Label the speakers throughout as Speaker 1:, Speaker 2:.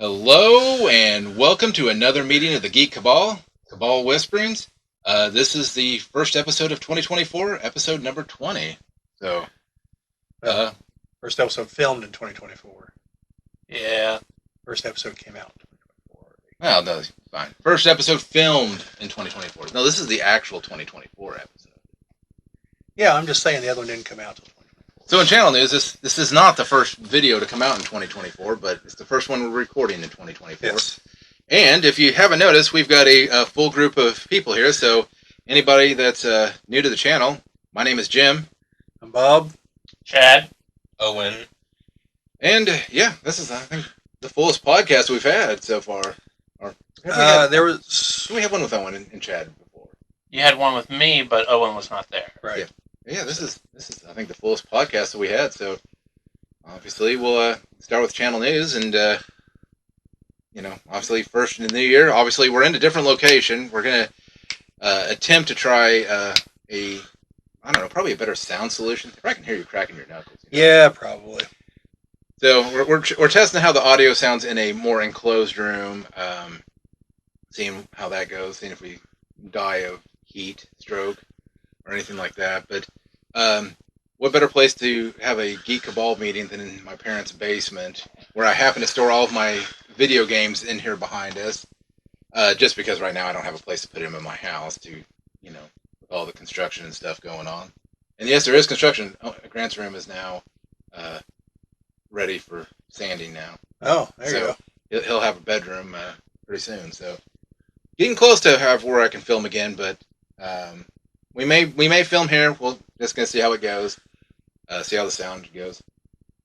Speaker 1: Hello and welcome to another meeting of the Geek Cabal, Cabal Whisperings. This is the first episode of 2024, episode number 20. So,
Speaker 2: First episode filmed in 2024.
Speaker 3: Yeah.
Speaker 2: First episode came out in 2024.
Speaker 1: well, no, fine. First episode filmed in 2024. No, this is the actual 2024 episode.
Speaker 2: Yeah, I'm just saying the other one didn't come out until 2024.
Speaker 1: So in channel news, this is not the first video to come out in 2024, but it's the first one we're recording in 2024.
Speaker 2: Yes.
Speaker 1: And if you haven't noticed, we've got a full group of people here. So anybody that's new to the channel, my name is Jim.
Speaker 2: I'm Bob.
Speaker 3: Chad. Owen.
Speaker 1: And yeah, this is, I think, the fullest podcast we've had so far. Or
Speaker 2: We
Speaker 1: have one with Owen and Chad before.
Speaker 3: You had one with me, but Owen was not there.
Speaker 2: Right.
Speaker 1: Yeah, this is I think the fullest podcast that we had. So obviously we'll start with channel news, and obviously first in the new year. Obviously we're in a different location. We're gonna attempt to try probably a better sound solution. I can hear you cracking your knuckles.
Speaker 2: Yeah, probably.
Speaker 1: So we're testing how the audio sounds in a more enclosed room, seeing how that goes, seeing if we die of heat stroke or anything like that. But what better place to have a Geek Cabal meeting than in my parents' basement, where I happen to store all of my video games in here behind us, just because right now I don't have a place to put them in my house with all the construction and stuff going on. And yes, there is construction. Grant's room is now ready for sanding now.
Speaker 2: Oh, there you go.
Speaker 1: He'll have a bedroom pretty soon. So getting close to where I can film again, but we may film here. We're just gonna see how it goes. See how the sound goes.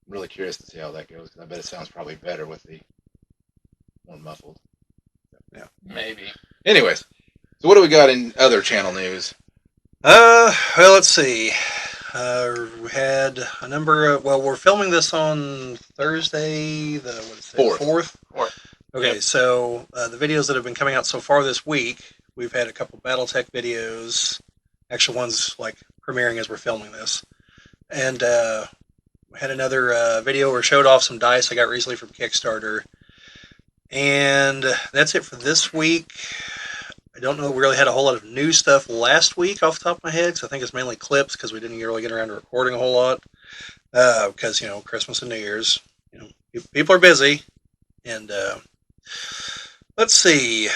Speaker 1: I'm really curious to see how that goes, because I bet it sounds probably better with the more muffled.
Speaker 2: Yeah,
Speaker 3: maybe.
Speaker 1: Anyways, so what do we got in other channel news?
Speaker 2: Well, let's see. We had a number of. Well, we're filming this on Thursday, the 4th. Okay,
Speaker 3: Yep.
Speaker 2: So the videos that have been coming out so far this week, we've had a couple BattleTech videos. Actual ones like premiering as we're filming this, and we had another video where I showed off some dice I got recently from Kickstarter, and that's it for this week. I don't know. We really had a whole lot of new stuff last week off the top of my head, because I think it's mainly clips, because we didn't really get around to recording a whole lot. Because, Christmas and New Year's, people are busy. And let's see.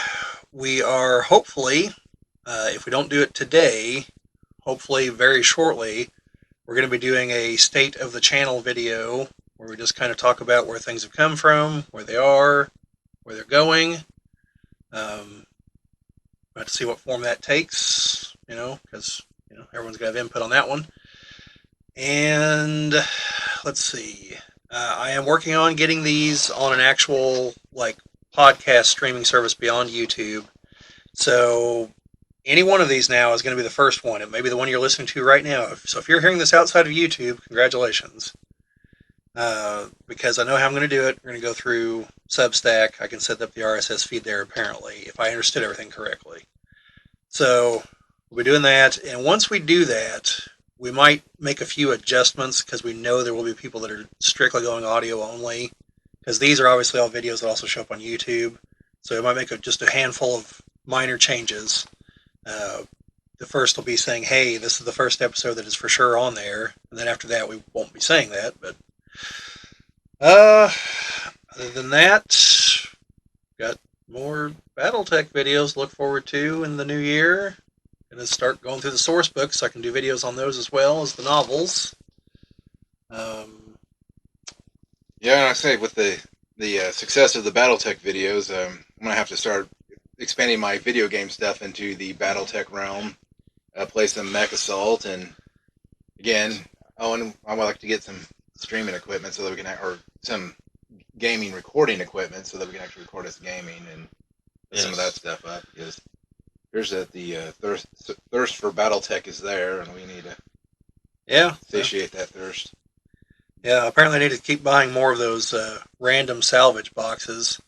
Speaker 2: We are hopefully, if we don't do it today, hopefully very shortly, we're going to be doing a state of the channel video where we just kind of talk about where things have come from, where they are, where they're going. We'll have to see what form that takes, because everyone's got to have input on that one. And let's see. I am working on getting these on an actual podcast streaming service beyond YouTube. So any one of these now is going to be the first one. It may be the one you're listening to right now. So if you're hearing this outside of YouTube, congratulations. Because I know how I'm going to do it. We're going to go through Substack. I can set up the RSS feed there, apparently, if I understood everything correctly. So we'll be doing that. And once we do that, we might make a few adjustments, because we know there will be people that are strictly going audio only. Because these are obviously all videos that also show up on YouTube. So we might make just a handful of minor changes. The first will be saying, hey, this is the first episode that is for sure on there. And then after that, we won't be saying that. But other than that, got more BattleTech videos to look forward to in the new year. Gonna start going through the source books, so I can do videos on those as well as the novels.
Speaker 1: Yeah, and I say with the success of the BattleTech videos, I'm gonna have to start expanding my video game stuff into the BattleTech realm. Play some Mech Assault, and again, I would like to get some streaming equipment so that we can, or some gaming recording equipment so that we can actually record us gaming and put some of that stuff up, because here's the thirst for BattleTech is there, and we need to satiate that thirst.
Speaker 2: Yeah, apparently I need to keep buying more of those random salvage boxes,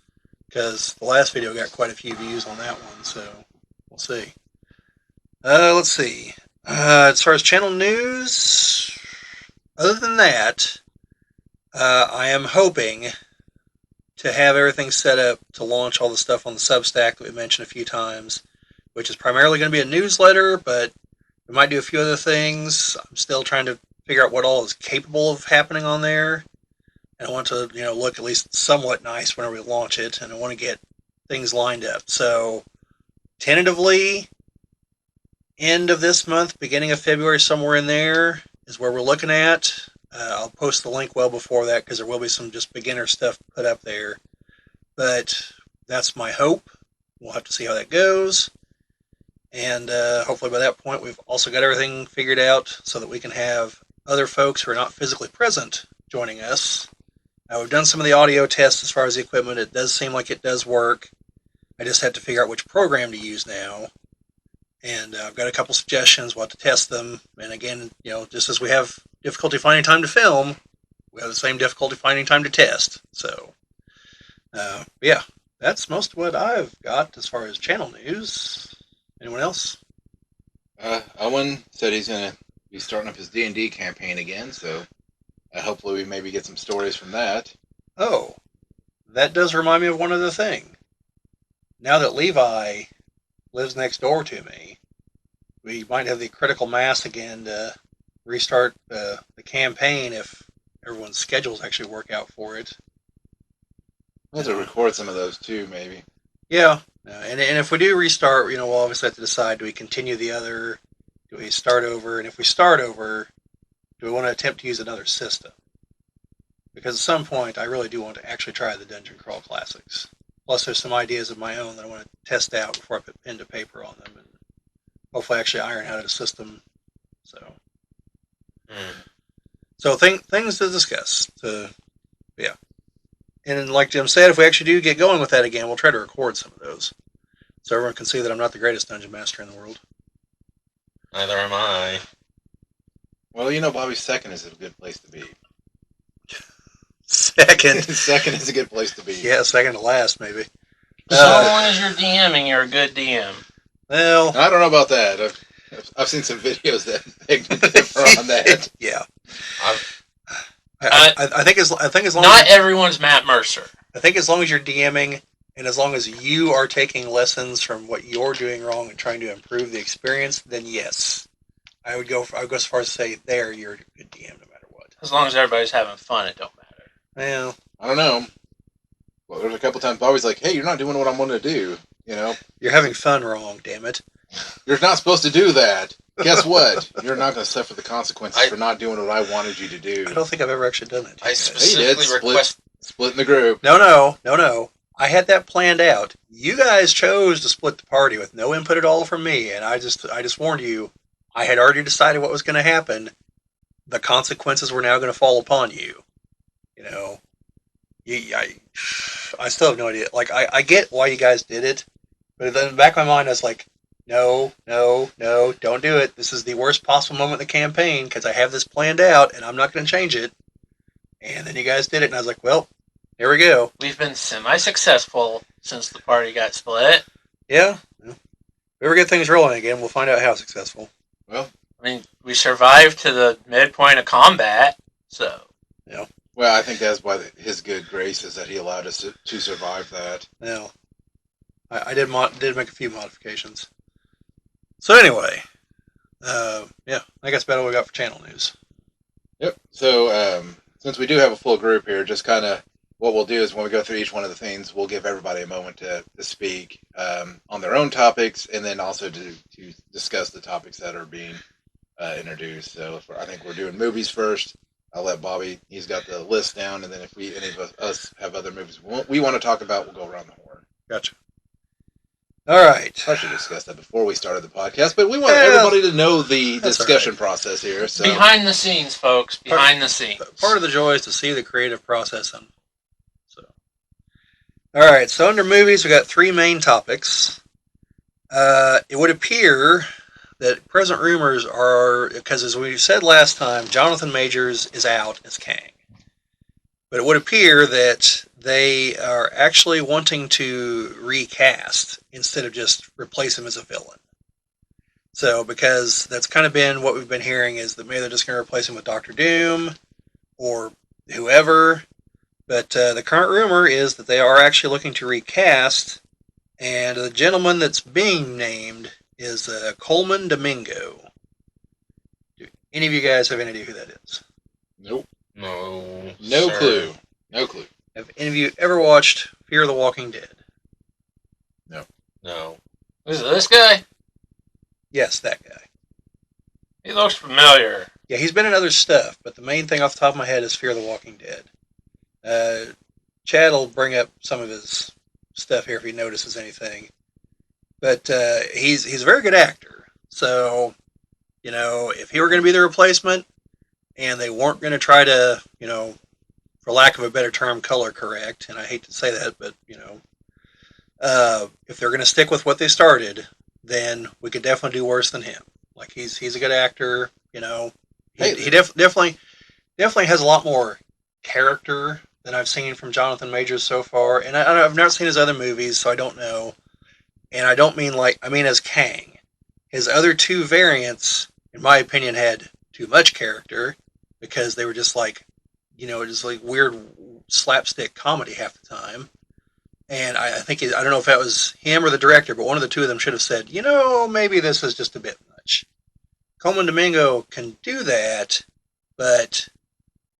Speaker 2: because the last video got quite a few views on that one, so we'll see. Let's see. As far as channel news, other than that, I am hoping to have everything set up to launch all the stuff on the Substack that we mentioned a few times, which is primarily going to be a newsletter, but we might do a few other things. I'm still trying to figure out what all is capable of happening on there. And I want to, look at least somewhat nice whenever we launch it, and I want to get things lined up. So, tentatively, end of this month, beginning of February, somewhere in there is where we're looking at. I'll post the link well before that because there will be some just beginner stuff put up there. But that's my hope. We'll have to see how that goes. And hopefully by that point, we've also got everything figured out so that we can have other folks who are not physically present joining us. We've done some of the audio tests as far as the equipment. It does seem like it does work. I just have to figure out which program to use now. And I've got a couple suggestions. We'll have to test them. And again, just as we have difficulty finding time to film, we have the same difficulty finding time to test. So, yeah, that's most of what I've got as far as channel news. Anyone else?
Speaker 1: Owen said he's going to be starting up his D&D campaign again, so hopefully we maybe get some stories from that.
Speaker 2: Oh, that does remind me of one other thing. Now that Levi lives next door to me, we might have the critical mass again to restart the campaign if everyone's schedules actually work out for it.
Speaker 1: We'll have to record some of those too, maybe.
Speaker 2: Yeah, and if we do restart, we'll obviously have to decide, do we continue the other, do we start over, and if we start over, do we want to attempt to use another system? Because at some point, I really do want to actually try the Dungeon Crawl Classics. Plus, there's some ideas of my own that I want to test out before I put pen to paper on them, and hopefully actually iron out a system. So things to discuss. Yeah. And like Jim said, if we actually do get going with that again, we'll try to record some of those, so everyone can see that I'm not the greatest dungeon master in the world.
Speaker 3: Neither am I.
Speaker 1: Well, Bobby's second is a good place to be.
Speaker 2: Second.
Speaker 1: Second is a good place to be.
Speaker 2: Yeah, second to last, maybe.
Speaker 3: So long as you're DMing, you're a good DM.
Speaker 2: Well,
Speaker 1: I don't know about that. I've seen some videos that beg to differ on that.
Speaker 2: Yeah. I think as long
Speaker 3: not everyone's Matt Mercer.
Speaker 2: I think as long as you're DMing and as long as you are taking lessons from what you're doing wrong and trying to improve the experience, then yes, I would go as far as to say there you're a good DM no matter what.
Speaker 3: As long as everybody's having fun, it don't matter.
Speaker 2: Well,
Speaker 1: I don't know. Well, there's a couple times Bobby's like, "Hey, you're not doing what I wanted to do."
Speaker 2: You're having fun wrong, damn it.
Speaker 1: You're not supposed to do that. Guess what? You're not going to suffer the consequences for not doing what I wanted you to do.
Speaker 2: I don't think I've ever actually done that.
Speaker 3: I specifically request
Speaker 1: splitting the group.
Speaker 2: No. I had that planned out. You guys chose to split the party with no input at all from me, and I just warned you. I had already decided what was going to happen. The consequences were now going to fall upon you. I still have no idea. Like, I get why you guys did it, but then in the back of my mind, I was like, no, don't do it. This is the worst possible moment in the campaign because I have this planned out, and I'm not going to change it. And then you guys did it, and I was like, well, here we go.
Speaker 3: We've been semi-successful since the party got split.
Speaker 2: Yeah. If we ever get things rolling again, we'll find out how successful.
Speaker 1: Well,
Speaker 3: I mean, we survived to the midpoint of combat, so.
Speaker 2: Yeah.
Speaker 1: Well, I think that's why his good grace is that he allowed us to survive that.
Speaker 2: Yeah. I did make a few modifications. So anyway, yeah, I guess about all we got for channel news.
Speaker 1: Yep. So since we do have a full group here, just kind of what we'll do is when we go through each one of the things, we'll give everybody a moment to speak on their own topics, and then also to discuss the topics that are being introduced. So I think we're doing movies first. I'll let Bobby, he's got the list down, and then if any of us have other movies we want to talk about, we'll go around the horn.
Speaker 2: Gotcha. All right.
Speaker 1: I should discuss that before we started the podcast, but we want everybody to know the discussion process here. So.
Speaker 3: Behind the scenes, folks. Behind the scenes.
Speaker 2: Part of the joy is to see the creative process. All right. So under movies, we got three main topics. It would appear that present rumors are, because as we said last time, Jonathan Majors is out as Kang. But it would appear that they are actually wanting to recast instead of just replace him as a villain. So, because that's kind of been what we've been hearing, is that maybe they're just going to replace him with Doctor Doom or whoever. But the current rumor is that they are actually looking to recast, and the gentleman that's being named is Coleman Domingo. Do any of you guys have any idea who that is?
Speaker 1: Nope.
Speaker 3: No.
Speaker 1: No
Speaker 3: sir.
Speaker 1: clue. No clue.
Speaker 2: Have any of you ever watched Fear the Walking Dead?
Speaker 3: No. Is it this guy?
Speaker 2: Yes, that guy.
Speaker 3: He looks familiar.
Speaker 2: Yeah, he's been in other stuff, but the main thing off the top of my head is Fear the Walking Dead. Chad will bring up some of his stuff here if he notices anything. But he's a very good actor. So, if he were going to be the replacement and they weren't going to try to, for lack of a better term, color correct, and I hate to say that, but, if they're going to stick with what they started, then we could definitely do worse than him. Like, he's a good actor, He definitely has a lot more character than I've seen from Jonathan Majors so far. And I've not seen his other movies, so I don't know. And I don't mean I mean as Kang. His other two variants, in my opinion, had too much character because they were just just like weird slapstick comedy half the time. And I think, I don't know if that was him or the director, but one of the two of them should have said, maybe this is just a bit much. Coleman Domingo can do that, but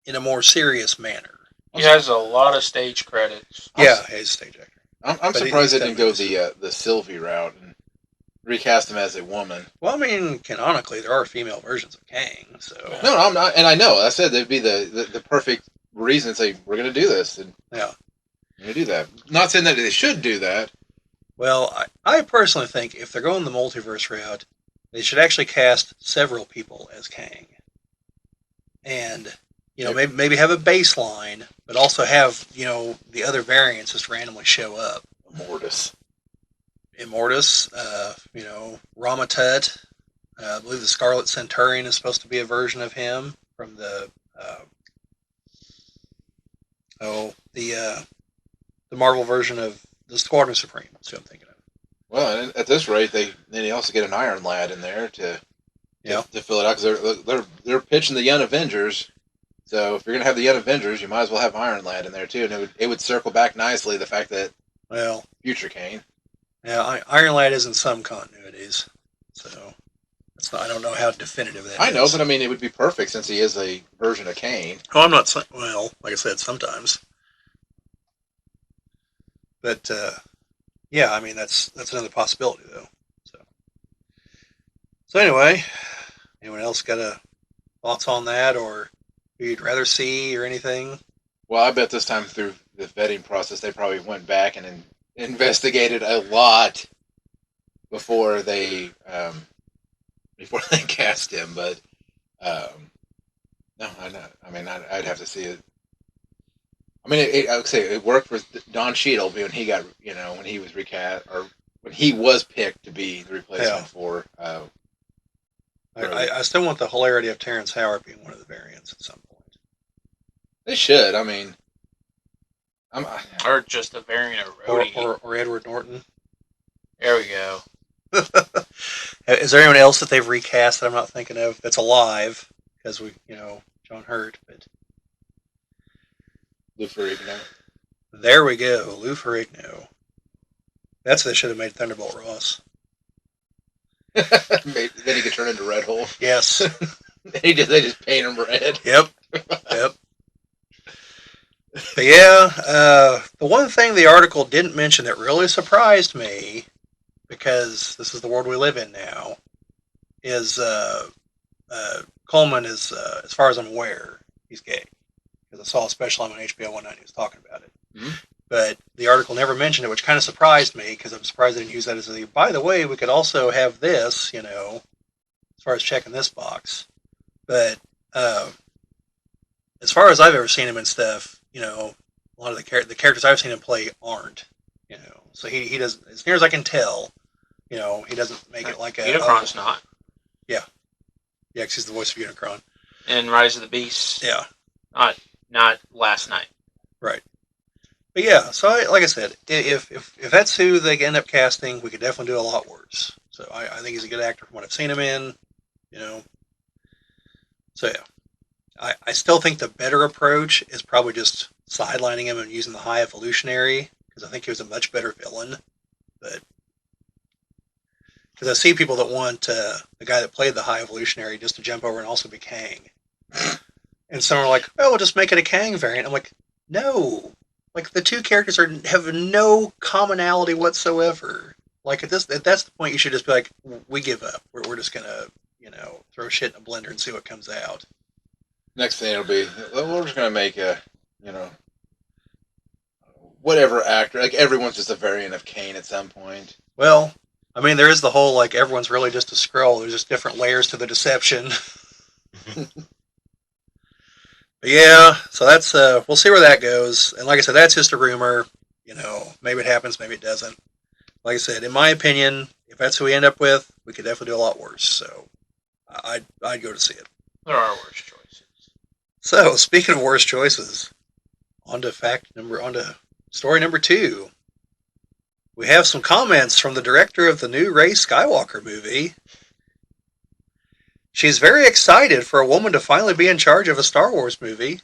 Speaker 2: in a more serious manner.
Speaker 3: He has a lot of stage credits.
Speaker 2: Yeah, he's a stage actor.
Speaker 1: I'm surprised they didn't go the Sylvie route and recast him as a woman.
Speaker 2: Well, I mean, canonically, there are female versions of Kang, so...
Speaker 1: No, I'm not, and I know. I said that'd be the perfect reason to say, we're going to do this, and
Speaker 2: yeah.
Speaker 1: we're going to do that. Not saying that they should do that.
Speaker 2: Well, I personally think if they're going the multiverse route, they should actually cast several people as Kang. And, maybe have a baseline, but also have, the other variants just randomly show up. Immortus, Ramatut. I believe the Scarlet Centurion is supposed to be a version of him from the Marvel version of the Squadron Supreme. That's who I'm thinking of.
Speaker 1: Well, at this rate, then you also get an Iron Lad in there to fill it out, because they're pitching the Young Avengers. So if you're going to have the Young Avengers, you might as well have Iron Lad in there too, and it would circle back nicely the fact that future Kane.
Speaker 2: Yeah, Iron Lad is in some continuities, so I don't know how definitive that is.
Speaker 1: I know, but I mean, it would be perfect since he is a version of Kane.
Speaker 2: Oh, I'm not. Well, like I said, sometimes. But yeah, I mean that's another possibility though. So anyway, anyone else got thoughts on that, or who you'd rather see, or anything?
Speaker 1: Well, I bet this time through the vetting process, they probably went back and investigated a lot before they cast him. But no, I mean, I'd have to see it. I mean, I would say it worked with Don Cheadle when he got, when he was recast, or when he was picked to be the replacement for.
Speaker 2: I still want the hilarity of Terrence Howard being one of the variants at some point.
Speaker 1: They should. I mean,
Speaker 3: or just a variant of Rhodey.
Speaker 2: Or Edward Norton.
Speaker 3: There we go.
Speaker 2: Is there anyone else that they've recast that I'm not thinking of that's alive? Because John Hurt, but
Speaker 1: Lou Ferrigno.
Speaker 2: There we go, Lou Ferrigno. That's what they should have made Thunderbolt Ross.
Speaker 1: Then he could turn into Red Hole.
Speaker 2: Yes.
Speaker 1: They just paint him red.
Speaker 2: Yep. But yeah, the one thing the article didn't mention that really surprised me, because this is the world we live in now, is Coleman is, as far as I'm aware, he's gay. Because I saw a special on HBO one night and he was talking about it.
Speaker 1: Mm-hmm.
Speaker 2: But the article never mentioned it, which kind of surprised me, because I'm surprised they didn't use that as a, by the way, we could also have this, as far as checking this box. But as far as I've ever seen him in stuff, a lot of the characters I've seen him play aren't, So he doesn't, as near as I can tell, he doesn't make it like a...
Speaker 3: Unicron's not.
Speaker 2: Yeah. Yeah, because he's the voice of Unicron.
Speaker 3: And Rise of the Beast.
Speaker 2: Yeah.
Speaker 3: Not Last Night.
Speaker 2: Right. But yeah, so like I said, if that's who they end up casting, we could definitely do a lot worse. So I think he's a good actor from what I've seen him in, So yeah, I still think the better approach is probably just sidelining him and using the High Evolutionary, because I think he was a much better villain. But because I see people that want the guy that played the High Evolutionary just to jump over and also be Kang. And some are like, oh, we'll just make it a Kang variant. I'm like, no. Like, the two characters have no commonality whatsoever. Like, that's the point you should just be like, we give up. We're just going to, throw shit in a blender and see what comes out.
Speaker 1: Next thing it'll be, we're just going to make a, whatever actor. Like, everyone's just a variant of Kane at some point.
Speaker 2: Well, I mean, there is the whole, like, everyone's really just a Skrull. There's just different layers to the deception. But yeah, so that's, we'll see where that goes. And like I said, that's just a rumor. Maybe it happens, maybe it doesn't. Like I said, in my opinion, if that's who we end up with, we could definitely do a lot worse. So I'd go to see it.
Speaker 3: There are worse choices.
Speaker 2: So speaking of worse choices, on to story number 2. We have some comments from the director of the new Rey Skywalker movie. She's very excited for a woman to finally be in charge of a Star Wars movie.
Speaker 1: Did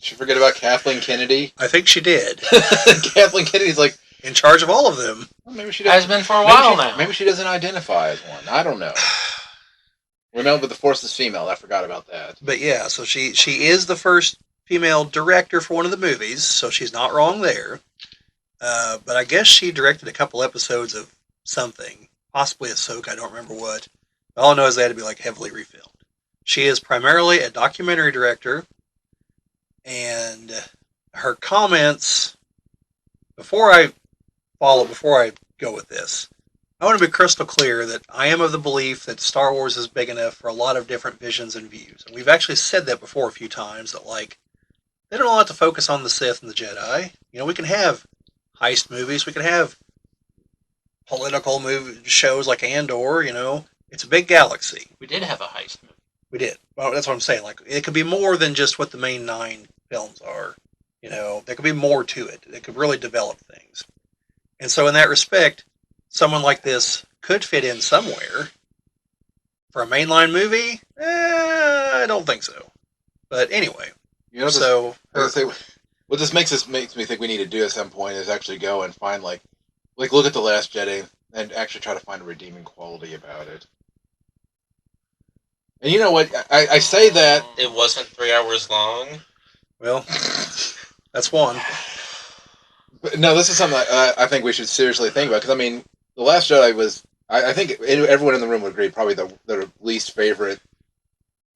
Speaker 1: she forget about Kathleen Kennedy?
Speaker 2: I think she did.
Speaker 1: Kathleen Kennedy's like
Speaker 2: in charge of all of them.
Speaker 1: Well, maybe she
Speaker 3: has been for a while now.
Speaker 1: Maybe she doesn't identify as one. I don't know. Remember, the Force is female. I forgot about that.
Speaker 2: But yeah, so she is the first female director for one of the movies, so she's not wrong there. But I guess she directed a couple episodes of something, possibly Ahsoka. I don't remember what. All I know is they had to be like heavily refilmed. She is primarily a documentary director, and her comments before I go with this, I want to be crystal clear that I am of the belief that Star Wars is big enough for a lot of different visions and views. And we've actually said that before a few times, that like they don't have to focus on the Sith and the Jedi. We can have heist movies, we can have political shows like Andor, It's a big galaxy.
Speaker 3: We did have a heist movie.
Speaker 2: We did. Well, that's what I'm saying. Like, it could be more than just what the main 9 films are. There could be more to it. It could really develop things. And so in that respect, someone like this could fit in somewhere. For a mainline movie, I don't think so. But anyway.
Speaker 1: What this makes me think we need to do at some point is actually go and find, like look at The Last Jedi and actually try to find a redeeming quality about it. And you know what? I say that...
Speaker 4: It wasn't 3 hours long.
Speaker 2: Well, that's one.
Speaker 1: But no, this is something I think we should seriously think about. Because, I mean, The Last Jedi was... I think everyone in the room would agree, probably the least favorite...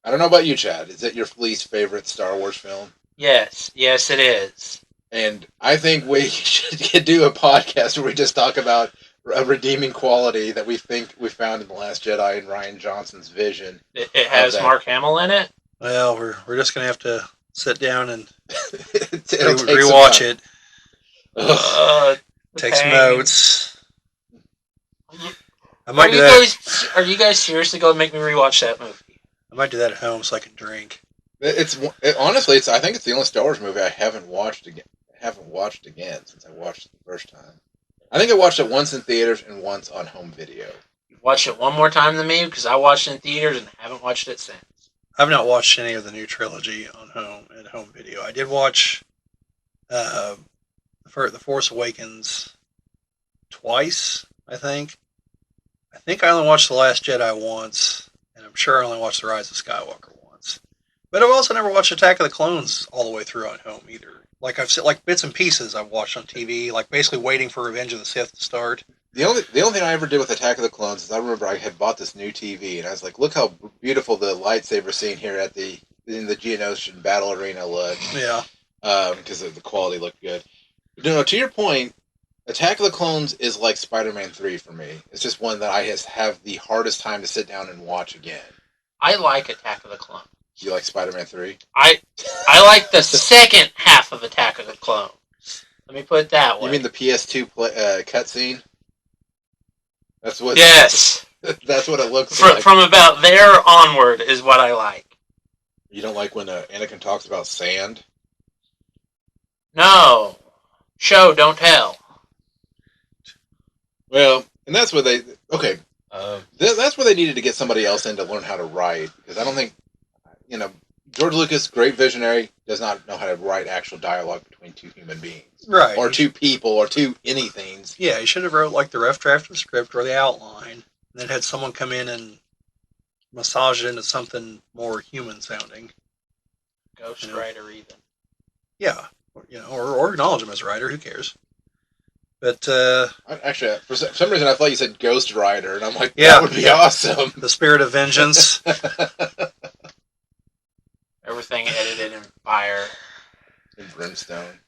Speaker 1: I don't know about you, Chad. Is it your least favorite Star Wars film?
Speaker 3: Yes, it is.
Speaker 1: And I think we should do a podcast where we just talk about a redeeming quality that we think we found in The Last Jedi and Rian Johnson's vision.
Speaker 3: It has Mark Hamill in it?
Speaker 2: Well, we're just going to have to sit down and
Speaker 1: It'll
Speaker 2: rewatch it. Take some
Speaker 3: Kang.
Speaker 2: notes. I might do that.
Speaker 3: Are you guys seriously going to make me rewatch that movie?
Speaker 2: I might do that at home so I can drink.
Speaker 1: Honestly, I think it's the only Star Wars movie I haven't watched again since I watched it the first time. I think I watched it once in theaters and once on home video.
Speaker 3: You've watched it one more time than me because I watched it in theaters and haven't watched it since.
Speaker 2: I've not watched any of the new trilogy at home video. I did watch The Force Awakens twice, I think. I think I only watched The Last Jedi once, and I'm sure I only watched The Rise of Skywalker once. But I've also never watched Attack of the Clones all the way through on home either. Like I've seen bits and pieces I've watched on TV, like basically waiting for Revenge of the Sith to start.
Speaker 1: The only thing I ever did with Attack of the Clones is I remember I had bought this new TV and I was like, look how beautiful the lightsaber scene here in the Geonosian battle arena looked.
Speaker 2: Yeah.
Speaker 1: Because the quality looked good. But no, to your point, Attack of the Clones is like Spider-Man 3 for me. It's just one that I have the hardest time to sit down and watch again.
Speaker 3: I like Attack of the Clones.
Speaker 1: You like Spider-Man 3?
Speaker 3: I like the second half of Attack of the Clones. Let me put it that way.
Speaker 1: You mean the PS2 cutscene? That's what.
Speaker 3: Yes.
Speaker 1: That's what it looks like.
Speaker 3: From about there onward is what I like.
Speaker 1: You don't like when Anakin talks about sand?
Speaker 3: No. Show, don't tell.
Speaker 1: Well, and that's where they... Okay. That's where they needed to get somebody else in to learn how to write. Because I don't think... George Lucas, great visionary, does not know how to write actual dialogue between two human beings.
Speaker 2: Right.
Speaker 1: Or two people, or two anythings.
Speaker 2: Yeah, he should have wrote like the rough draft of the script or the outline, and then had someone come in and massage it into something more human sounding.
Speaker 3: Ghostwriter, even.
Speaker 2: Yeah, or acknowledge him as a writer. Who cares? But
Speaker 1: Actually, for some reason, I thought you said Ghost Rider, and I'm like,
Speaker 2: Yeah,
Speaker 1: that would be awesome.
Speaker 2: the spirit of vengeance.
Speaker 3: Everything edited in fire.
Speaker 1: And brimstone.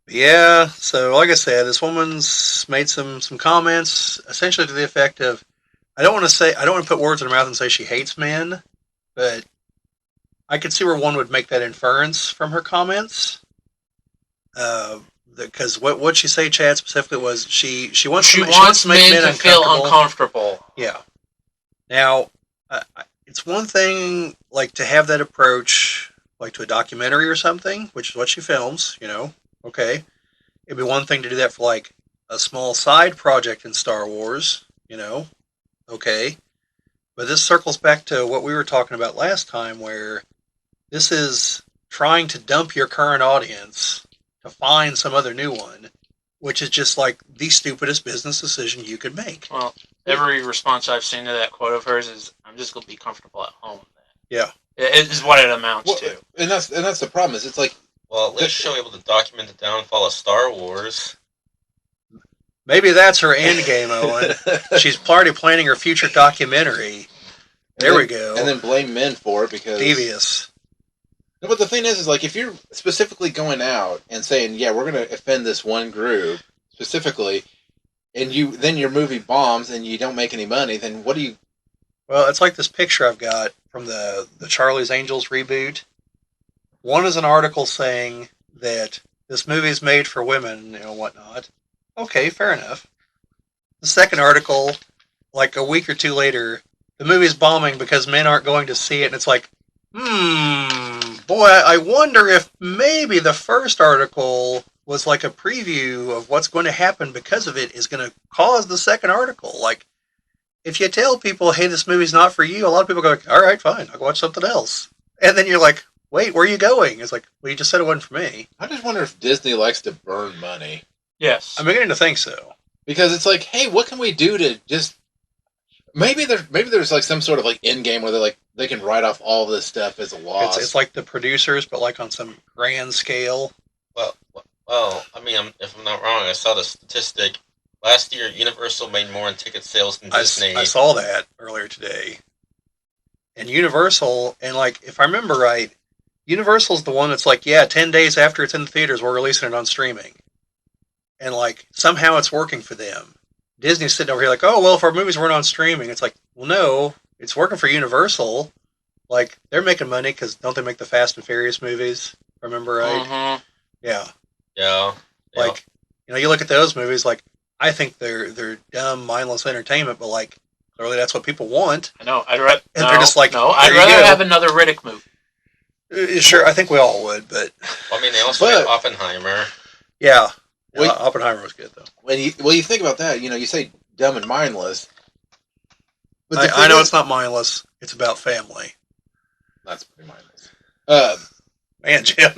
Speaker 2: Yeah, so like I said, this woman's made some comments essentially to the effect of, I don't want to put words in her mouth and say she hates men, but I could see where one would make that inference from her comments. Because what she say, Chad, specifically was she wants to make men
Speaker 3: to feel uncomfortable.
Speaker 2: Yeah. Now, it's one thing like to have that approach, like to a documentary or something, which is what she films. Okay. It'd be one thing to do that for like a small side project in Star Wars. Okay. But this circles back to what we were talking about last time, where this is trying to dump your current audience to find some other new one, which is just like the stupidest business decision you could make.
Speaker 3: Well, every response I've seen to that quote of hers is, "I'm just going to be comfortable at home."
Speaker 2: Yeah,
Speaker 3: it is what it amounts to.
Speaker 1: And that's the problem. Is it's like,
Speaker 4: well, at least she'll be able to document the downfall of Star Wars.
Speaker 2: Maybe that's her end game, Owen. She's already planning her future documentary. There we go.
Speaker 1: And then blame men for it because
Speaker 2: devious.
Speaker 1: No, but the thing is like if you're specifically going out and saying, yeah, we're going to offend this one group specifically, and then your movie bombs and you don't make any money, then what do you?
Speaker 2: Well, it's like this picture I've got from the Charlie's Angels reboot. One is an article saying that this movie is made for women and whatnot. Okay, fair enough. The second article, like a week or two later, the movie's bombing because men aren't going to see it, and it's like, boy, I wonder if maybe the first article was like a preview of what's going to happen because of it is going to cause the second article. Like, if you tell people, hey, this movie's not for you, a lot of people go, all right, fine, I'll go watch something else. And then you're like, wait, where are you going? It's like, well, you just said it wasn't for me.
Speaker 1: I just wonder if Disney likes to burn money.
Speaker 3: Yes.
Speaker 2: I'm beginning to think so.
Speaker 1: Because it's like, hey, what can we do to just... Maybe there's like some sort of like end game where they can write off all this stuff as a loss.
Speaker 2: It's like the producers, but like on some grand scale.
Speaker 4: Well, I mean, if I'm not wrong, I saw the statistic. Last year, Universal made more in ticket sales than Disney.
Speaker 2: I saw that earlier today. And Universal, and like, if I remember right, Universal's the one that's like, yeah, 10 days after it's in the theaters, we're releasing it on streaming. And like, somehow it's working for them. Disney's sitting over here like, oh, well, if our movies weren't on streaming, it's like, well, no, it's working for Universal. Like, they're making money because don't they make the Fast and Furious movies? Remember right?
Speaker 3: Mm-hmm.
Speaker 2: Yeah.
Speaker 4: Yeah.
Speaker 2: Like, you look at those movies, like, I think they're dumb, mindless entertainment, but like, clearly that's what people want.
Speaker 3: I know. I'd rather have another Riddick movie.
Speaker 2: Sure, I think we all would, but...
Speaker 4: Well, I mean, they also made Oppenheimer.
Speaker 2: Yeah. Oppenheimer was good, though.
Speaker 1: When you think about that, you say dumb and mindless.
Speaker 2: But I know it's not mindless. It's about family.
Speaker 1: That's pretty mindless.
Speaker 2: Man, Jim.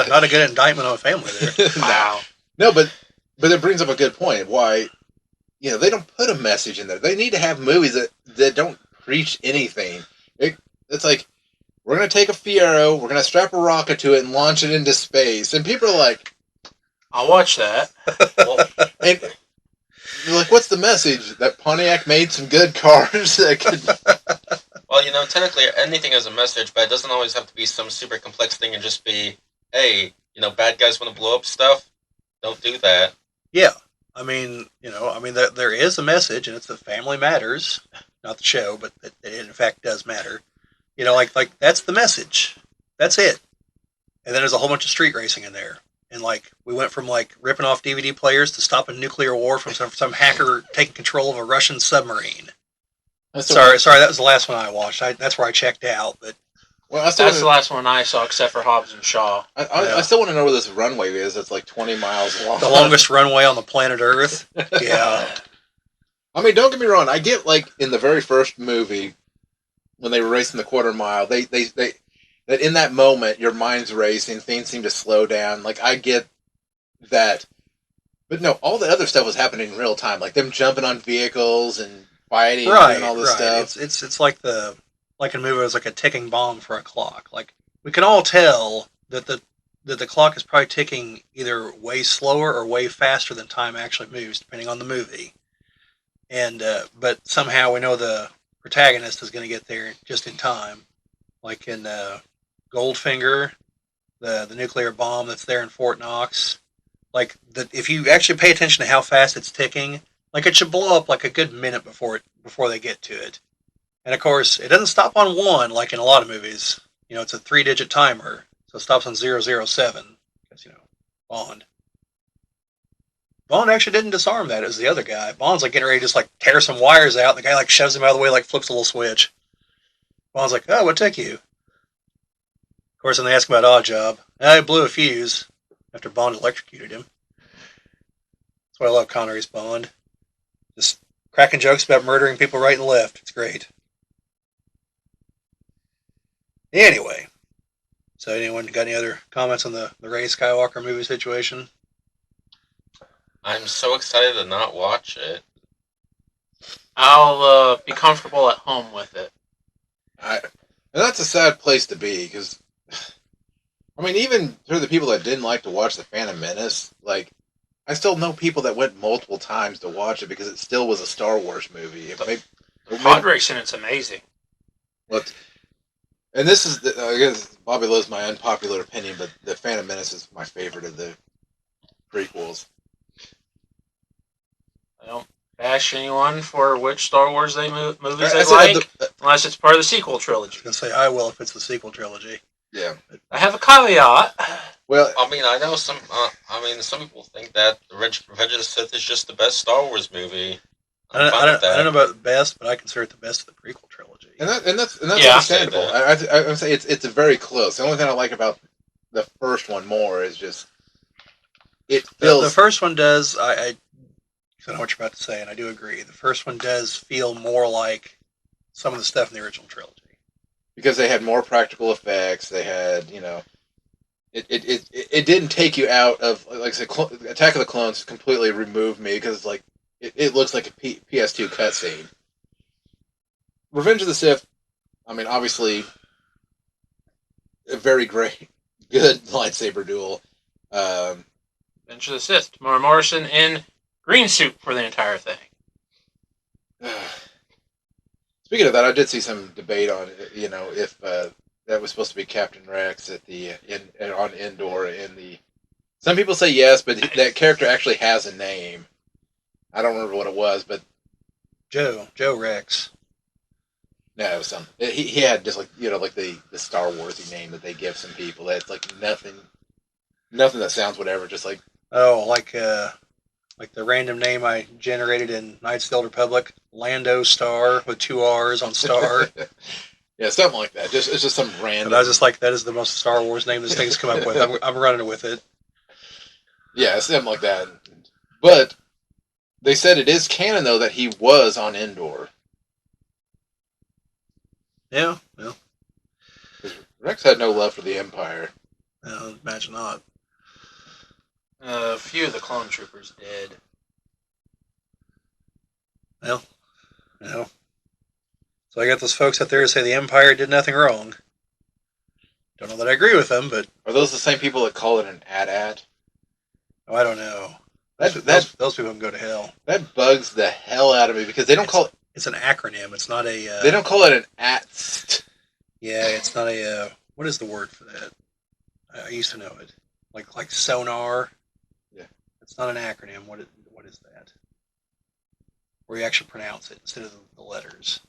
Speaker 2: not a good indictment on family there.
Speaker 3: Wow.
Speaker 1: No, but it brings up a good point. Why, they don't put a message in there. They need to have movies that don't preach anything. It's like, we're going to take a Fiero, we're going to strap a rocket to it and launch it into space. And people are like...
Speaker 3: I'll watch that.
Speaker 1: And you're like, what's the message? That Pontiac made some good cars that could...
Speaker 4: Well, technically anything has a message, but it doesn't always have to be some super complex thing and just be, hey, bad guys want to blow up stuff. Don't do that.
Speaker 2: Yeah. I mean, there is a message, and it's that family matters. Not the show, but it in fact does matter. Like that's the message. That's it. And then there's a whole bunch of street racing in there. And like we went from like ripping off DVD players to stopping nuclear war from some hacker taking control of a Russian submarine. Sorry, that was the last one I watched. That's where I checked out. But
Speaker 3: that's the last one I saw, except for Hobbs and Shaw.
Speaker 1: I still want to know where this runway is. It's like 20 miles long.
Speaker 2: The longest runway on the planet Earth. Yeah.
Speaker 1: I mean, don't get me wrong. I get like in the very first movie, when they were racing the quarter mile, they that in that moment your mind's racing, things seem to slow down. Like I get that, but no, all the other stuff was happening in real time, like them jumping on vehicles and fighting and doing all this stuff.
Speaker 2: It's like like in a movie, it's like a ticking bomb for a clock. Like we can all tell that the clock is probably ticking either way slower or way faster than time actually moves, depending on the movie. And but somehow we know the protagonist is going to get there just in time, like in Goldfinger, the nuclear bomb that's there in Fort Knox. Like if you actually pay attention to how fast it's ticking, like it should blow up like a good minute before they get to it. And of course, it doesn't stop on one like in a lot of movies. You know, it's a 3-digit timer, so it stops on 007. Because Bond. Bond actually didn't disarm that. It was the other guy. Bond's like getting ready to just like tear some wires out. And the guy like shoves him out of the way, like flips a little switch. Bond's like, "Oh, what took you?" Of course, when they ask him about Oddjob, he blew a fuse after Bond electrocuted him. That's why I love Connery's Bond. Just cracking jokes about murdering people right and left. It's great. Anyway, so anyone got any other comments on the Rey Skywalker movie situation?
Speaker 4: I'm so excited to not watch it.
Speaker 3: I'll be comfortable at home with it.
Speaker 1: And that's a sad place to be, because I mean, even for the people that didn't like to watch the Phantom Menace, like I still know people that went multiple times to watch it because it still was a Star Wars movie.
Speaker 3: Pod racing, it's amazing.
Speaker 1: And this is, I guess Bobby loves my unpopular opinion, but the Phantom Menace is my favorite of the prequels.
Speaker 3: I don't bash anyone for which Star Wars movies they like, unless it's part of the sequel trilogy.
Speaker 2: I was going to say, I will if it's the sequel trilogy.
Speaker 1: Yeah.
Speaker 3: I have a caveat.
Speaker 1: Well,
Speaker 4: I mean, I know some. Some people think that Revenge of the Sith is just the best Star Wars movie.
Speaker 2: I don't know about the best, but I consider it the best of the prequel trilogy.
Speaker 1: And that's understandable. I would say it's very close. The only thing I like about the first one more is just it feels.
Speaker 2: The first one does. I know what you're about to say, and I do agree. The first one does feel more like some of the stuff in the original trilogy.
Speaker 1: Because they had more practical effects. They had, it didn't take you out of, like I said, Attack of the Clones completely removed me because like it looks like a PS2 cutscene. Revenge of the Sith, I mean, obviously, a very good lightsaber duel.
Speaker 3: Revenge of the Sith. Tamara Morrison in green suit for the entire thing.
Speaker 1: Speaking of that, I did see some debate on, if that was supposed to be Captain Rex at on Endor. Some people say yes, but that character actually has a name. I don't remember what it was, but
Speaker 2: Joe Rex.
Speaker 1: No, it was some. He had just like the Star Warsy name that they give some people. That's like nothing that sounds whatever. Just like like the random name I generated in Knights of the Old Republic, Lando Star with 2 R's on Star. Yeah, something like that. It's just some random.
Speaker 2: But I was just like, that is the most Star Wars name this thing's come up with. I'm running with it.
Speaker 1: Yeah, something like that. But they said it is canon though that he was on Endor.
Speaker 2: Yeah.
Speaker 1: Rex had no love for the Empire.
Speaker 2: No, imagine not.
Speaker 3: A few of the clone troopers did.
Speaker 2: Well, so I got those folks out there who say the Empire did nothing wrong. Don't know that I agree with them, but
Speaker 1: Are those the same people that call it an AT-AT?
Speaker 2: I don't know. Those people can go to hell.
Speaker 1: That bugs the hell out of me because they don't call it.
Speaker 2: It's an acronym. It's not a.
Speaker 1: They don't call it an AT.
Speaker 2: Yeah, it's not a. What is the word for that? I used to know it. Like sonar.
Speaker 1: Yeah.
Speaker 2: It's not an acronym. What is that? Where you actually pronounce it instead of the letters.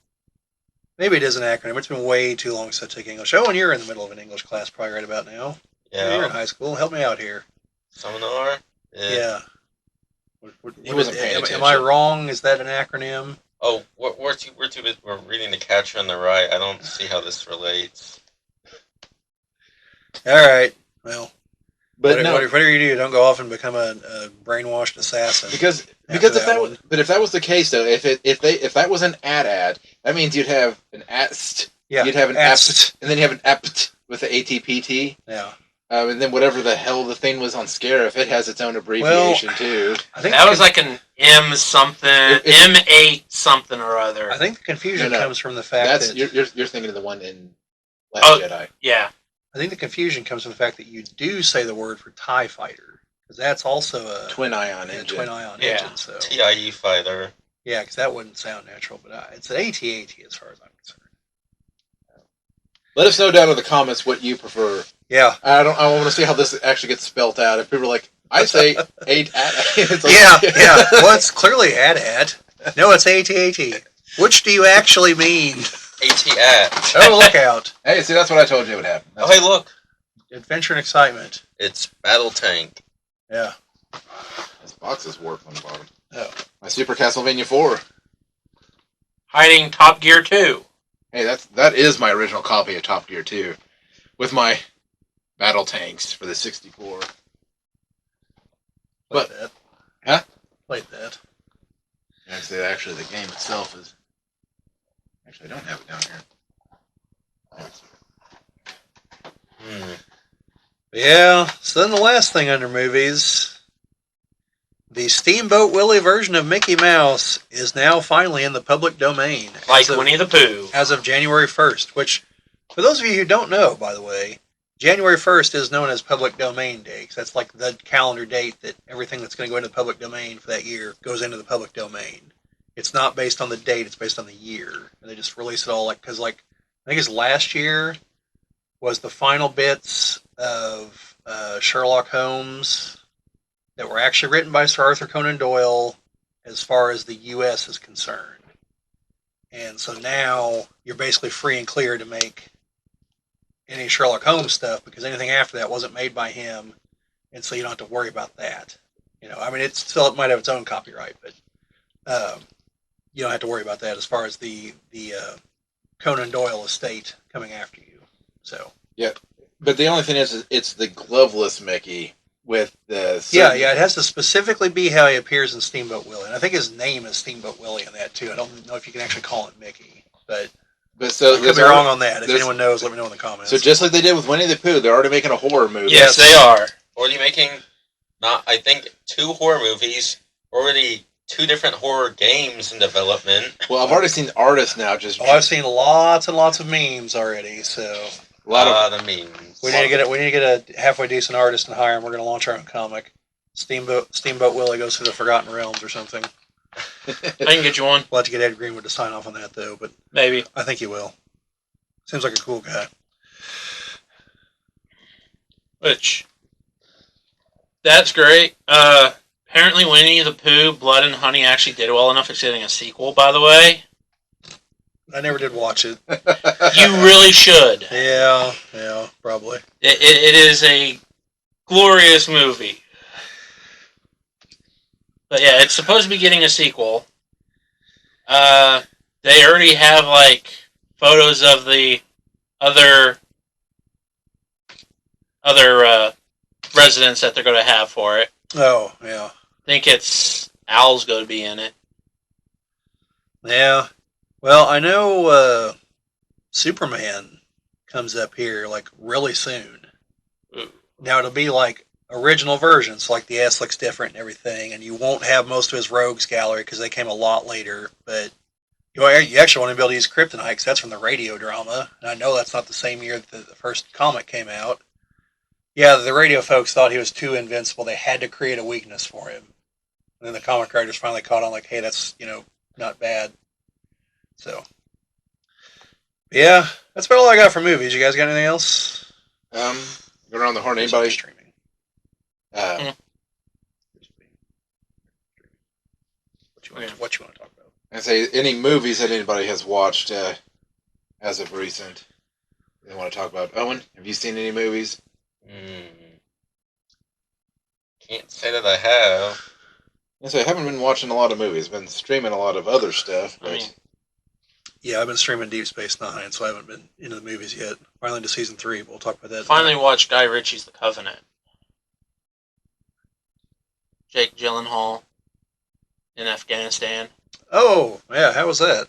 Speaker 2: Maybe it is an acronym. It's been way too long since I took English. Oh, and you're in the middle of an English class probably right about now.
Speaker 4: Yeah.
Speaker 2: You're in high school. Help me out here.
Speaker 4: Sonar?
Speaker 2: Yeah.
Speaker 1: He wasn't paying attention.
Speaker 2: Am I wrong? Is that an acronym?
Speaker 4: Oh, we're reading The Catcher in the Rye. I don't see how this relates.
Speaker 2: All right. Well,
Speaker 1: But
Speaker 2: whatever you do, don't go off and become a brainwashed assassin.
Speaker 1: Because if that was the case though, if that was an AT-AT, that means you'd have an AT
Speaker 2: Yeah.
Speaker 1: You'd have an apt, and then you have an apt with the ATPT.
Speaker 2: Yeah.
Speaker 1: And then whatever the hell the thing was on Scarif, it has its own abbreviation too.
Speaker 2: I think
Speaker 3: That was like an M something, M8 something or other.
Speaker 2: I think the confusion
Speaker 1: No.
Speaker 2: comes from the fact
Speaker 1: That's
Speaker 2: that
Speaker 1: you're thinking of the one in Last Jedi.
Speaker 3: Yeah.
Speaker 2: I think the confusion comes from the fact that you do say the word for TIE fighter, because that's also a
Speaker 1: Twin ion engine.
Speaker 2: twin ion
Speaker 3: Yeah.
Speaker 2: engine. So
Speaker 4: TIE fighter.
Speaker 2: yeah, because that wouldn't sound natural, but it's an AT-AT as far as I'm concerned.
Speaker 1: Let us know down in the comments what you prefer.
Speaker 2: Yeah.
Speaker 1: I want to see how this actually gets spelt out. If people are like, I say eight at. It's like,
Speaker 2: Yeah. Well, it's clearly AT-AT. No, it's AT-AT. Which do you actually mean?
Speaker 4: AT-AT.
Speaker 2: Oh, look out.
Speaker 1: Hey, see, that's what I told you would happen.
Speaker 4: Oh, hey, look.
Speaker 2: Adventure and excitement.
Speaker 4: It's Battle Tank.
Speaker 2: Yeah.
Speaker 1: This box is warped on the bottom.
Speaker 2: Oh.
Speaker 1: My Super Castlevania 4.
Speaker 3: Hiding Top Gear 2.
Speaker 1: Hey, that is my original copy of Top Gear 2. With my battle tanks for the 64.
Speaker 2: Played
Speaker 1: But-
Speaker 2: that.
Speaker 1: Huh?
Speaker 2: Played that.
Speaker 1: Actually, the game itself is... Actually, I don't have it down here.
Speaker 2: Yeah. So then the last thing under movies, the Steamboat Willie version of Mickey Mouse is now finally in the public domain.
Speaker 3: Like Winnie the Pooh.
Speaker 2: As of January 1st, which, for those of you who don't know, by the way, January 1st is known as Public Domain Day, 'cause that's like the calendar date that everything that's going to go into the public domain for that year goes into the public domain. It's not based on the date, it's based on the year. And they just release it all, because I think it's last year was the final bits of Sherlock Holmes that were actually written by Sir Arthur Conan Doyle as far as the U.S. is concerned. And so now you're basically free and clear to make any Sherlock Holmes stuff, because anything after that wasn't made by him, and so you don't have to worry about that. It might have its own copyright, but you don't have to worry about that as far as the Conan Doyle estate coming after you. So
Speaker 1: But the only thing is it's the gloveless Mickey with the...
Speaker 2: yeah, it has to specifically be how he appears in Steamboat Willie, and I think his name is Steamboat Willie in that too. I don't know if you can actually call it Mickey, but
Speaker 1: so
Speaker 2: I could be wrong on that. If anyone knows, let me know in the comments.
Speaker 1: So just like they did with Winnie the Pooh, they're already making a horror movie.
Speaker 3: Yes, they are.
Speaker 4: Already making, I think, 2 horror movies. Already 2 different horror games in development.
Speaker 1: Well, I've already seen artists now just...
Speaker 2: I've seen lots and lots of memes already, so
Speaker 1: a lot of
Speaker 4: memes.
Speaker 2: we need to get a halfway decent artist and hire him. We're going to launch our own comic. Steamboat Willie goes through the Forgotten Realms or something.
Speaker 3: I can get you one.
Speaker 2: We'll have to get Ed Greenwood to sign off on that, though, but
Speaker 3: Maybe.
Speaker 2: I think he will. Seems like a cool guy.
Speaker 3: That's great. Apparently Winnie the Pooh, Blood and Honey actually did well enough it's getting a sequel, by the way.
Speaker 2: I never did watch it.
Speaker 3: You really should.
Speaker 2: Yeah, probably.
Speaker 3: It is a glorious movie. But yeah, it's supposed to be getting a sequel. They already have photos of the other residents that they're going to have for it.
Speaker 2: Oh, yeah.
Speaker 3: I think it's Al's going to be in it.
Speaker 2: Yeah. Well, I know Superman comes up here really soon.
Speaker 3: Ooh.
Speaker 2: Now it'll be original versions, the S looks different and everything, and you won't have most of his rogues gallery because they came a lot later. But you actually want to be able to use Kryptonite because that's from the radio drama, and I know that's not the same year that the first comic came out. Yeah, the radio folks thought he was too invincible. They had to create a weakness for him. And then the comic writers finally caught on hey, that's, not bad. So, yeah, that's about all I got for movies. You guys got anything else?
Speaker 1: Going around the horn, anybody?
Speaker 2: Streaming. What you want to talk about?
Speaker 1: I say any movies that anybody has watched as of recent. They want to talk about. Owen, have you seen any movies?
Speaker 4: Can't say that I have.
Speaker 1: I haven't been watching a lot of movies. Been streaming a lot of other stuff. But
Speaker 2: Yeah, I've been streaming Deep Space Nine, so I haven't been into the movies yet. Finally into season 3, but we'll talk about that.
Speaker 3: Finally watched Guy Ritchie's The Covenant. Jake Gyllenhaal in Afghanistan.
Speaker 2: Oh, yeah, how was that?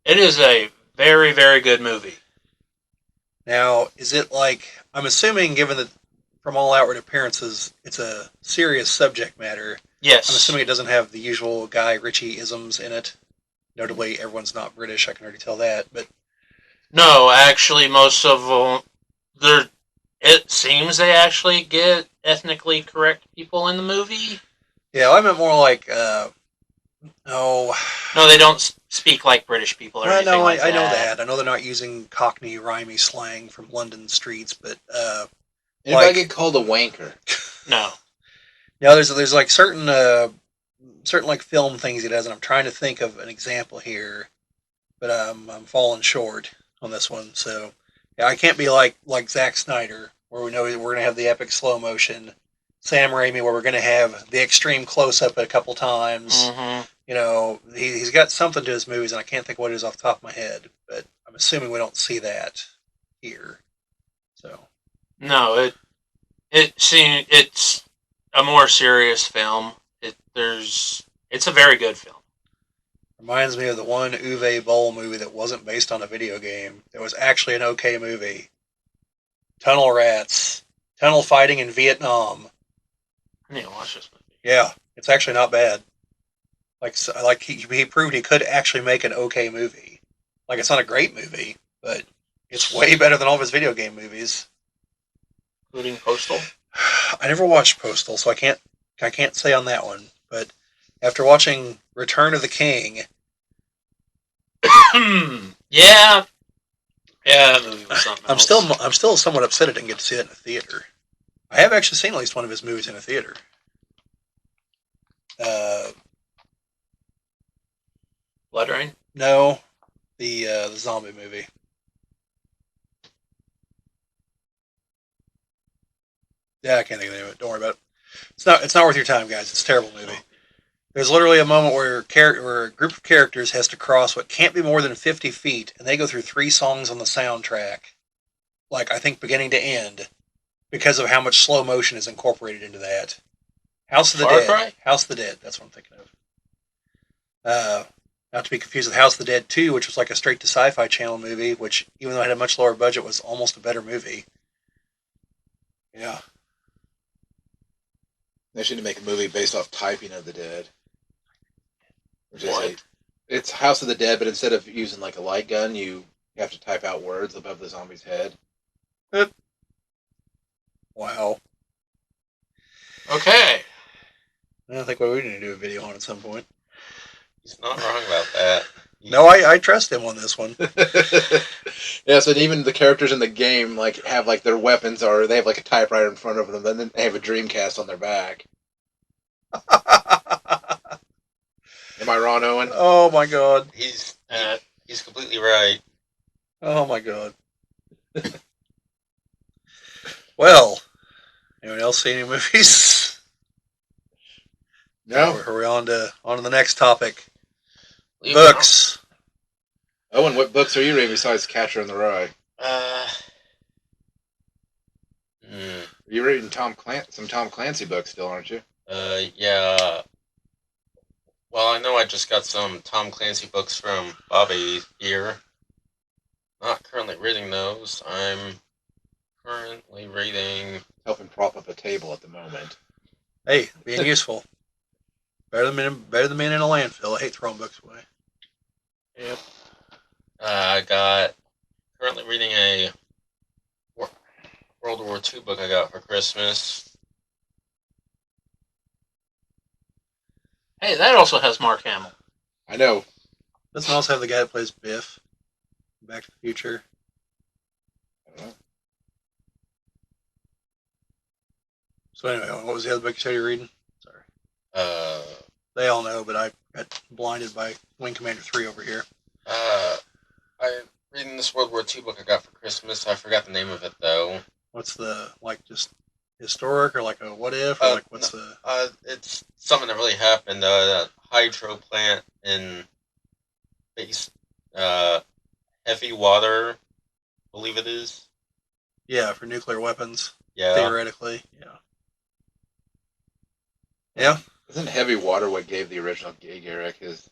Speaker 3: It is a very, very good movie.
Speaker 2: Now, is it like, I'm assuming, given that from all outward appearances, it's a serious subject matter.
Speaker 3: Yes.
Speaker 2: I'm assuming it doesn't have the usual Guy Ritchie isms in it. Notably, everyone's not British. I can already tell that. But
Speaker 3: No, actually, most of them. It seems they actually get ethnically correct people in the movie.
Speaker 2: yeah, I meant more like, oh,
Speaker 3: No, they don't speak like British people or
Speaker 2: well,
Speaker 3: anything
Speaker 2: no,
Speaker 3: like
Speaker 2: I know
Speaker 3: that.
Speaker 2: that. I know they're not using Cockney rhymey slang from London streets, but
Speaker 1: Anybody
Speaker 2: like,
Speaker 1: get called a wanker?
Speaker 3: No.
Speaker 2: no, there's like certain like film things he does, and I'm trying to think of an example here, but I'm falling short on this one. So yeah, I can't be like Zack Snyder, where we know we're going to have the epic slow motion. Sam Raimi, where we're going to have the extreme close up a couple times.
Speaker 3: Hmm.
Speaker 2: You know, he's got something to his movies, and I can't think what it is off the top of my head. But I'm assuming we don't see that here. So
Speaker 3: No, it's a more serious film. It's a very good film.
Speaker 2: reminds me of the one Uwe Boll movie that wasn't based on a video game. It was actually an okay movie. Tunnel Rats, tunnel fighting in Vietnam.
Speaker 3: I need to watch this movie.
Speaker 2: Yeah, it's actually not bad. Like he proved he could actually make an okay movie. Like it's not a great movie, but it's way better than all of his video game movies.
Speaker 3: Including Postal.
Speaker 2: I never watched Postal, so I can't say on that one. But after watching Return of the King,
Speaker 3: Yeah. Yeah, that movie was something else.
Speaker 2: I'm still somewhat upset I didn't get to see that in a theater. I have actually seen at least one of his movies in a theater.
Speaker 3: Blood Rain.
Speaker 2: No, the zombie movie. Yeah, I can't think of the name of it. Don't worry about it. It's not worth your time, guys. It's a terrible movie. There's literally a moment where a group of characters has to cross what can't be more than 50 feet, and they go through 3 songs on the soundtrack, like I think beginning to end, because of how much slow motion is incorporated into that. House of the
Speaker 3: Far
Speaker 2: Dead.
Speaker 3: Cry?
Speaker 2: House of the Dead. That's what I'm thinking of. Not to be confused with House of the Dead 2, which was like a straight to Sci-Fi Channel movie, which even though it had a much lower budget, was almost a better movie. Yeah.
Speaker 1: They should make a movie based off typing of the dead.
Speaker 3: What?
Speaker 1: It's House of the Dead, but instead of using like a light gun, you have to type out words above the zombie's head.
Speaker 2: Wow.
Speaker 3: Okay.
Speaker 2: I think we need to do a video on at some point.
Speaker 4: He's not wrong about that.
Speaker 2: No, I trust him on this one.
Speaker 1: Yeah, so even the characters in the game like have like their weapons, or they have like a typewriter in front of them, and then they have a Dreamcast on their back. Am I wrong, Owen?
Speaker 2: Oh my god.
Speaker 4: He's completely right.
Speaker 2: Oh my god. Well, anyone else see any movies?
Speaker 1: No.
Speaker 2: Are we on to the next topic?
Speaker 4: Leave
Speaker 2: Books.
Speaker 1: Owen, what books are you reading besides Catcher in the Rye? You're reading some Tom Clancy books still, aren't you?
Speaker 4: Yeah. Well, I know I just got some Tom Clancy books from Bobby here. Not currently reading those. I'm currently reading...
Speaker 1: Helping prop up a table at the moment.
Speaker 2: Hey, being useful. Better than being in a landfill. I hate throwing books away.
Speaker 4: Yep. I got... Currently reading a World War II book I got for Christmas.
Speaker 3: Hey, that also has Mark Hamill.
Speaker 1: I know.
Speaker 2: Doesn't it also have the guy that plays Biff? Back to the Future.
Speaker 1: I don't know.
Speaker 2: So anyway, what was the other book you said you were reading? Sorry. They all know, but I got blinded by Wing Commander 3 over here.
Speaker 4: I'm reading this World War II book I got for Christmas. I forgot the name of it, though.
Speaker 2: What's the, like, just historic, or like a what if, or like what's
Speaker 4: no,
Speaker 2: the...
Speaker 4: It's something that really happened. A hydro plant in base, heavy water, I believe it is.
Speaker 2: Yeah, for nuclear weapons,
Speaker 4: Yeah.
Speaker 2: theoretically, yeah. Yeah.
Speaker 1: Isn't heavy water what gave the original Gagarin his...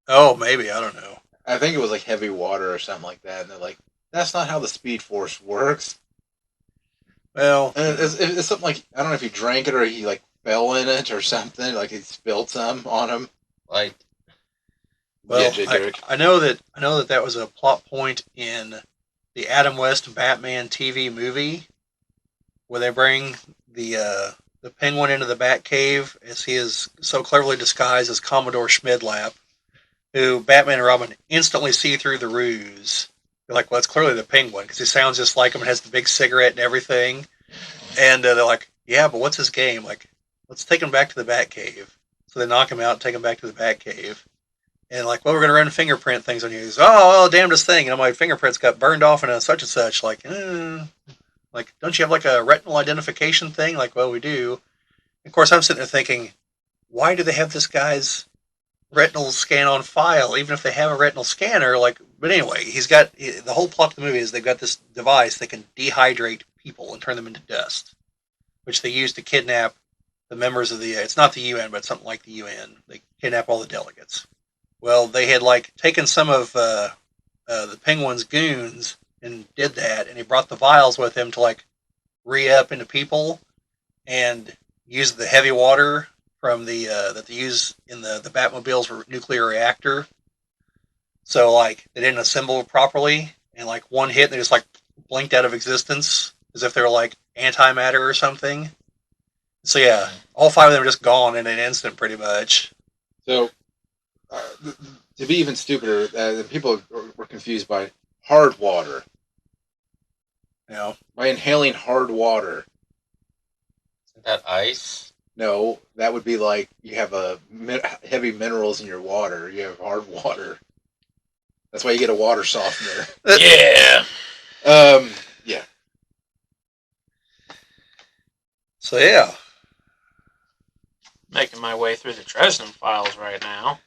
Speaker 2: Oh, maybe, I don't know.
Speaker 1: I think it was like heavy water or something like that, and they're like, "That's not how the Speed Force works."
Speaker 2: Well,
Speaker 1: And it's something like I don't know if he drank it or he like fell in it or something, like he spilled some on him.
Speaker 4: Like,
Speaker 1: Yeah,
Speaker 2: well,
Speaker 1: Jay Derek.
Speaker 2: I know that was a plot point in the Adam West Batman TV movie where they bring the Penguin into the Batcave as he is so cleverly disguised as Commodore Schmidlap, who Batman and Robin instantly see through the ruse. They're like, well, it's clearly the Penguin because he sounds just like him and has the big cigarette and everything. And they're like, yeah, but what's his game? Like, let's take him back to the Batcave. So they knock him out and take him back to the Batcave. And like, well, we're going to run fingerprint things on you. He's, oh, well, damnedest thing. My fingerprints got burned off in a such and such. Like, don't you have like a retinal identification thing? Like, well, we do. Of course, I'm sitting there thinking, why do they have this guy's retinal scan on file, even if they have a retinal scanner? Like, but anyway, the whole plot of the movie is they've got this device that can dehydrate people and turn them into dust, which they use to kidnap the members of it's not the UN, but something like the UN. They kidnap all the delegates. Well, they had like taken some of the Penguin's goons and did that, and he brought the vials with him to like re-up into people and use the heavy water from the that they use in the Batmobile's nuclear reactor. So like they didn't assemble properly, and like one hit, they just like blinked out of existence as if they were like antimatter or something. So yeah, all five of them are just gone in an instant, pretty much.
Speaker 1: So, to be even stupider, people were confused by hard water.
Speaker 2: You know,
Speaker 1: By inhaling hard water.
Speaker 4: isn't that ice?
Speaker 1: No, that would be like you have heavy minerals in your water. You have hard water. That's why you get a water softener.
Speaker 3: Yeah.
Speaker 1: Yeah.
Speaker 2: So yeah,
Speaker 3: Making my way through the Dresden Files right now.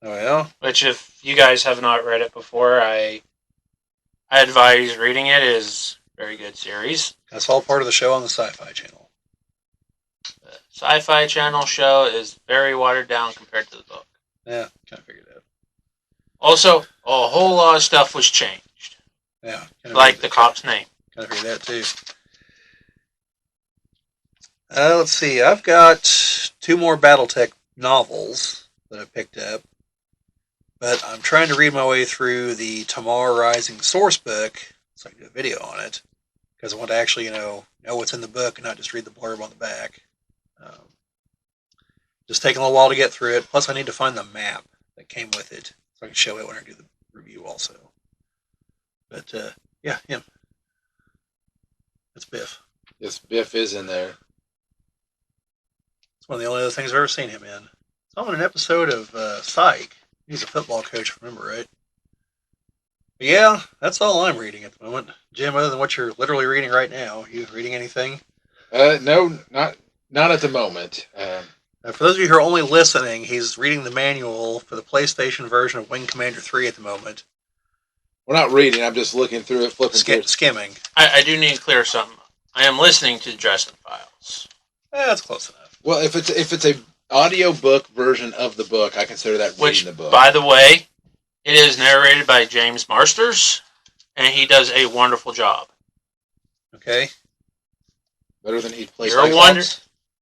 Speaker 2: oh yeah,
Speaker 3: Which, if you guys have not read it before, I advise reading it. It is a very good series.
Speaker 2: that's all part of the show on the Sci-Fi Channel.
Speaker 3: The Sci-Fi Channel show is very watered down compared to the book.
Speaker 2: Yeah, kind of figured that.
Speaker 3: Also, a whole lot of stuff was changed,
Speaker 2: Yeah,
Speaker 3: like the cop's name.
Speaker 2: Kind of figured that too. Let's see. I've got 2 more BattleTech novels that I picked up, but I'm trying to read my way through the Tamar Rising source book so I can do a video on it because I want to actually, know what's in the book and not just read the blurb on the back. Just taking a little while to get through it. Plus, I need to find the map that came with it so I can show it when I do the review also. But yeah, him. That's Biff.
Speaker 1: Yes, Biff is in there.
Speaker 2: It's one of the only other things I've ever seen him in. Saw him in an episode of Psych. He's a football coach, if I remember right. But yeah, that's all I'm reading at the moment. Jim, other than what you're literally reading right now, you reading anything?
Speaker 1: No, not at the moment.
Speaker 2: For those of you who are only listening, he's reading the manual for the PlayStation version of Wing Commander 3 at the moment.
Speaker 1: We're not reading. I'm just looking through it, flipping through it.
Speaker 2: Skimming.
Speaker 3: I do need to clear something. I am listening to Dresden Files.
Speaker 2: That's close enough.
Speaker 1: Well, if it's a audio book version of the book, I consider that
Speaker 3: Which,
Speaker 1: reading the book.
Speaker 3: by the way, it is narrated by James Marsters, and he does a wonderful job.
Speaker 2: Okay.
Speaker 1: Better than he played.
Speaker 3: You're a wonder.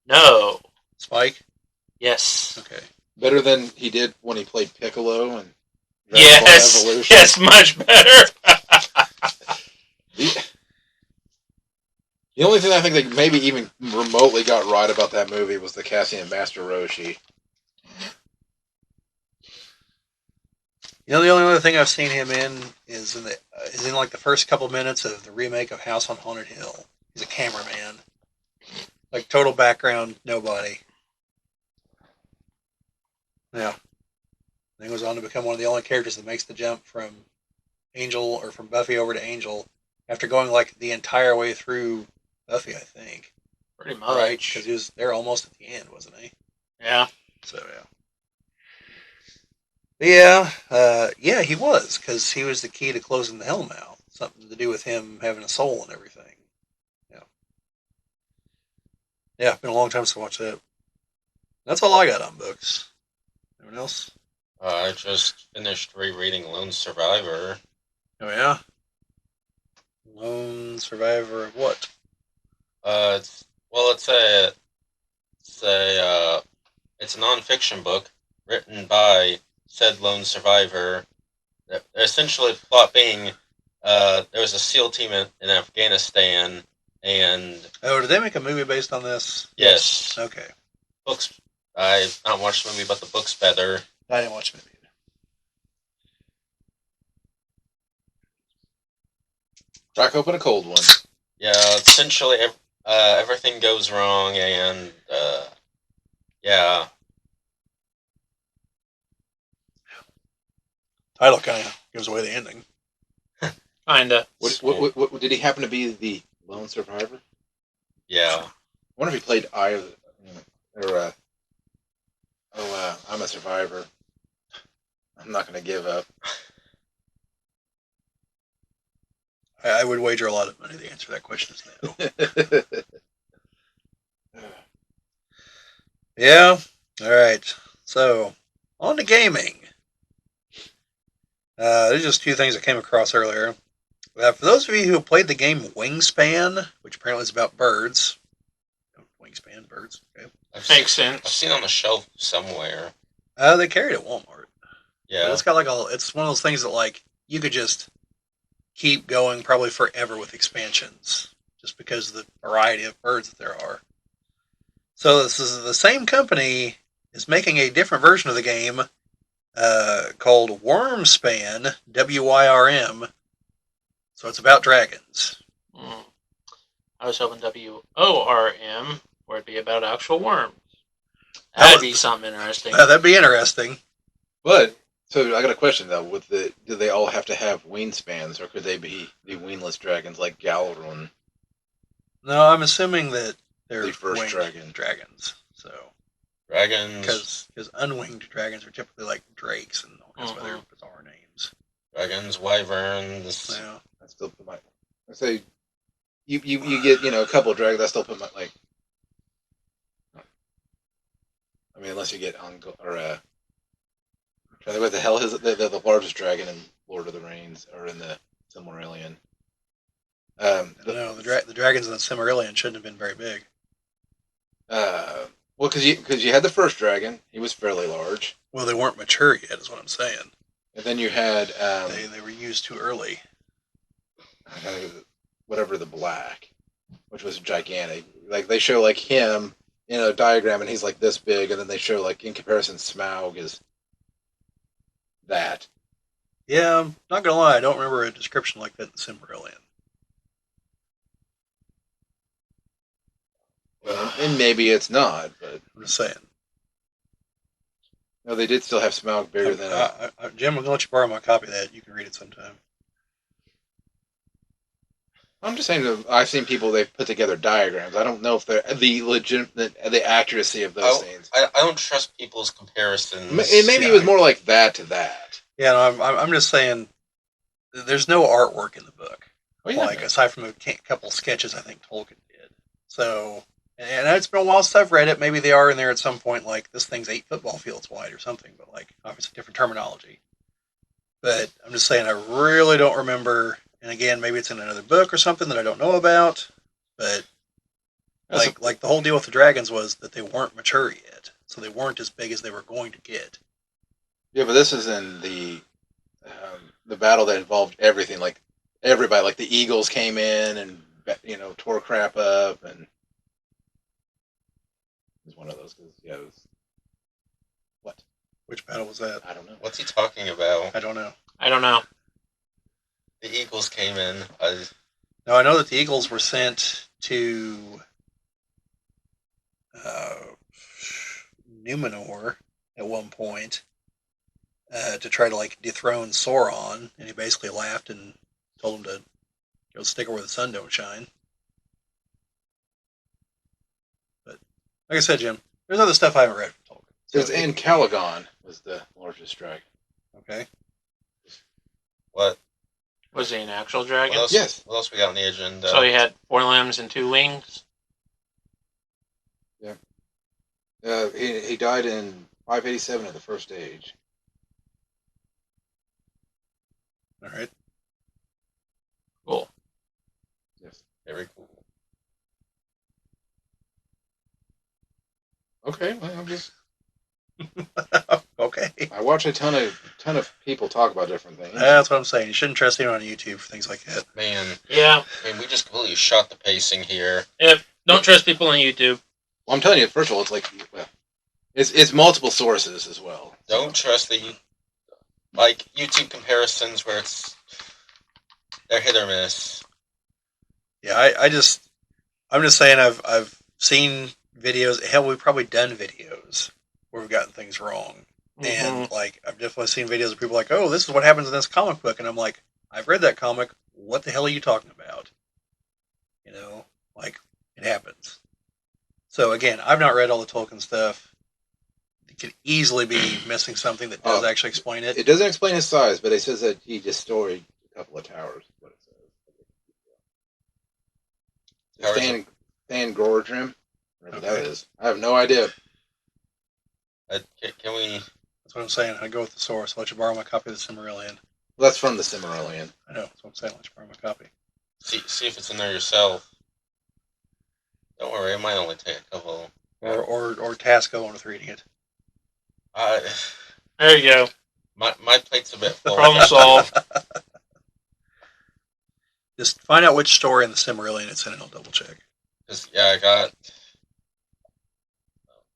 Speaker 3: No.
Speaker 2: Spike?
Speaker 3: Yes.
Speaker 2: Okay.
Speaker 1: Better than he did when he played Piccolo and Dragon Ball
Speaker 3: Yes.
Speaker 1: Evolution.
Speaker 3: Yes, much better.
Speaker 1: The only thing I think that maybe even remotely got right about that movie was the casting of Master Roshi.
Speaker 2: The only other thing I've seen him in is in like the first couple minutes of the remake of House on Haunted Hill. He's a cameraman. Like total background, nobody. Yeah. Then goes on to become one of the only characters that makes the jump from from Buffy over to Angel after going like the entire way through Buffy, I think.
Speaker 3: Pretty much.
Speaker 2: Right? Because he was there almost at the end, wasn't he?
Speaker 3: Yeah.
Speaker 2: So, yeah. Yeah, he was, because he was the key to closing the Hellmouth. Something to do with him having a soul and everything. Yeah. Yeah, been a long time since I watched that. That's all I got on books. Anyone else?
Speaker 4: I just finished rereading Lone Survivor.
Speaker 2: Oh yeah. Lone survivor of what?
Speaker 4: It's it's a nonfiction book written by said lone survivor. Essentially, the plot being, there was a SEAL team in Afghanistan, and
Speaker 2: Oh, did they make a movie based on this?
Speaker 4: yes,
Speaker 2: Okay.
Speaker 4: books. I've not watched the movie, but the book's better.
Speaker 2: I didn't watch the movie either.
Speaker 1: Crack open a cold one.
Speaker 4: Yeah, essentially, everything goes wrong, and yeah,
Speaker 2: Title kind of gives away the ending.
Speaker 3: Kinda.
Speaker 1: What did he happen to be the lone survivor?
Speaker 4: yeah.
Speaker 1: I wonder if he played Eye of or I'm a survivor. I'm not going to give up.
Speaker 2: I would wager a lot of money the answer to that question is no. Yeah. All right. So on to gaming. There's just two things I came across earlier. For those of you who have played the game Wingspan, which apparently is about birds. Wingspan, birds. Okay.
Speaker 3: Makes sense.
Speaker 4: I've seen it on a shelf somewhere.
Speaker 2: They carry it at Walmart.
Speaker 4: Yeah.
Speaker 2: But it's got it's one of those things that like you could just keep going probably forever with expansions, just because of the variety of birds that there are. So this is the same company is making a different version of the game called Wyrmspan, Wyrm. So it's about dragons.
Speaker 3: I was hoping WORM, where it'd be about actual worms.
Speaker 2: That
Speaker 3: That'd
Speaker 2: would-
Speaker 3: be something interesting.
Speaker 2: That'd be interesting.
Speaker 1: But so I got a question though. Do they all have to have wingspans, or could they be the wingless dragons like Galron?
Speaker 2: No, I'm assuming that they're
Speaker 1: The first
Speaker 2: winged
Speaker 1: dragon.
Speaker 2: dragons. So
Speaker 4: Dragons,
Speaker 2: because unwinged dragons are typically like drakes and all kinds of other bizarre names.
Speaker 4: dragons, wyverns.
Speaker 2: Yeah.
Speaker 1: I still put my. I say, you get a couple of dragons. I still put my like. I mean, unless you get on or what the hell is it? The largest dragon in Lord of the Rings or in the Silmarillion?
Speaker 2: No, the dragons in the Silmarillion shouldn't have been very big.
Speaker 1: Well, because you had the first dragon, he was fairly large,
Speaker 2: Well, they weren't mature yet, is what I'm saying.
Speaker 1: and then you had
Speaker 2: They were used too early.
Speaker 1: whatever the black, which was gigantic. Like they show like him in a diagram, and he's like this big, and then they show like in comparison, Smaug is that.
Speaker 2: Yeah, I'm not gonna lie, I don't remember a description like that in the Silmarillion.
Speaker 1: Well, and maybe it's not, but
Speaker 2: I'm just saying.
Speaker 1: no, they did still have Smaug bigger than.
Speaker 2: Jim, I'm gonna let you borrow my copy of that. You can read it sometime.
Speaker 1: I'm just saying that I've seen people they put together diagrams. I don't know if they're the accuracy of those things.
Speaker 4: I don't trust people's comparisons.
Speaker 1: And maybe it was more like that to that.
Speaker 2: Yeah, no, I'm just saying. There's no artwork in the book,
Speaker 1: Oh, yeah.
Speaker 2: like aside from a couple sketches I think Tolkien did. So, and it's been a while since I've read it. Maybe they are in there at some point. Like this thing's 8 football fields wide or something, but like obviously different terminology. But I'm just saying I really don't remember. And again, maybe it's in another book or something that I don't know about. But like the whole deal with the dragons was that they weren't mature yet, so they weren't as big as they were going to get.
Speaker 1: Yeah, but this is in the battle that involved everything. Like everybody, like the Eagles came in and tore crap up, and it was one of those. Cause, yeah, it was what?
Speaker 2: Which battle was that?
Speaker 1: I don't know.
Speaker 4: What's he talking about?
Speaker 2: I don't know.
Speaker 3: I don't know.
Speaker 4: The Eagles came in.
Speaker 2: No, I know that the Eagles were sent to Numenor at one point to try to like dethrone Sauron, and he basically laughed and told him to go stick her where the sun don't shine. But like I said, Jim, there's other stuff I haven't read from Tolkien.
Speaker 1: It was in Calagon was the largest dragon.
Speaker 2: Okay.
Speaker 4: What?
Speaker 3: Was he an actual dragon?
Speaker 4: What else,
Speaker 1: Yes.
Speaker 4: What else we got on the agenda?
Speaker 3: So he had 4 limbs and 2 wings?
Speaker 1: He died in 587 of the First Age.
Speaker 2: All right.
Speaker 3: Cool.
Speaker 1: Yes.
Speaker 4: Very cool.
Speaker 1: Okay, well, I'm just.
Speaker 2: Okay.
Speaker 1: I watch a ton of people talk about different things.
Speaker 2: That's what I'm saying. You shouldn't trust anyone on YouTube for things like that.
Speaker 4: Man,
Speaker 3: Yeah.
Speaker 4: I mean, we just completely shot the pacing here.
Speaker 3: Don't trust people on YouTube.
Speaker 1: Well, I'm telling you, first of all, it's like it's multiple sources as well.
Speaker 4: Don't trust the like YouTube comparisons where they're hit or miss.
Speaker 2: Yeah, I'm just saying I've seen videos. Hell, we've probably done videos where we've gotten things wrong. And like I've definitely seen videos of people like, oh, this is what happens in this comic book, and I'm like, I've read that comic. What the hell are you talking about? You know, like it happens. So again, I've not read all the Tolkien stuff. It could easily be missing something that does actually explain it.
Speaker 1: It doesn't explain his size, but it says that he destroyed a couple of towers. What it says. Stan Gordrim, whatever that is. I have no idea.
Speaker 4: Can we?
Speaker 2: That's what I'm saying. I go with the source. I'll let you borrow my copy of the Silmarillion.
Speaker 1: Well, that's from the Silmarillion.
Speaker 2: I know. That's what I'm saying. I'll let you borrow my copy.
Speaker 4: See if it's in there yourself. Don't worry, it might only take a couple.
Speaker 2: Or task Owen with reading it.
Speaker 3: There you go.
Speaker 4: My plate's a bit full.
Speaker 3: Problem solved.
Speaker 2: Just find out which story in the Silmarillion it's in, and I'll double check.
Speaker 4: Yeah, I got.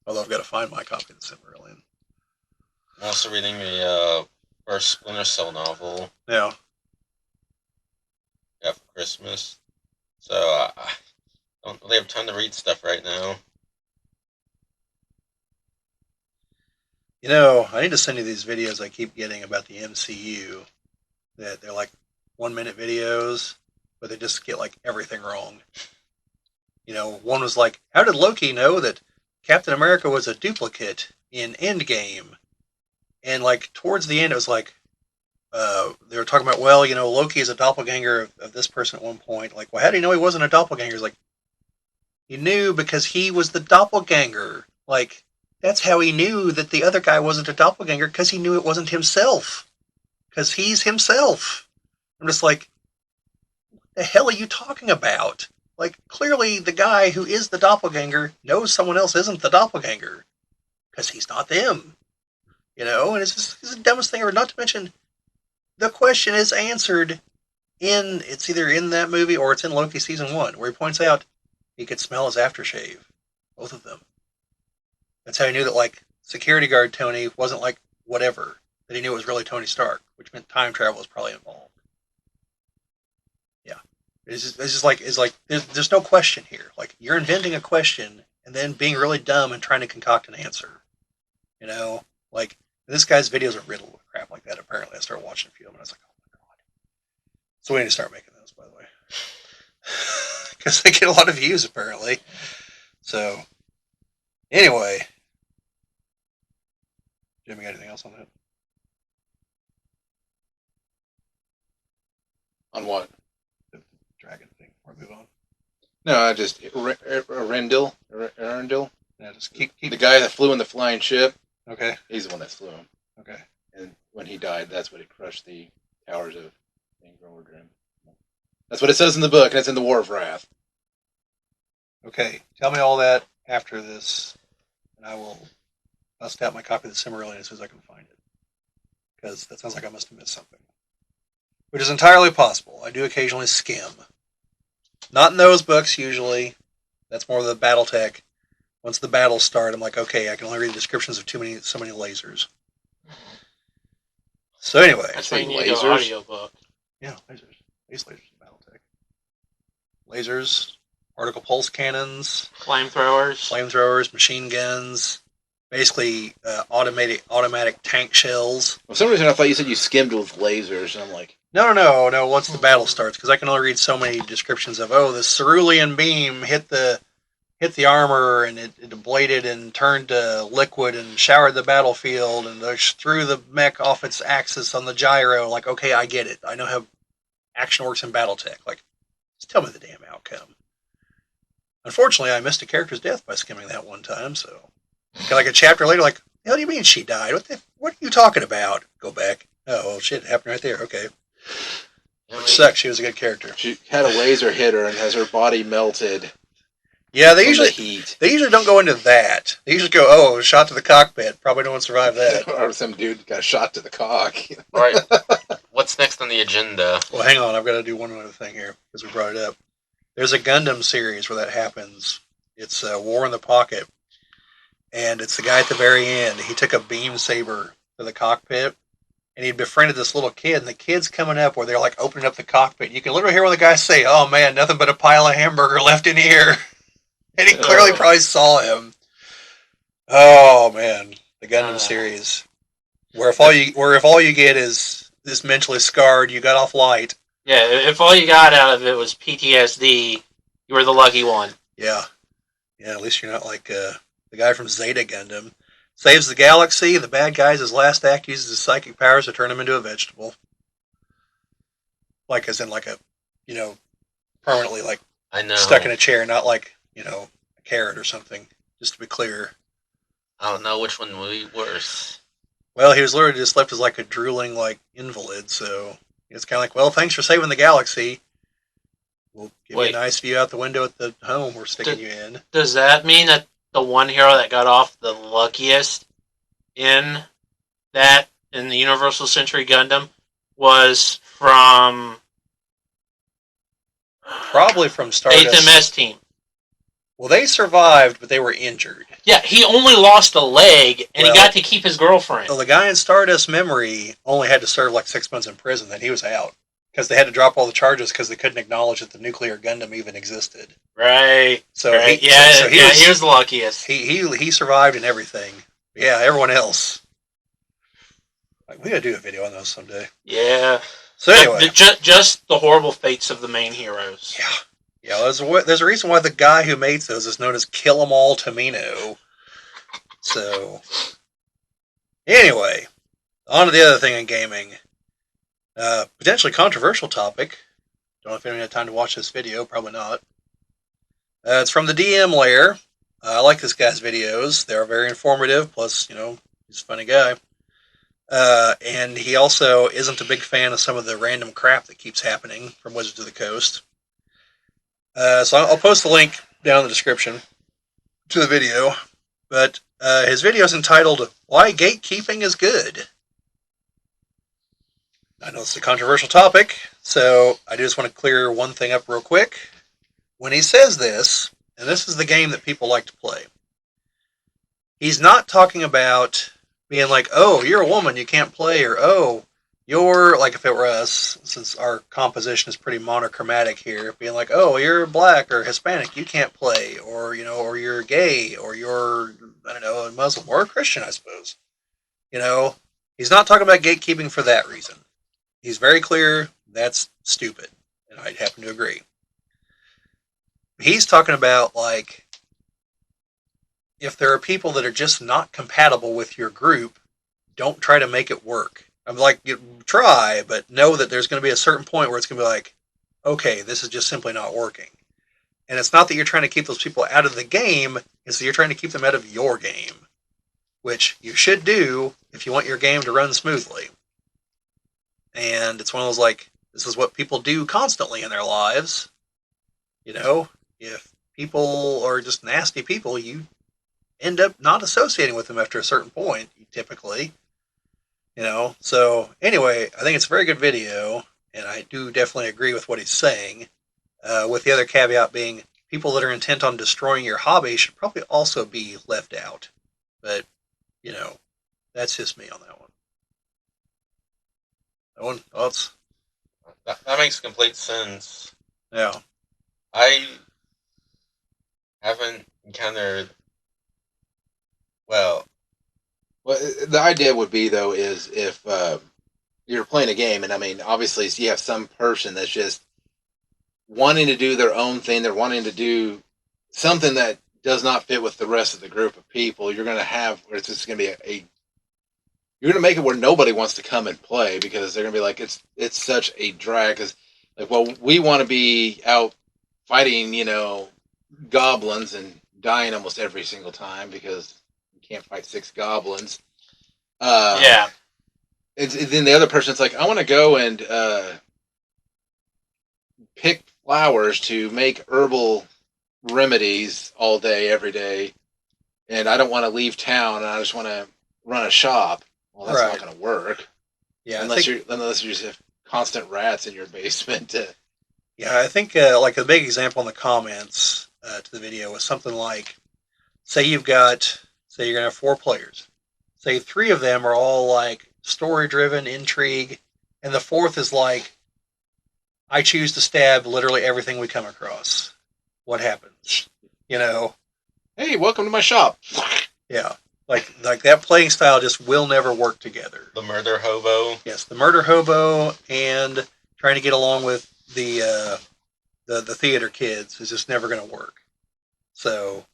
Speaker 2: Although I've got to find my copy of the Silmarillion.
Speaker 4: I'm also reading the first Splinter Cell novel.
Speaker 2: Yeah.
Speaker 4: Yeah, for Christmas. So I don't really have time to read stuff right now.
Speaker 2: You know, I need to send you these videos I keep getting about the MCU. That they're like 1-minute videos, but they just get like everything wrong. You know, one was like, how did Loki know that Captain America was a duplicate in Endgame? And like towards the end, it was like, they were talking about, well, you know, Loki is a doppelganger of this person at one point. Like, well, how do you know he wasn't a doppelganger? It's like, he knew because he was the doppelganger. Like, that's how he knew that the other guy wasn't a doppelganger, because he knew it wasn't himself. Because he's himself. I'm just like, what the hell are you talking about? Like, clearly the guy who is the doppelganger knows someone else isn't the doppelganger. Because he's not them. You know, and it's the dumbest thing ever. Not to mention, the question is answered it's either in that movie or it's in Loki season 1, where he points out he could smell his aftershave. Both of them. That's how he knew that, like, security guard Tony wasn't like whatever. That he knew it was really Tony Stark, which meant time travel was probably involved. Yeah. It's just like, there's no question here. Like, you're inventing a question and then being really dumb and trying to concoct an answer. You know? Like, this guy's videos are riddled with crap like that, apparently. I started watching a few of them and I was like, oh my god. So we need to start making those, by the way. Because they get a lot of views, apparently. So, anyway. Jimmy, got anything else on that?
Speaker 1: On what?
Speaker 2: The dragon thing. Before we move on.
Speaker 1: No, I just Arendelle.
Speaker 2: Yeah, just keep.
Speaker 1: The guy that flew in the flying ship.
Speaker 2: Okay.
Speaker 1: He's the one that flew him.
Speaker 2: Okay.
Speaker 1: And when he died, that's what he crushed the towers of Ingrodrim. That's what it says in the book, and it's in the War of Wrath.
Speaker 2: Okay. Tell me all that after this, and I will bust out my copy of the Silmarillion as soon as I can find it. Because that sounds like I must have missed something. Which is entirely possible. I do occasionally skim. Not in those books, usually. That's more of the Battletech. Once the battles start, I'm like, okay, I can only read the descriptions of so many lasers. So anyway.
Speaker 3: That's why you need
Speaker 1: lasers?
Speaker 3: an audiobook.
Speaker 2: Yeah, lasers. These lasers in Battletech. Lasers, particle pulse cannons,
Speaker 3: Flamethrowers,
Speaker 2: machine guns, basically automatic tank shells.
Speaker 1: For some reason, I thought you said you skimmed with lasers, and I'm like,
Speaker 2: No. Once the battle starts, because I can only read so many descriptions of, the cerulean beam hit the armor and it ablated and turned to liquid and showered the battlefield and threw the mech off its axis on the gyro. Like, okay, I get it. I know how action works in Battletech. Like, just tell me the damn outcome. Unfortunately, I missed a character's death by skimming that one time, so like a chapter later, like, the hell do you mean she died? What are you talking about? Go back. Oh, well, shit, it happened right there. Okay.
Speaker 4: Yeah,
Speaker 2: Which sucks. She was a good character.
Speaker 1: She had a laser hit her and has her body melted
Speaker 2: Yeah, they
Speaker 1: from
Speaker 2: usually
Speaker 1: the heat.
Speaker 2: they usually don't go into that. They usually go, "Oh, shot to the cockpit. Probably no one survived that."
Speaker 1: Or some dude got shot to the cock.
Speaker 4: All right. What's next on the agenda?
Speaker 2: Well, hang on. I've got to do one other thing here because we brought it up. There's a Gundam series where that happens. It's War in the Pocket, and it's the guy at the very end. He took a beam saber to the cockpit, and he befriended this little kid. And the kid's coming up where they're like opening up the cockpit. You can literally hear one of the guys say, "Oh man, nothing but a pile of hamburger left in here," and he clearly probably saw him. Oh man, the Gundam series, where if all you get is this mentally scarred, you got off light.
Speaker 3: Yeah, if all you got out of it was PTSD, you were the lucky one.
Speaker 2: Yeah, at least you're not like the guy from Zeta Gundam. Saves the galaxy. The bad guy's his last act uses his psychic powers to turn him into a vegetable. Like as in like a, permanently like
Speaker 4: I know.
Speaker 2: stuck in a chair, not like, a carrot or something. Just to be clear.
Speaker 4: I don't know which one would be worse.
Speaker 2: Well, he was literally just left as like a drooling like invalid, so it's kind of like, well, thanks for saving the galaxy. We'll give you a nice view out the window at the home we're sticking you in.
Speaker 3: Does that mean that the one hero that got off the luckiest in the Universal Century Gundam was from
Speaker 2: Probably from Stardust.
Speaker 3: 8th MS team?
Speaker 2: Well, they survived, but they were injured.
Speaker 3: Yeah, he only lost a leg, and he got to keep his girlfriend.
Speaker 2: Well, the guy in Stardust Memory only had to serve like 6 months in prison, then he was out. Because they had to drop all the charges because they couldn't acknowledge that the nuclear Gundam even existed.
Speaker 3: Right.
Speaker 2: So
Speaker 3: right.
Speaker 2: He,
Speaker 3: he was the luckiest.
Speaker 2: He survived and everything. Yeah, everyone else. Like, we gotta do a video on those someday.
Speaker 3: Yeah.
Speaker 2: So anyway,
Speaker 3: just the horrible fates of the main heroes.
Speaker 2: Yeah. There's a reason why the guy who makes those is known as Kill 'Em All Tamino. So anyway, on to the other thing in gaming. Potentially controversial topic. Don't know if anyone had time to watch this video. Probably not. It's from the DM Lair. I like this guy's videos. They're very informative. Plus, he's a funny guy. And he also isn't a big fan of some of the random crap that keeps happening from Wizards of the Coast. So I'll post the link down in the description to the video. But his video is entitled, "Why Gatekeeping is Good." I know it's a controversial topic, so I just want to clear one thing up real quick. When he says this, and this is the game that people like to play, he's not talking about being like, "Oh, you're a woman, you can't play," or "Oh, you're," like if it were us, since our composition is pretty monochromatic here, being like, "Oh, you're black or Hispanic, you can't play," or, or you're gay, or you're, I don't know, a Muslim, or a Christian, I suppose. He's not talking about gatekeeping for that reason. He's very clear that's stupid, and I happen to agree. He's talking about, like, if there are people that are just not compatible with your group, don't try to make it work. I'm like, you try, but know that there's going to be a certain point where it's going to be like, okay, this is just simply not working. And it's not that you're trying to keep those people out of the game, it's that you're trying to keep them out of your game, which you should do if you want your game to run smoothly. And it's one of those, like, this is what people do constantly in their lives. If people are just nasty people, you end up not associating with them after a certain point, typically. So anyway, I think it's a very good video, and I do definitely agree with what he's saying, with the other caveat being people that are intent on destroying your hobby should probably also be left out. But, that's just me on that one. Owen, thoughts?
Speaker 4: That makes complete sense.
Speaker 2: Yeah.
Speaker 4: I haven't encountered. Well,
Speaker 1: the idea would be, though, is if you're playing a game, and I mean, obviously, you have some person that's just wanting to do their own thing. They're wanting to do something that does not fit with the rest of the group of people. You're going to have, where it's just going to be you're going to make it where nobody wants to come and play because they're going to be like, it's such a drag. Because, like, well, we want to be out fighting, goblins and dying almost every single time because you can't fight 6 goblins.
Speaker 3: Yeah.
Speaker 1: then the other person's like, I want to go and pick flowers to make herbal remedies all day, every day, and I don't want to leave town, and I just want to run a shop. Well, that's not going to work.
Speaker 2: Yeah,
Speaker 1: unless you just have constant rats in your basement.
Speaker 2: Yeah, I think like a big example in the comments to the video was something like, say you're going to have 4 players. Say 3 of them are all like story-driven, intrigue, and the 4th is like, I choose to stab literally everything we come across. What happens? You know?
Speaker 1: Hey, welcome to my shop.
Speaker 2: Yeah. Like that playing style just will never work together.
Speaker 4: The murder hobo.
Speaker 2: Yes, the murder hobo and trying to get along with the theater kids is just never going to work. So,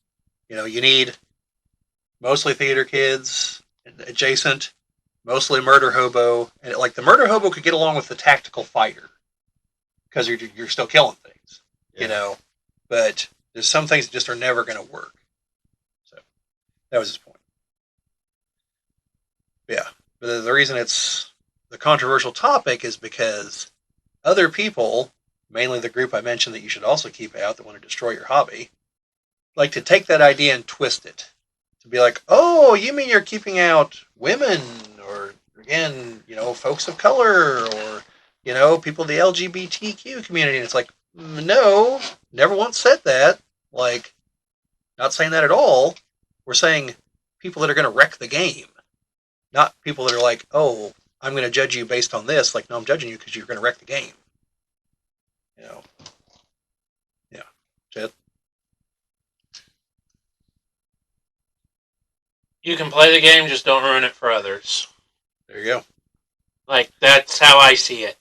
Speaker 2: you need mostly theater kids, adjacent, mostly murder hobo, and like the murder hobo could get along with the tactical fighter because you're still killing things, But there's some things that just are never going to work. So that was his point. Yeah, but the reason it's the controversial topic is because other people, mainly the group I mentioned that you should also keep out that want to destroy your hobby, like to take that idea and twist it. To be like, oh, you mean you're keeping out women or, again, folks of color or, people of the LGBTQ community. And it's like, no, never once said that. Like, not saying that at all. We're saying people that are going to wreck the game. Not people that are like, oh, I'm going to judge you based on this. Like, no, I'm judging you because you're going to wreck the game. Yeah. Chad?
Speaker 3: You can play the game, just don't ruin it for others.
Speaker 2: There you go.
Speaker 3: Like, that's how I see it.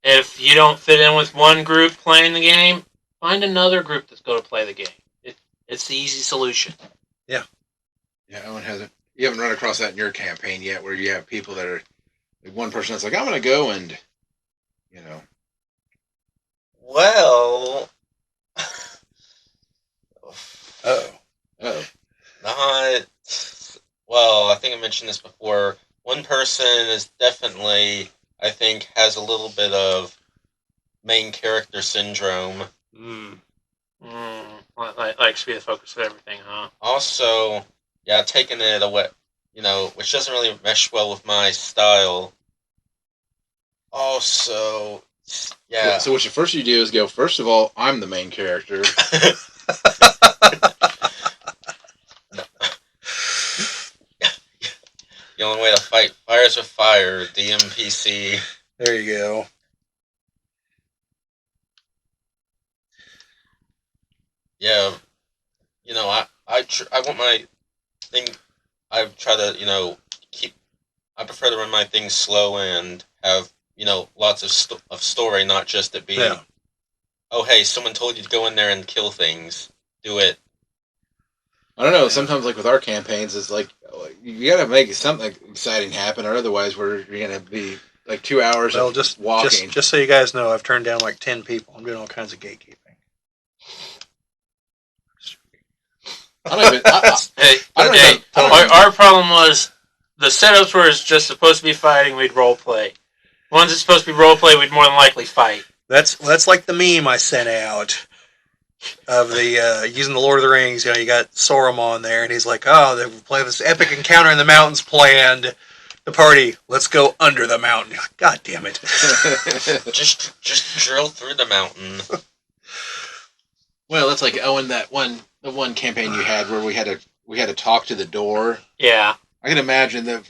Speaker 3: If you don't fit in with one group playing the game, find another group that's going to play the game. It's the easy solution.
Speaker 2: Yeah.
Speaker 1: Yeah, Owen hasn't. You haven't run across that in your campaign yet, where you have people that are like one person that's like, I'm going to go and,
Speaker 4: Well.
Speaker 2: Oh.
Speaker 4: Not. Well, I think I mentioned this before. One person is definitely, I think, has a little bit of main character syndrome.
Speaker 3: Likes to be the focus of everything, huh?
Speaker 4: Also, yeah, taking it away, which doesn't really mesh well with my style. Also, yeah.
Speaker 1: So what you do is go, first of all, I'm the main character.
Speaker 4: The only way to fight fires with fire, DMPC.
Speaker 2: There you go.
Speaker 4: Yeah, I want my thing. I try to I prefer to run my things slow and have lots of story, not just it being. Yeah. Oh, hey, someone told you to go in there and kill things. Do it.
Speaker 1: I don't know. Yeah. Sometimes, like with our campaigns, it's like you got to make something exciting happen, or otherwise you're going to be like 2 hours of just walking.
Speaker 2: Just so you guys know, I've turned down like 10 people. I'm doing all kinds of gatekeeping.
Speaker 3: Our problem was the setups were just supposed to be fighting. We'd role play. Ones that's supposed to be role play, we'd more than likely fight.
Speaker 2: That's like the meme I sent out of the using the Lord of the Rings. You got Sauron there, and he's like, "Oh, they play this epic encounter in the mountains planned. The party, let's go under the mountain." You're like, God damn it!
Speaker 4: just drill through the mountain.
Speaker 1: Well, that's like Owen. The one campaign you had where we had to talk to the door.
Speaker 3: Yeah,
Speaker 1: I can imagine that.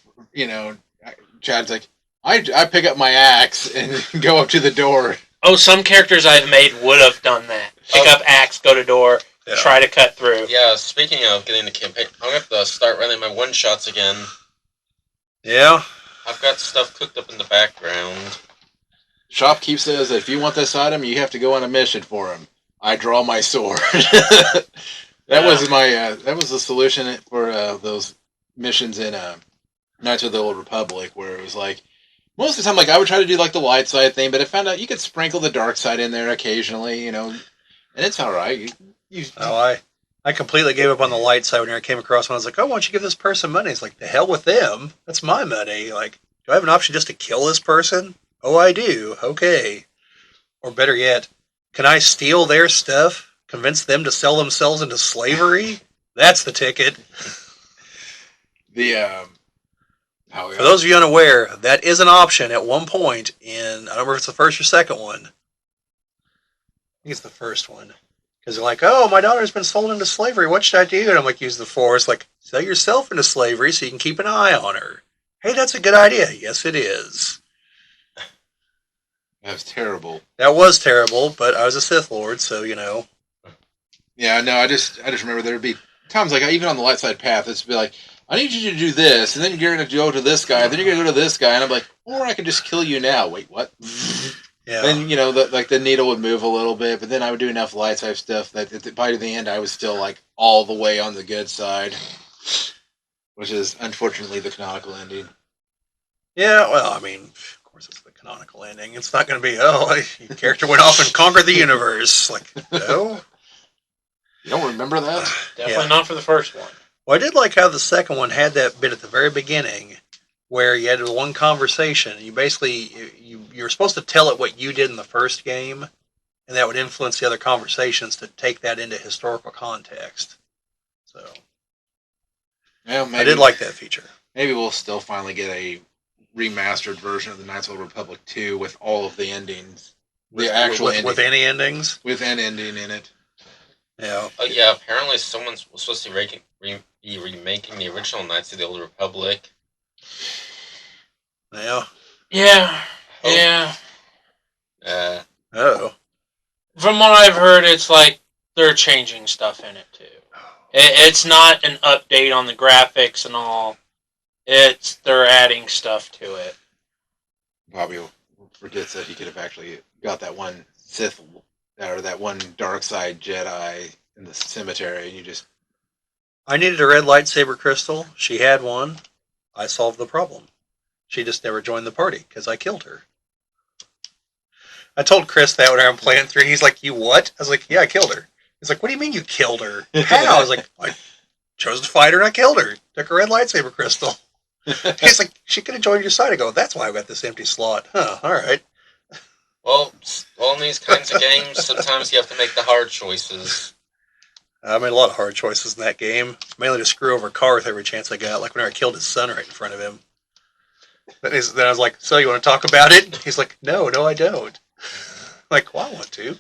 Speaker 1: Chad's like, I pick up my axe and go up to the door.
Speaker 3: Oh, some characters I've made would have done that. Pick up axe, go to door, try to cut through.
Speaker 4: Yeah, speaking of getting the campaign, I'm going to have to start running my one-shots again.
Speaker 2: Yeah?
Speaker 4: I've got stuff cooked up in the background.
Speaker 1: Shopkeep says that if you want this item, you have to go on a mission for him. I draw my sword. That was the solution for those missions in Knights of the Old Republic, where it was like, most of the time, like, I would try to do, like, the light side thing, but I found out you could sprinkle the dark side in there occasionally, and it's all right.
Speaker 2: I completely gave up on the light side when I came across one. I was like, oh, why don't you give this person money? It's like, the hell with them. That's my money. Like, do I have an option just to kill this person? Oh, I do. Okay. Or better yet, can I steal their stuff, convince them to sell themselves into slavery? That's the ticket. For those of you unaware, that is an option at one point in, I don't remember if it's the first or second one. I think it's the first one. Because they're like, oh, my daughter's been sold into slavery. What should I do? And I'm like, use the Force. Like, sell yourself into slavery so you can keep an eye on her. Hey, that's a good idea. Yes, it is.
Speaker 1: That was terrible.
Speaker 2: That was terrible, but I was a Sith Lord, so, you know.
Speaker 1: Yeah, no, I just remember there'd be times like even on the light side path, it'd be like, I need you to do this, and then you're going to go to this guy, then you're going to go to this guy, and I'm like, or I could just kill you now. Wait, what?
Speaker 2: Yeah.
Speaker 1: Then, you know, the needle would move a little bit, but then I would do enough light side stuff that by the end I was still like all the way on the good side, which is unfortunately the canonical ending.
Speaker 2: Yeah, well, I mean, of course it's the canonical ending. It's not going to be, your character went off and conquered the universe. Like, no.
Speaker 1: You don't remember that?
Speaker 3: Definitely not for the first one.
Speaker 2: Well, I did like how the second one had that bit at the very beginning where you had one conversation. You basically, you're supposed to tell it what you did in the first game, and that would influence the other conversations to take that into historical context. So,
Speaker 1: Well, maybe,
Speaker 2: I did like that feature.
Speaker 1: Maybe we'll still finally get a remastered version of the Knights of the Old Republic 2 with all of the endings. The actual ending.
Speaker 2: With any endings?
Speaker 1: With an ending in it.
Speaker 2: Yeah.
Speaker 4: Oh yeah, apparently someone was supposed to be remaking the original Knights of the Old Republic.
Speaker 2: Yeah.
Speaker 3: Yeah.
Speaker 4: Oh.
Speaker 3: Yeah.
Speaker 2: Oh.
Speaker 3: From what I've heard, it's like they're changing stuff in it too. It's not an update on the graphics and all. They're adding stuff to it.
Speaker 1: Bobby forgets that he could have actually got that one Sith or that one dark side Jedi in the cemetery, and you just...
Speaker 2: I needed a red lightsaber crystal. She had one. I solved the problem. She just never joined the party because I killed her. I told Chris that when I was playing through. He's like, you what? I was like, yeah, I killed her. He's like, what do you mean you killed her? How? I was like, I chose to fight her and I killed her. Took a red lightsaber crystal. He's like, she could have joined your side. I go, that's why I got this empty slot. Huh, all right.
Speaker 4: Well, in these kinds of games, sometimes you have to make the hard choices.
Speaker 2: I made a lot of hard choices in that game. Mainly to screw over Karth every chance I got. Like when I killed his son right in front of him. Then I was like, so you want to talk about it? He's like, no, I don't. I'm like, well, I want to.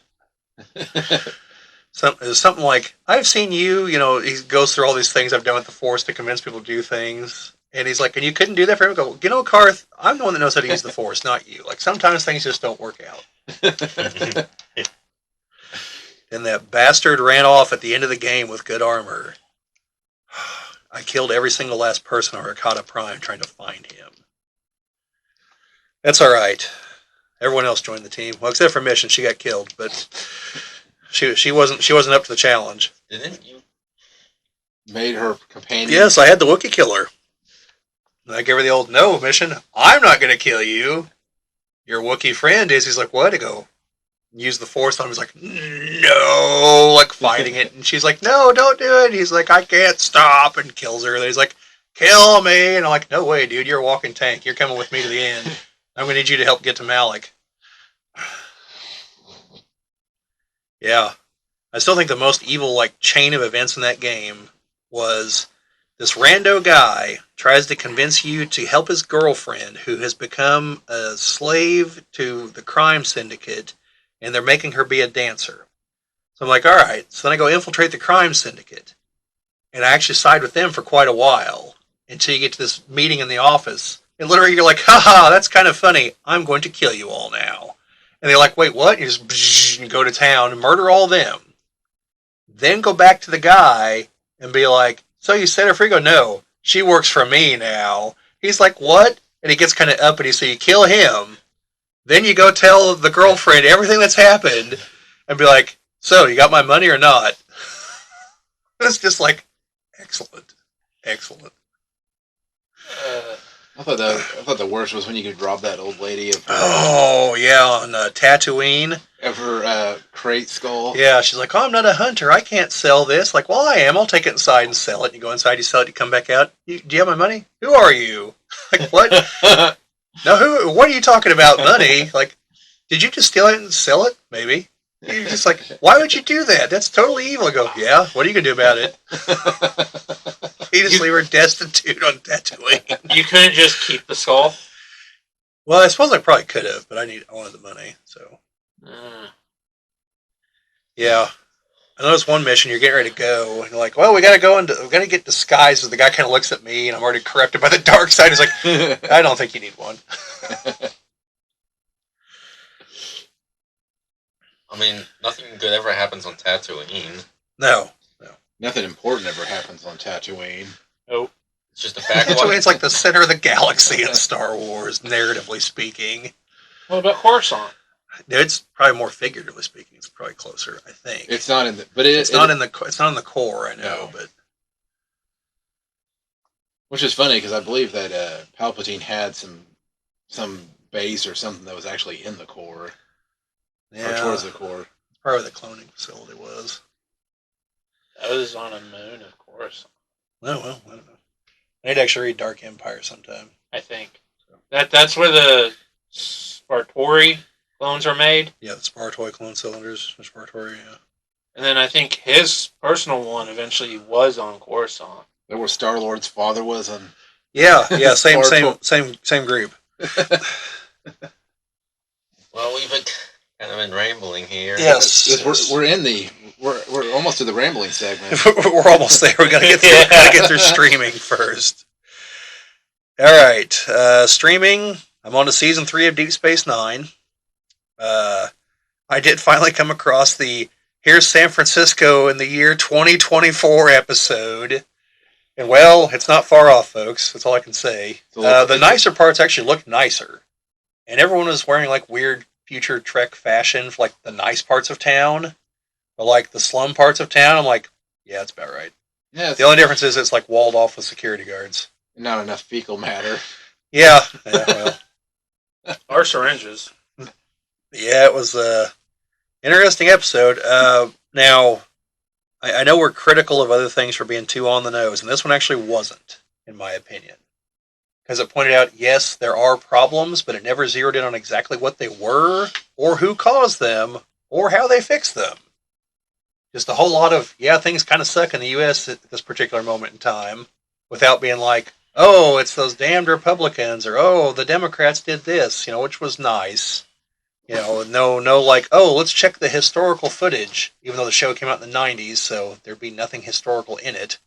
Speaker 2: Something like, I've seen you, he goes through all these things I've done with the Force to convince people to do things. And he's like, and you couldn't do that for him? I go, Karth, I'm the one that knows how to use the Force, not you. Like, sometimes things just don't work out. And that bastard ran off at the end of the game with good armor. I killed every single last person on Rakata Prime trying to find him. That's all right. Everyone else joined the team. Well, except for Mission, she got killed, but she wasn't up to the challenge.
Speaker 4: Didn't you?
Speaker 1: Made her companion?
Speaker 2: Yes, I had the Wookiee killer. And I gave her the old, no, Mission, I'm not going to kill you. Your Wookiee friend is. He's like, what? I go, use the Force on him. He's like, no, like fighting it. And she's like, no, don't do it. He's like, I can't stop, and kills her. And he's like, kill me. And I'm like, no way, dude. You're a walking tank. You're coming with me to the end. I'm going to need you to help get to Malik. Yeah. I still think the most evil chain of events in that game was this rando guy tries to convince you to help his girlfriend who has become a slave to the crime syndicate, and they're making her be a dancer. So I'm like, all right. So then I go infiltrate the crime syndicate. And I actually side with them for quite a while until you get to this meeting in the office. And literally you're like, haha, that's kind of funny. I'm going to kill you all now. And they're like, wait, what? You just you go to town and murder all them. Then go back to the guy and be like, so you set her free? Go, no, she works for me now. He's like, what? And he gets kind of uppity, so you kill him. Then you go tell the girlfriend everything that's happened and be like, so you got my money or not? It's just like, excellent.
Speaker 1: I thought the worst was when you could rob that old lady of her,
Speaker 2: Oh, yeah, on Tatooine.
Speaker 1: of her crate skull.
Speaker 2: Yeah, she's like, oh, I'm not a hunter. I can't sell this. Like, well, I am. I'll take it inside and sell it. You go inside, you sell it, you come back out. Do you have my money? Who are you? Like, what? No, what are you talking about? Money? Like, did you just steal it and sell it? Maybe. You're just like, why would you do that? That's totally evil. I go, yeah, what are you going to do about it? You just leave her destitute on Tatooine.
Speaker 3: You couldn't just keep the skull?
Speaker 2: Well, I suppose I probably could have, but I wanted the money, so. Yeah. I noticed one mission, you're getting ready to go, and you're like, well, we gotta get disguised, and the guy kind of looks at me, and I'm already corrupted by the dark side. He's like, I don't think you need one.
Speaker 4: I mean, nothing good ever happens on Tatooine.
Speaker 2: No.
Speaker 1: Nothing important ever happens on Tatooine.
Speaker 3: Nope.
Speaker 4: It's just a fact.
Speaker 2: Tatooine's like the center of the galaxy in Star Wars, narratively speaking.
Speaker 3: What about Coruscant?
Speaker 2: It's probably more figuratively speaking. It's probably closer, I think.
Speaker 1: It's not in the,
Speaker 2: it's not in the core. I know, but
Speaker 1: which is funny because I believe that Palpatine had some base or something that was actually in the core, or towards the core.
Speaker 2: Probably the cloning facility was.
Speaker 3: That was on a moon of Coruscant.
Speaker 2: Oh, well, I don't know. I need to actually read Dark Empire sometime.
Speaker 3: I think that's where the Spartori clones are made.
Speaker 2: Yeah, the Spartoi clone cylinders. The Spartori, yeah. And
Speaker 3: then I think his personal one eventually was on Coruscant.
Speaker 1: That where Star-Lord's father was on.
Speaker 2: Yeah, same group.
Speaker 4: Well, we've been kind of been rambling here.
Speaker 2: Yes.
Speaker 1: We're almost to the rambling segment.
Speaker 2: We're almost there. We gotta get through streaming first. All right, streaming. I'm on to season 3 of Deep Space Nine. I did finally come across the "Here's San Francisco in the year 2024" episode, and well, it's not far off, folks. That's all I can say. The nicer parts actually look nicer, and everyone was wearing like weird future Trek fashion for like the nice parts of town. But like the slum parts of town, I'm like, yeah, that's about right.
Speaker 1: Yeah.
Speaker 2: The only difference is it's like walled off with security guards.
Speaker 1: Not enough fecal matter.
Speaker 2: Yeah. Well.
Speaker 3: Or syringes.
Speaker 2: Yeah, it was an interesting episode. Now, I know we're critical of other things for being too on the nose, and this one actually wasn't, in my opinion. Because it pointed out, yes, there are problems, but it never zeroed in on exactly what they were, or who caused them, or how they fixed them. Just a whole lot of, yeah, things kind of suck in the U.S. at this particular moment in time, without being like, oh, it's those damned Republicans, or oh, the Democrats did this, which was nice. No, like, oh, let's check the historical footage, even though the show came out in the 90s, so there'd be nothing historical in it,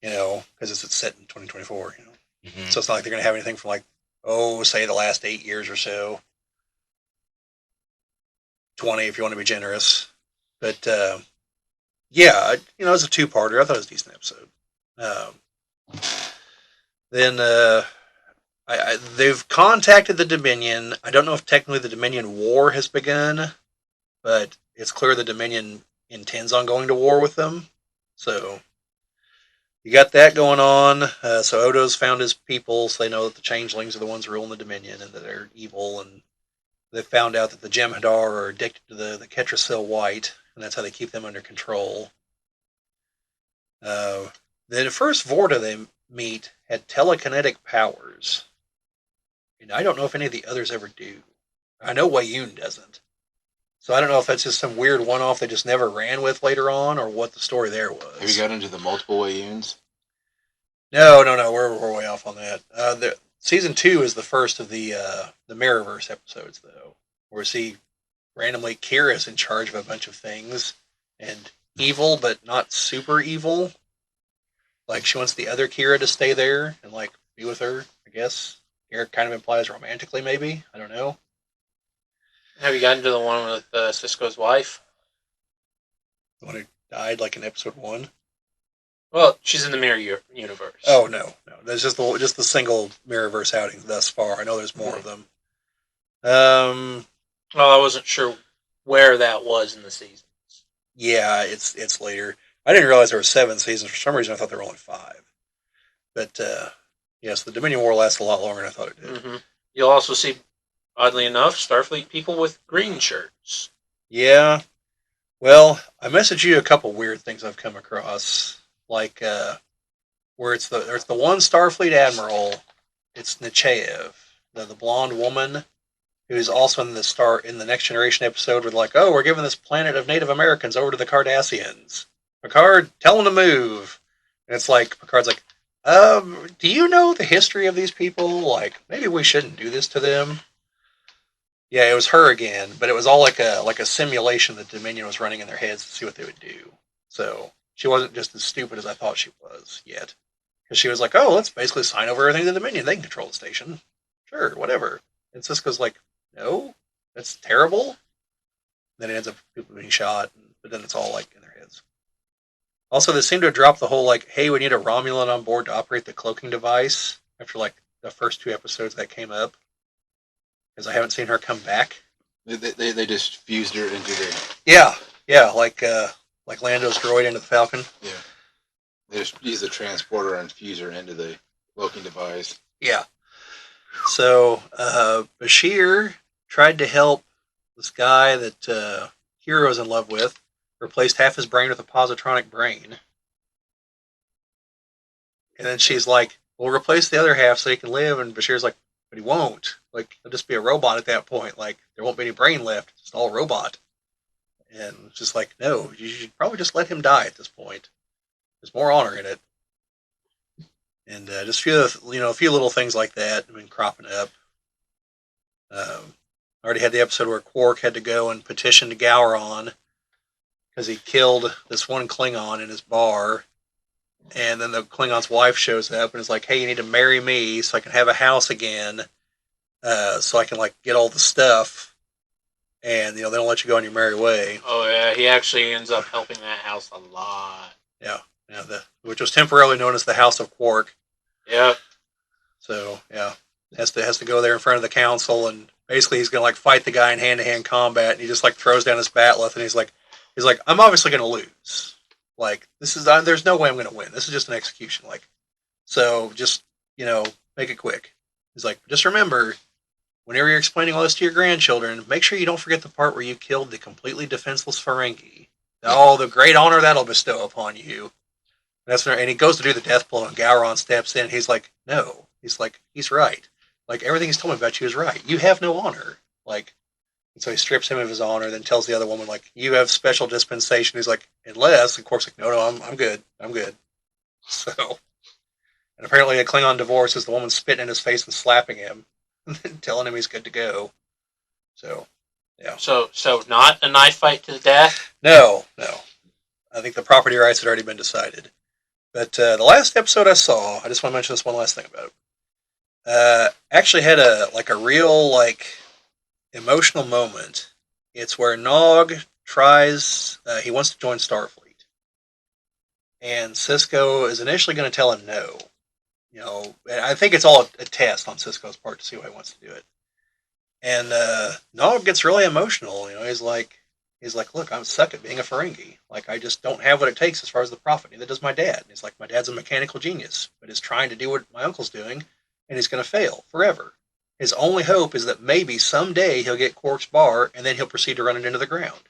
Speaker 2: because it's set in 2024,
Speaker 4: Mm-hmm.
Speaker 2: So it's not like they're going to have anything from, like, say the last 8 years or so. 20 if you want to be generous. But, yeah, it was a two-parter. I thought it was a decent episode. Then, they've contacted the Dominion. I don't know if technically the Dominion War has begun, but it's clear the Dominion intends on going to war with them. So, you got that going on. So Odo's found his people, so they know that the Changelings are the ones ruling the Dominion and that they're evil, and they found out that the Jem'Hadar are addicted to the Ketracel White, and that's how they keep them under control. The first Vorta they meet had telekinetic powers. And I don't know if any of the others ever do. I know Wayun doesn't. So I don't know if that's just some weird one-off they just never ran with later on, or what the story there was.
Speaker 1: Have you got into the multiple Wayuns?
Speaker 2: No, we're way off on that. Season 2 is the first of the Mirrorverse episodes, though, where we see randomly Kira's in charge of a bunch of things, and evil, but not super evil. Like, she wants the other Kira to stay there and, like, be with her, I guess. Kira kind of implies romantically, maybe? I don't know.
Speaker 3: Have you gotten to the one with Cisco's wife?
Speaker 2: The one who died, like, in episode 1?
Speaker 3: Well, she's in the Mirror Universe.
Speaker 2: Oh, no. There's just the single Mirrorverse outing thus far. I know there's more of them.
Speaker 3: Well, I wasn't sure where that was in the seasons.
Speaker 2: Yeah, it's later. I didn't realize there were 7 seasons. For some reason, I thought there were only 5. But, yes, the Dominion War lasts a lot longer than I thought it did.
Speaker 3: Mm-hmm. You'll also see, oddly enough, Starfleet people with green shirts.
Speaker 2: Yeah. Well, I messaged you a couple weird things I've come across. Like, where there's the one Starfleet Admiral, it's Nechayev. the blonde woman who's also in the Next Generation episode where they're like, oh, we're giving this planet of Native Americans over to the Cardassians. Picard, tell them to move. And it's like, Picard's like, do you know the history of these people? Like, maybe we shouldn't do this to them. Yeah, it was her again, but it was all like a simulation that Dominion was running in their heads to see what they would do. So she wasn't just as stupid as I thought she was yet. Because she was like, oh, let's basically sign over everything to the Dominion. They can control the station. Sure, whatever. And Cisco's like, no, that's terrible. Then it ends up people being shot, but then it's all like in their heads. Also, they seem to have dropped the whole like, hey, we need a Romulan on board to operate the cloaking device after like the first 2 episodes that came up. Because I haven't seen her come back.
Speaker 1: They just fused her into the...
Speaker 2: Yeah, like Lando's droid into the Falcon.
Speaker 1: Yeah. They just use the transporter and fuse her into the cloaking device.
Speaker 2: Yeah. So, Bashir tried to help this guy that Hero's in love with, replaced half his brain with a positronic brain. And then she's like, we'll replace the other half so he can live. And Bashir's like, but he won't. Like, he'll just be a robot at that point. Like, there won't be any brain left. It's just all robot. And it's just like, no, you should probably just let him die at this point. There's more honor in it. And just a few little things like that have been cropping up. I already had the episode where Quark had to go and petition to Gowron because he killed this one Klingon in his bar. And then the Klingon's wife shows up and is like, hey, you need to marry me so I can have a house again, so I can like get all the stuff. And, they don't let you go on your merry way.
Speaker 3: Oh, yeah, he actually ends up helping that house a lot.
Speaker 2: Yeah, which was temporarily known as the House of Quark.
Speaker 3: Yep.
Speaker 2: So, yeah, has to go there in front of the council, and basically he's going to like fight the guy in hand-to-hand combat, and he just like throws down his bat'leth, and he's like, I'm obviously going to lose. Like, there's no way I'm going to win. This is just an execution. Like, so just, make it quick. He's like, just remember, whenever you're explaining all this to your grandchildren, make sure you don't forget the part where you killed the completely defenseless Ferengi. Oh, the great honor that'll bestow upon you. And he goes to do the death blow, and Gowron steps in. He's like, no. He's like, he's right. Like, everything he's told me about you is right. You have no honor. Like, and so he strips him of his honor, then tells the other woman, like, you have special dispensation. He's like, unless, of course, like, no, I'm good. I'm good. So, and apparently a Klingon divorce is the woman spitting in his face and slapping him, and then telling him he's good to go. So, yeah.
Speaker 3: So not a knife fight to the death?
Speaker 2: No. I think the property rights had already been decided. But the last episode I saw, I just want to mention this one last thing about it. Actually had a real emotional moment. It's where Nog tries, he wants to join Starfleet. And Sisko is initially going to tell him no. And I think it's all a test on Sisko's part to see why he wants to do it. And Nog gets really emotional. He's like, look, I'm stuck at being a Ferengi. Like, I just don't have what it takes as far as the prophet. Neither does my dad. And he's like, my dad's a mechanical genius, but is trying to do what my uncle's doing, and he's going to fail forever. His only hope is that maybe someday he'll get Quark's bar, and then he'll proceed to run it into the ground.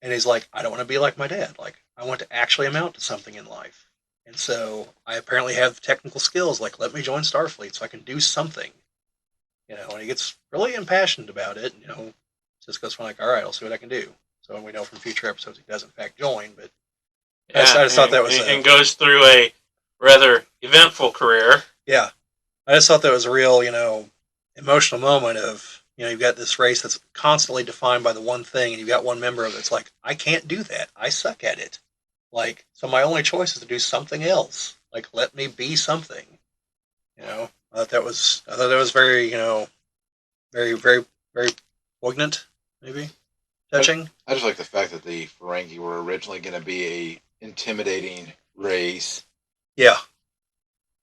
Speaker 2: And he's like, I don't want to be like my dad. Like, I want to actually amount to something in life. And so I apparently have technical skills. Like, let me join Starfleet so I can do something. And he gets really impassioned about it. Sisko's like, all right, I'll see what I can do. So we know from future episodes he does in fact join. But I just thought that was
Speaker 3: and goes through a rather eventful career.
Speaker 2: Yeah, I just thought that was a real, emotional moment of, you've got this race that's constantly defined by the one thing, and you've got one member of it's like, I can't do that. I suck at it. Like, so my only choice is to do something else. Like, let me be something. I thought that was very, very, very, very poignant, maybe touching.
Speaker 1: I just like the fact that the Ferengi were originally going to be a intimidating race.
Speaker 2: Yeah.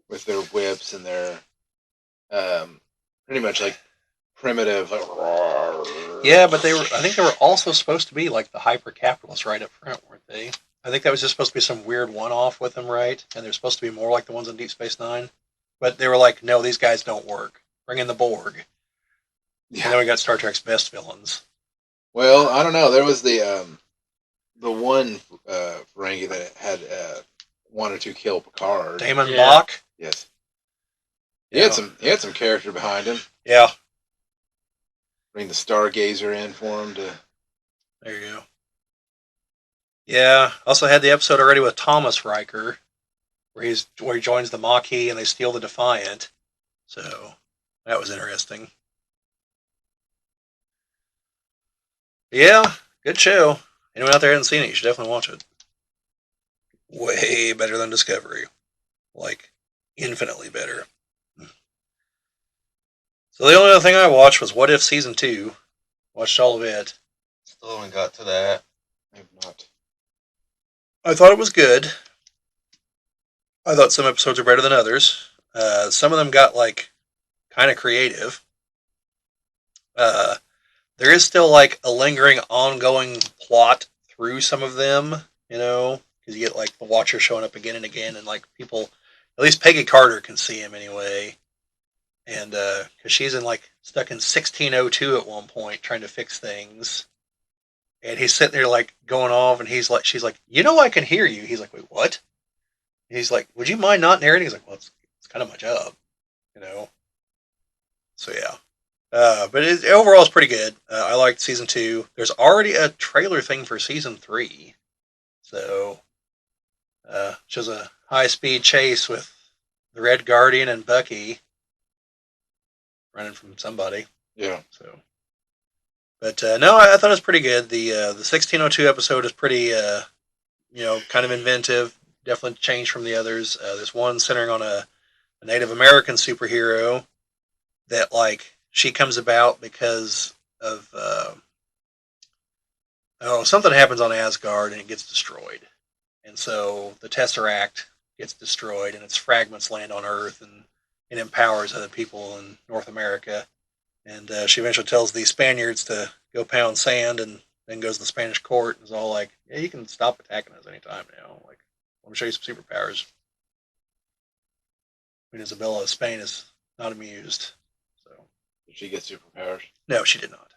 Speaker 1: With their whips and their pretty much like primitive.
Speaker 2: Yeah, but I think they were also supposed to be like the hyper capitalists right up front, weren't they? I think that was just supposed to be some weird one-off with them, right? And they're supposed to be more like the ones in Deep Space Nine. But they were like, no, these guys don't work. Bring in the Borg. Yeah. And then we got Star Trek's best villains.
Speaker 1: Well, I don't know. There was the one Ferengi that had wanted to kill Picard.
Speaker 2: Damon Bach?
Speaker 1: Yes. He had some character behind him.
Speaker 2: Yeah.
Speaker 1: Bring the Stargazer in for him to.
Speaker 2: There you go. Yeah. Also had the episode already with Thomas Riker, where he joins the Maquis and they steal the Defiant. So that was interesting. Yeah, good show. Anyone out there hasn't seen it, you should definitely watch it. Way better than Discovery. Like, infinitely better. So the only other thing I watched was What If Season 2. Watched all of it.
Speaker 4: Still haven't got to that.
Speaker 1: I have not.
Speaker 2: I thought it was good. I thought some episodes were better than others. Some of them got, like, kind of creative. There is still, like, a lingering, ongoing plot through some of them, you know? Because you get, like, the Watcher showing up again and again, and, like, people... At least Peggy Carter can see him anyway. And, because she's stuck in 1602 at one point, trying to fix things. And he's sitting there, like, going off, and she's like, you know I can hear you. He's like, wait, what? And he's like, would you mind not narrating? He's like, well, it's kind of my job, you know? So, yeah. But overall, it's pretty good. I liked Season 2. There's already a trailer thing for Season 3. So, shows a high-speed chase with the Red Guardian and Bucky running from somebody.
Speaker 1: Yeah.
Speaker 2: So, but no, I thought it was pretty good. The 1602 episode is pretty, kind of inventive. Definitely changed from the others. There's one centering on a Native American superhero that, like, she comes about because of something happens on Asgard and it gets destroyed, and so the Tesseract gets destroyed and its fragments land on Earth, and it empowers other people in North America. And she eventually tells the Spaniards to go pound sand, and then goes to the Spanish court and is all like, yeah, you can stop attacking us anytime now. Like, let me show you some superpowers. Queen Isabella of Spain is not amused. So,
Speaker 1: Did she get superpowers?
Speaker 2: no, she did not.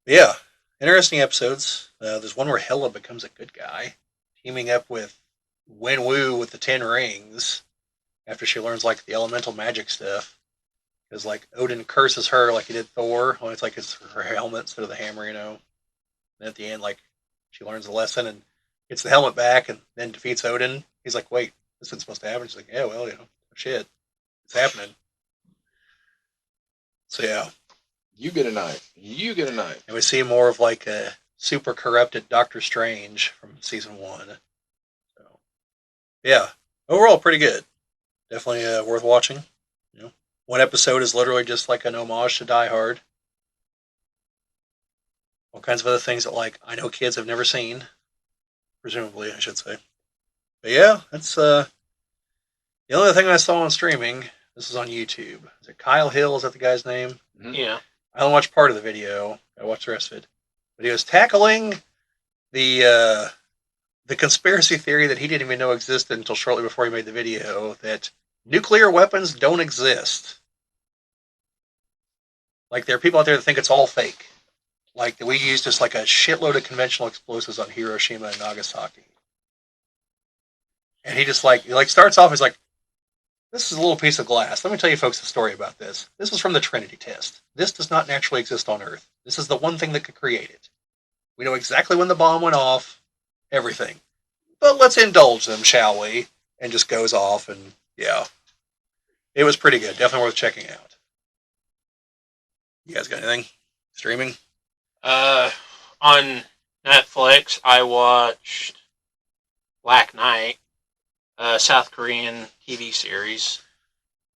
Speaker 2: But yeah, interesting episodes. There's one where Hela becomes a good guy, teaming up with Wenwu with the 10 rings after she learns, like, the elemental magic stuff. Because, like, Odin curses her like he did Thor, only it's like it's her helmet instead of the hammer, you know. And at the end, like, she learns the lesson and gets the helmet back and then defeats Odin. He's like, wait, this isn't supposed to happen. She's like, yeah, well, shit. It's happening. So, yeah.
Speaker 1: You get a knife. You get a knife.
Speaker 2: And we see more of, like, a super corrupted Doctor Strange from Season 1. So, yeah. Overall, pretty good. Definitely worth watching. You know, one episode is literally just like an homage to Die Hard. All kinds of other things that, like, I know kids have never seen. Presumably, I should say. But yeah, that's the only thing I saw on streaming. This is on YouTube. Is it Kyle Hill? Is that the guy's name?
Speaker 1: Mm-hmm.
Speaker 3: Yeah.
Speaker 2: I only watched part of the video. I watched the rest of it. But he was tackling the conspiracy theory that he didn't even know existed until shortly before he made the video, that nuclear weapons don't exist. Like, there are people out there that think it's all fake. Like, that we used just like a shitload of conventional explosives on Hiroshima and Nagasaki. And he just like starts off as like, this is a little piece of glass. Let me tell you folks the story about this. This is from the Trinity test. This does not naturally exist on Earth. This is the one thing that could create it. We know exactly when the bomb went off. Everything. But let's indulge them, shall we? And just goes off, and yeah. It was pretty good. Definitely worth checking out. You guys got anything? Streaming?
Speaker 3: On Netflix, I watched Black Knight, South Korean TV series.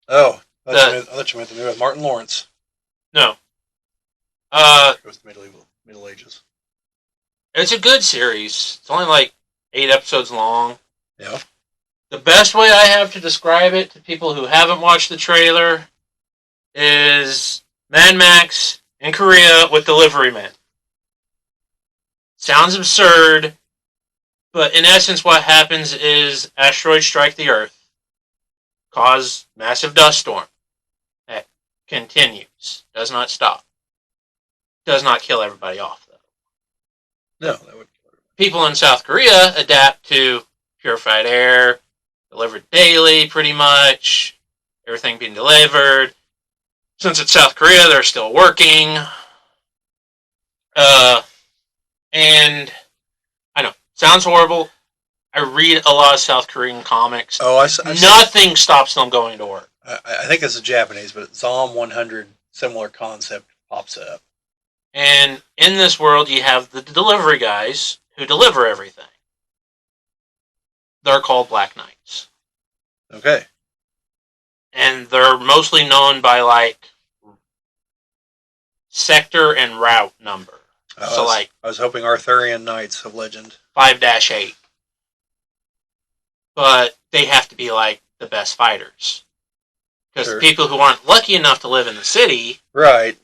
Speaker 2: Oh, I thought you meant the new with Martin Lawrence.
Speaker 3: No.
Speaker 2: It was the Middle Ages.
Speaker 3: It's a good series. It's only like 8 episodes long.
Speaker 2: Yeah.
Speaker 3: The best way I have to describe it to people who haven't watched the trailer is Mad Max in Korea with delivery men. Sounds absurd, but in essence what happens is asteroids strike the Earth, cause massive dust storm. That continues. Does not stop. Does not kill everybody off, though.
Speaker 2: No, that would.
Speaker 3: People in South Korea adapt to purified air, delivered daily, pretty much. Everything being delivered. Since it's South Korea, they're still working. And I know, sounds horrible. I read a lot of South Korean comics.
Speaker 2: Oh,
Speaker 3: Nothing stops them going to work.
Speaker 2: I think this is Japanese, but Zom 100, similar concept pops up.
Speaker 3: And in this world, you have the delivery guys who deliver everything. They're called Black Knights.
Speaker 2: Okay.
Speaker 3: And they're mostly known by, like, sector and route number.
Speaker 2: I was hoping Arthurian Knights of Legend.
Speaker 3: 5-8. But they have to be, like, the best fighters. Because
Speaker 2: Sure.
Speaker 3: people who aren't lucky enough to live in the city...
Speaker 2: Right.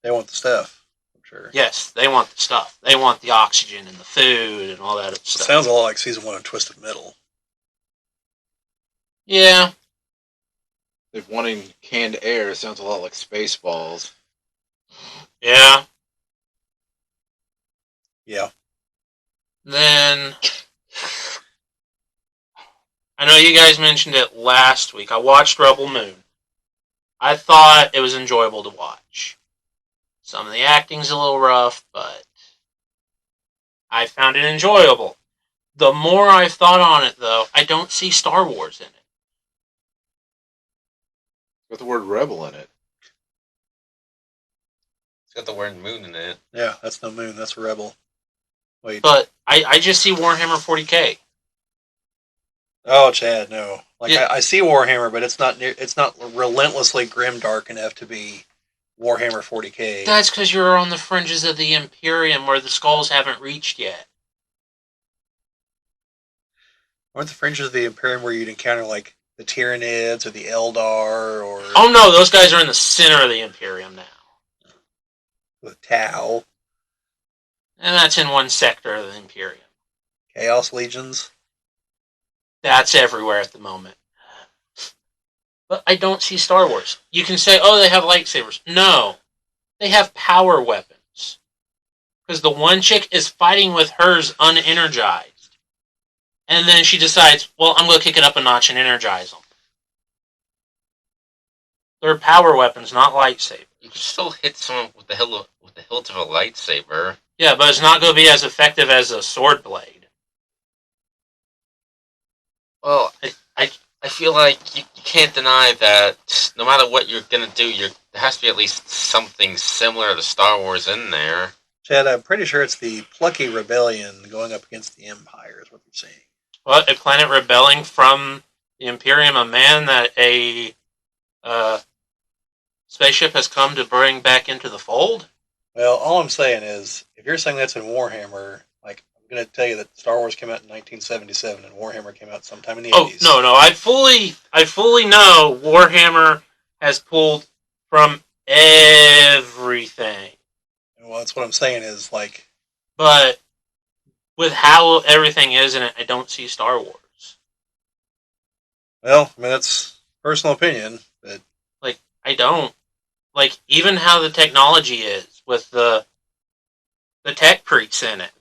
Speaker 2: They want the stuff. I'm sure.
Speaker 3: Yes, they want the stuff. They want the oxygen and the food and all that stuff.
Speaker 2: It sounds a lot like Season 1 of Twisted Metal.
Speaker 3: Yeah.
Speaker 1: If wanting canned air sounds a lot like Spaceballs.
Speaker 3: Yeah.
Speaker 2: Yeah.
Speaker 3: Then... I know you guys mentioned it last week. I watched Rebel Moon. I thought it was enjoyable to watch. Some of the acting's a little rough, but I found it enjoyable. The more I've thought on it, though, I don't see Star Wars in it.
Speaker 1: Got the word rebel in it.
Speaker 4: It's got the word moon in it.
Speaker 2: Yeah, that's no moon. That's a rebel. Wait.
Speaker 3: But I just see Warhammer 40k.
Speaker 2: Oh, Chad, no. Like
Speaker 3: Yeah.
Speaker 2: I see Warhammer, but it's not relentlessly grimdark enough to be Warhammer 40k.
Speaker 3: That's because you're on the fringes of the Imperium where the skulls haven't reached yet.
Speaker 2: Aren't the fringes of the Imperium where you'd encounter like the Tyranids or the Eldar or
Speaker 3: Oh no, those guys are in the center of the Imperium now.
Speaker 2: the Tau,
Speaker 3: And that's in one sector of the Imperium.
Speaker 2: Chaos Legions?
Speaker 3: That's everywhere at the moment. But I don't see Star Wars. You can say, oh, they have lightsabers. No. They have power weapons. Because the one chick is fighting with hers unenergized. And then she decides, well, I'm going to kick it up a notch and energize them. They're power weapons, not lightsabers.
Speaker 4: You can still hit someone with the hilt of a lightsaber.
Speaker 3: Yeah, but it's not going to be as effective as a sword blade.
Speaker 4: Well, I feel like you can't deny that no matter what you're going to do, there has to be at least something similar to Star Wars in there.
Speaker 2: Chad, I'm pretty sure it's the Plucky Rebellion going up against the Empire is what you're saying.
Speaker 3: What, a planet rebelling from the Imperium, a man that a spaceship has come to bring back into the fold?
Speaker 2: Well, all I'm saying is, if you're saying that's in Warhammer, like, I'm going to tell you that Star Wars came out in 1977 and Warhammer came out sometime in the 80s.
Speaker 3: Oh, no, I fully know Warhammer has pulled from everything.
Speaker 2: Well, that's what I'm saying is, like...
Speaker 3: But with how everything is in it, I don't see Star Wars.
Speaker 2: Well, I mean, that's personal opinion, but...
Speaker 3: Like, I don't. Like, even how the technology is with the tech priests in it.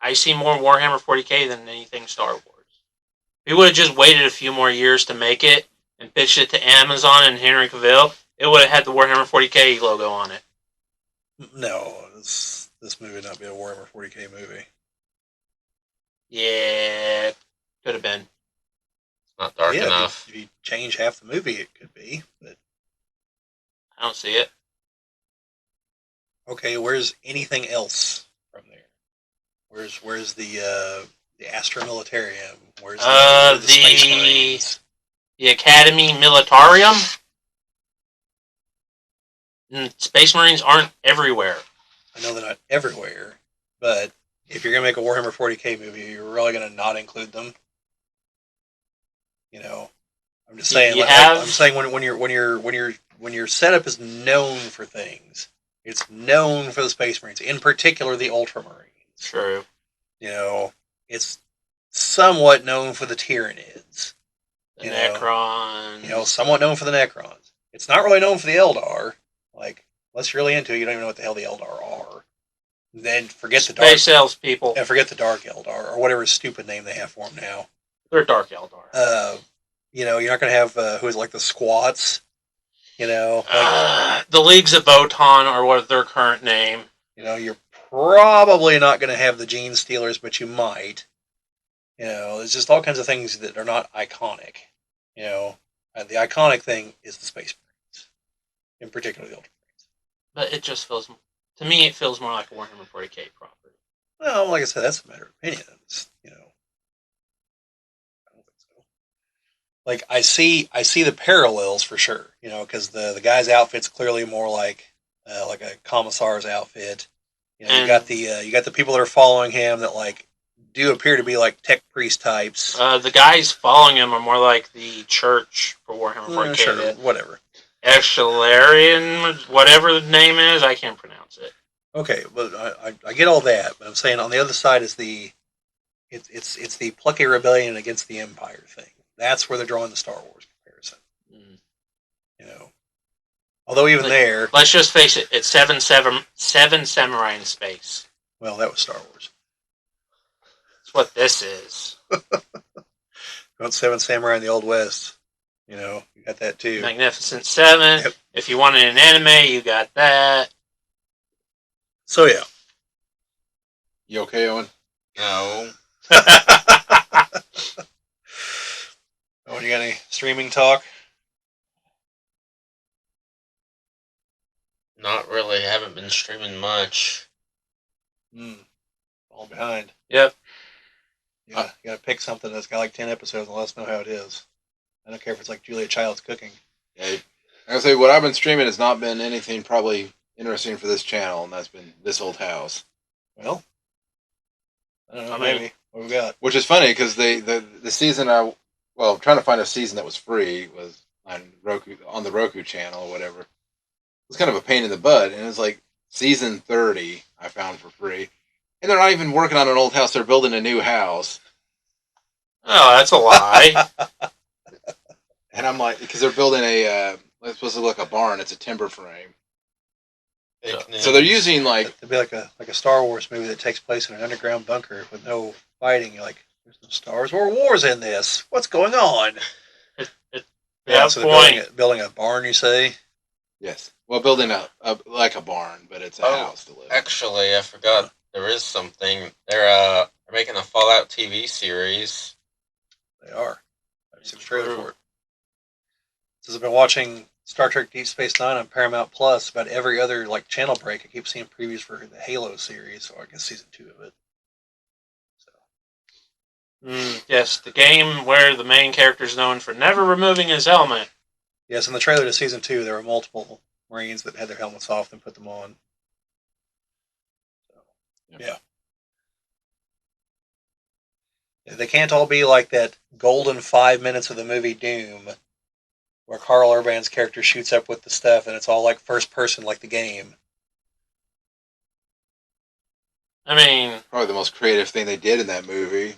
Speaker 3: I see more Warhammer 40k than anything Star Wars. If we would have just waited a few more years to make it and pitched it to Amazon and Henry Cavill, it would have had the Warhammer 40k logo on it.
Speaker 2: No, this movie would not be a Warhammer 40k movie.
Speaker 3: Yeah, could have been.
Speaker 4: It's not dark
Speaker 2: Yeah,
Speaker 4: enough.
Speaker 2: If you change half the movie, it could be, but...
Speaker 3: I don't see it.
Speaker 2: Okay, where's anything else from there? Where's the Astra Militarium? Where's the Space Marines?
Speaker 3: The Academy Militarium? Space Marines aren't everywhere.
Speaker 2: I know they're not everywhere, but if you're gonna make a Warhammer 40k movie, you're really gonna not include them. You know, I'm just saying. I'm saying when your setup is known for things, it's known for the Space Marines, in particular the Ultramarines.
Speaker 3: True.
Speaker 2: You know, it's somewhat known for the Tyranids.
Speaker 3: The Necrons.
Speaker 2: You know, somewhat known for the Necrons. It's not really known for the Eldar. Like, unless you're really into it, you don't even know what the hell the Eldar are. Then forget the Dark.
Speaker 3: Space elves, people.
Speaker 2: And forget the Dark Eldar or whatever stupid name they have for them now.
Speaker 3: They're Dark Eldar.
Speaker 2: You're not going to have who is like the Squats.
Speaker 3: The Leagues of Votan, or what their current name.
Speaker 2: You're probably not going to have the Gene Stealers, but you might. There's just all kinds of things that are not iconic. The iconic thing is the Space Marines, in particular the Ultramarines.
Speaker 3: But it just feels, to me, it feels more like a Warhammer 40k property.
Speaker 2: Well, like I said, that's a matter of opinion. I don't think so. Like I see the parallels for sure. Because the guy's outfit's clearly more like a commissar's outfit. You got the people that are following him that like do appear to be like tech priest types.
Speaker 3: The guys following him are more like the church for Warhammer 40k.
Speaker 2: Sure, whatever.
Speaker 3: Echelarian, whatever the name is, I can't pronounce it.
Speaker 2: Okay, but I get all that, but I'm saying on the other side is it's the plucky rebellion against the Empire thing. That's where they're drawing the Star Wars comparison. Although even there,
Speaker 3: let's just face it, it's seven samurai in space.
Speaker 2: Well, that was Star Wars.
Speaker 3: That's what this is.
Speaker 2: Got Seven Samurai in the Old West. You got that too.
Speaker 3: Magnificent Seven.
Speaker 2: Yep.
Speaker 3: If you wanted an anime, you got that.
Speaker 2: So yeah.
Speaker 1: You okay, Owen?
Speaker 4: No.
Speaker 2: Oh, you got any streaming talk?
Speaker 4: Not really. Haven't been streaming much.
Speaker 2: All behind.
Speaker 3: Yep.
Speaker 2: You gotta pick something that's got like 10 episodes and let us know how it is. I don't care if it's like Julia Child's cooking.
Speaker 1: Yeah, I say what I've been streaming has not been anything probably interesting for this channel, and that's been This Old House.
Speaker 2: Well, I don't know. Maybe what we got.
Speaker 1: Which is funny because the season trying to find a season that was free was on the Roku channel or whatever. It was kind of a pain in the butt, and it was like season 30 I found for free, and they're not even working on an old house; they're building a new house.
Speaker 3: Oh, that's a lie.
Speaker 1: And I'm like, because they're building it's supposed to look like a barn. It's a timber frame. So they're using
Speaker 2: It'd be like a Star Wars movie that takes place in an underground bunker with no fighting. You're like, there's no stars or wars in this. What's going on? So they're building a barn, you say?
Speaker 1: Yes. Well, building like a barn, but it's a house to live in.
Speaker 4: Actually, I forgot there is something. They're making a Fallout TV series.
Speaker 2: They are. I've seen a trailer for it. Since I've been watching Star Trek Deep Space Nine on Paramount Plus, about every other channel break, I keep seeing previews for the Halo series, or I guess season 2 of it. So.
Speaker 3: Yes, the game where the main character is known for never removing his helmet.
Speaker 2: Yes, in the trailer to season 2, there were multiple Marines that had their helmets off and put them on. So, yeah. They can't all be like that golden 5 minutes of the movie Doom, where Carl Urban's character shoots up with the stuff and it's all like first person like the game.
Speaker 3: I mean,
Speaker 1: probably the most creative thing they did in that movie.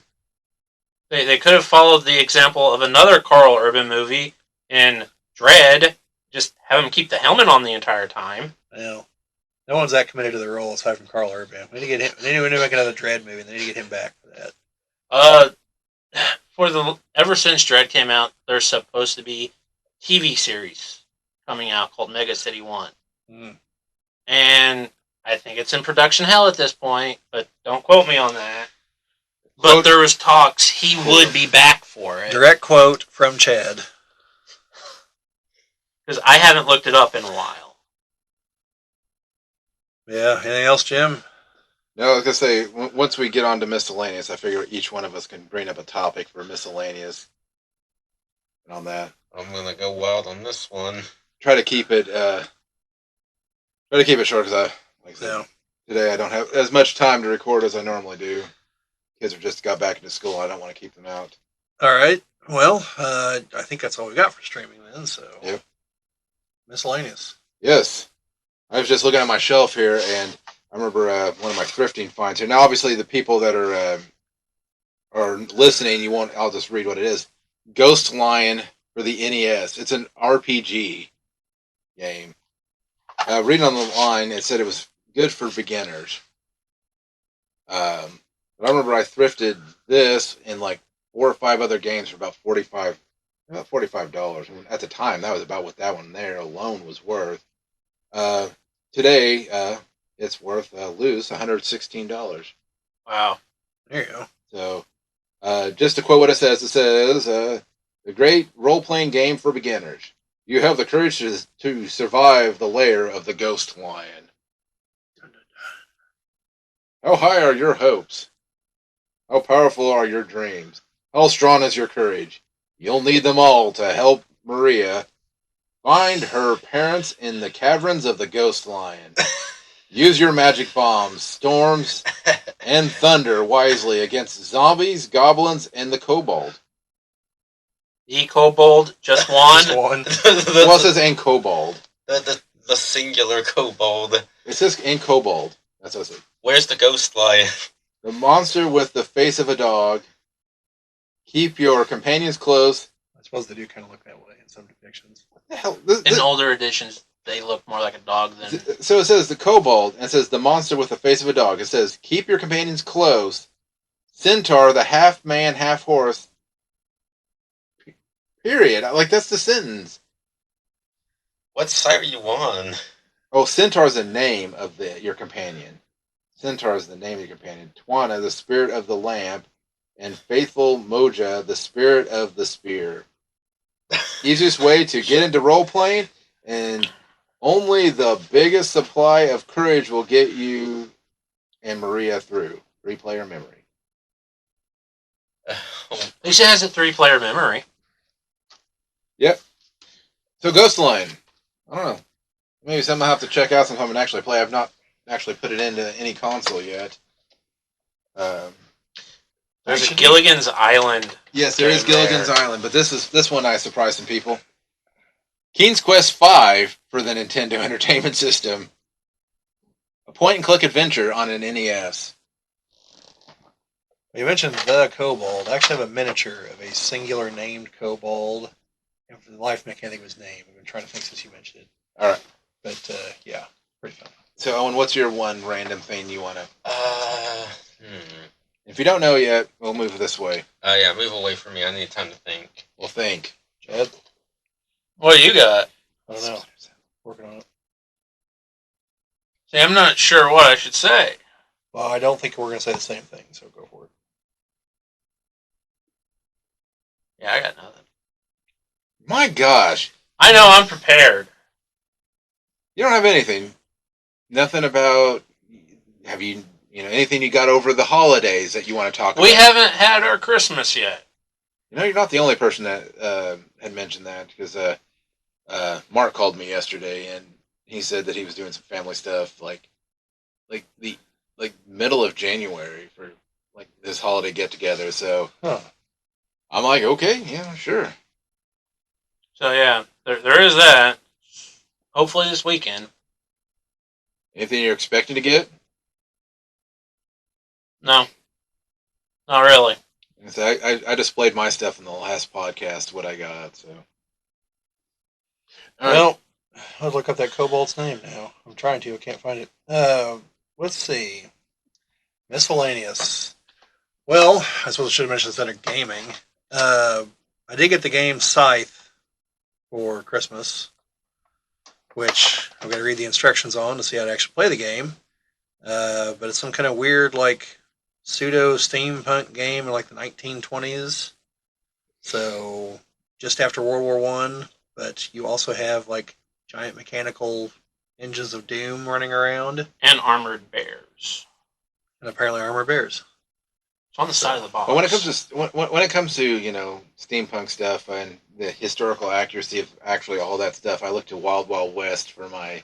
Speaker 3: They could have followed the example of another Carl Urban movie in Dread. Just have him keep the helmet on the entire time.
Speaker 2: No one's that committed to the role aside from Carl Urban. We need to get him. They need to make another Dread movie. And they need to get him back for that.
Speaker 3: Ever since Dread came out, there's supposed to be a TV series coming out called Mega City 1. And I think it's in production hell at this point, but don't quote me on that. But there was talks he would be back for it.
Speaker 2: Direct quote from Chad.
Speaker 3: Because I haven't looked it up in a while.
Speaker 2: Yeah, anything else, Jim?
Speaker 1: No, I was going to say, once we get on to miscellaneous, I figure each one of us can bring up a topic for miscellaneous. And on that.
Speaker 4: I'm going to go wild on this one.
Speaker 1: Try to keep it short because today I don't have as much time to record as I normally do. Kids have just got back into school. I don't want to keep them out.
Speaker 2: All right. Well, I think that's all we got for streaming then. So,
Speaker 1: yep.
Speaker 2: Miscellaneous.
Speaker 1: Yes. I was just looking at my shelf here, and I remember one of my thrifting finds here. Now, obviously, the people that are listening, I'll just read what it is. Ghost Lion for the NES. It's an RPG game. Reading on the line, it said it was good for beginners. But I remember I thrifted this in like 4 or 5 other games for about $45. And at the time, that was about what that one there alone was worth. Today, it's worth loose $116.
Speaker 3: Wow.
Speaker 2: There you go.
Speaker 1: So, just to quote what it says, a great role-playing game for beginners. You have the courage to survive the lair of the Ghost Lion. How high are your hopes? How powerful are your dreams? How strong is your courage? You'll need them all to help Maria find her parents in the caverns of the Ghost Lion. Use your magic bombs, storms, and thunder wisely against zombies, goblins, and the kobold.
Speaker 3: The kobold just won.
Speaker 2: Just one.
Speaker 1: Well, it says and kobold.
Speaker 4: The singular kobold.
Speaker 1: It says and kobold. That's what it says.
Speaker 4: Where's the ghost lion?
Speaker 1: The monster with the face of a dog. Keep your companions close.
Speaker 2: I suppose they do kind of look that way in some depictions.
Speaker 1: What the hell?
Speaker 3: In older editions, they look more like a dog than.
Speaker 1: So it says the kobold, and it says the monster with the face of a dog. It says keep your companions close. Centaur, the half man, half horse. Period. Like that's the sentence.
Speaker 4: What side are you on?
Speaker 1: Oh, Centaur is the name of your companion. Centaur is the name of your companion. Twana, the spirit of the lamp, and faithful Moja, the spirit of the spear. Easiest way to get into role playing, and only the biggest supply of courage will get you and Maria through. 3-player memory.
Speaker 3: At least it has a 3-player memory.
Speaker 1: Yep. So Ghost Line. I don't know. Maybe something I'll have to check out sometime and actually play. I've not actually put it into any console yet.
Speaker 3: There's a Gilligan's Island.
Speaker 1: Yes, there is
Speaker 3: game there.
Speaker 1: Gilligan's Island, but this one I surprised some people. King's Quest V for the Nintendo Entertainment System. A point-and-click adventure on an NES.
Speaker 2: You mentioned the kobold. I actually have a miniature of a singular named kobold. And for the life of me, I can't think of his name. I've been trying to think since you mentioned it.
Speaker 1: All right.
Speaker 2: But, yeah, pretty fun.
Speaker 1: So, Owen, what's your one random thing you want to... If you don't know yet, we'll move this way.
Speaker 4: Yeah, move away from me. I need time to think.
Speaker 1: We'll think.
Speaker 2: Chad?
Speaker 3: What do you got?
Speaker 2: I don't know. Working on it.
Speaker 3: See, I'm not sure what I should say.
Speaker 2: Well, I don't think we're going to say the same thing, so go for it.
Speaker 3: Yeah, I got nothing.
Speaker 1: My gosh.
Speaker 3: I know I'm prepared.
Speaker 1: You don't have anything. Nothing about... Have you... anything you got over the holidays that you want to talk about?
Speaker 3: We haven't had our Christmas yet.
Speaker 1: You're not the only person that had mentioned that, because Mark called me yesterday, and he said that he was doing some family stuff, like the middle of January for like this holiday get together. So I'm like, okay, yeah, sure.
Speaker 3: So yeah, there is that. Hopefully this weekend.
Speaker 1: Anything you're expecting to get?
Speaker 3: No, not really.
Speaker 1: So I displayed my stuff in the last podcast, what I got. So, all right.
Speaker 2: Well, I'll look up that kobold's name now. I'm trying to. I can't find it. Let's see. Miscellaneous. Well, I suppose I should have mentioned this under gaming. I did get the game Scythe for Christmas, which I've got to read the instructions on to see how to actually play the game. But it's some kind of weird, like, pseudo steampunk game in like the 1920s. So just after World War One, but you also have like giant mechanical engines of doom running around,
Speaker 3: And armored bears.
Speaker 2: and apparently armored bears.
Speaker 3: It's on the side of the box.
Speaker 1: But when it comes to steampunk stuff and the historical accuracy of actually all that stuff, I look to Wild Wild West for my.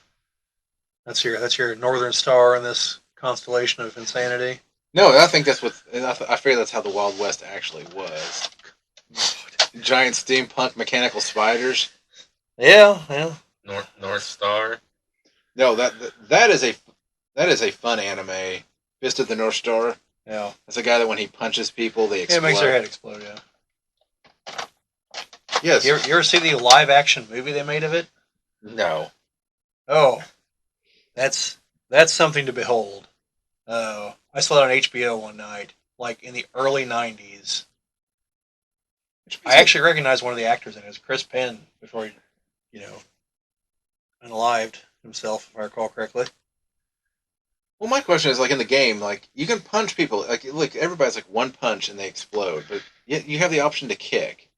Speaker 2: That's your Northern Star in this constellation of insanity.
Speaker 1: No, I think that's what I figure that's how the Wild West actually was. Giant steampunk mechanical spiders.
Speaker 2: Yeah.
Speaker 4: North Star.
Speaker 1: No, that is a fun anime. Fist of the North Star.
Speaker 2: Yeah.
Speaker 1: That's a guy that when he punches people, they explode.
Speaker 2: It makes their head explode. Yeah.
Speaker 1: Yes.
Speaker 2: You ever see the live action movie they made of it?
Speaker 1: No.
Speaker 2: Oh, that's something to behold. I saw it on HBO one night, like in the early 90s. I actually recognized one of the actors in it. It was Chris Penn before he, unalived himself, if I recall correctly.
Speaker 1: Well, my question is, like, in the game, like, you can punch people. Like, look, everybody's like one punch and they explode, but yet you have the option to kick.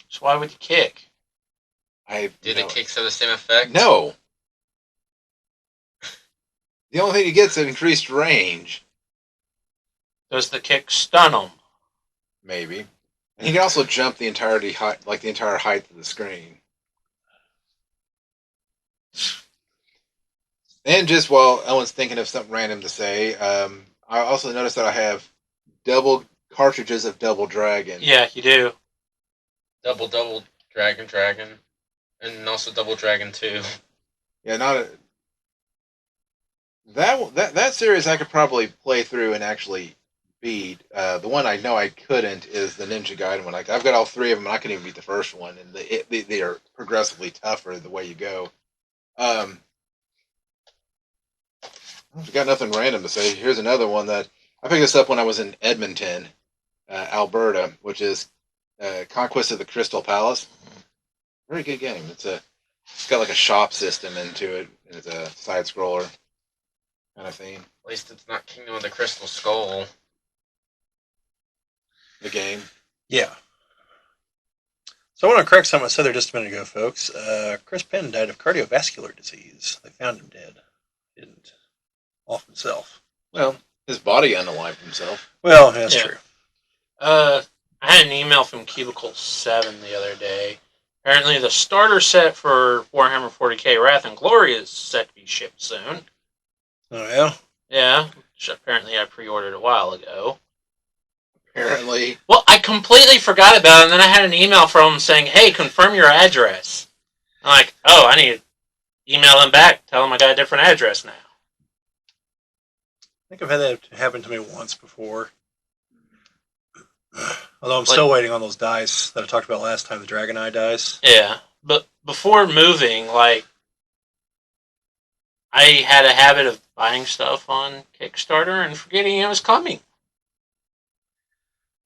Speaker 3: So why would you kick?
Speaker 4: Do the kicks have the same effect?
Speaker 1: No. The only thing you get is an increased range.
Speaker 3: Does the kick stun them?
Speaker 1: Maybe. And you can also jump the entire height of the screen. And just while Owen's thinking of something random to say, I also noticed that I have double cartridges of Double Dragon.
Speaker 3: Yeah, you do.
Speaker 4: Double Dragon. And also Double Dragon 2.
Speaker 1: Yeah, that series I could probably play through and actually beat. The one I know I couldn't is the Ninja Gaiden one. I've got all three of them, and I couldn't even beat the first one. And they are progressively tougher the way you go. I've got nothing random to say. Here's another one that I picked this up when I was in Edmonton, Alberta, which is Conquest of the Crystal Palace. Very good game. It's got like a shop system into it, and it's a side scroller kind of thing.
Speaker 4: At least it's not Kingdom of the Crystal Skull.
Speaker 1: The game.
Speaker 2: Yeah. So I want to correct something I said there just a minute ago, folks. Chris Penn died of cardiovascular disease. They found him dead. Didn't off himself.
Speaker 1: Well, his body unalived himself.
Speaker 2: Well, that's true.
Speaker 3: I had an email from Cubicle 7 the other day. Apparently the starter set for Warhammer 40k Wrath and Glory is set to be shipped soon.
Speaker 2: Oh, yeah?
Speaker 3: Yeah, which apparently I pre-ordered a while ago.
Speaker 1: Apparently.
Speaker 3: Well, I completely forgot about it, and then I had an email from him saying, hey, confirm your address. I'm like, oh, I need to email him back, tell him I got a different address now.
Speaker 2: I think I've had that happen to me once before. Although I'm still waiting on those dice that I talked about last time, the Dragon Eye dice.
Speaker 3: Yeah, but before moving, I had a habit of buying stuff on Kickstarter and forgetting it was coming.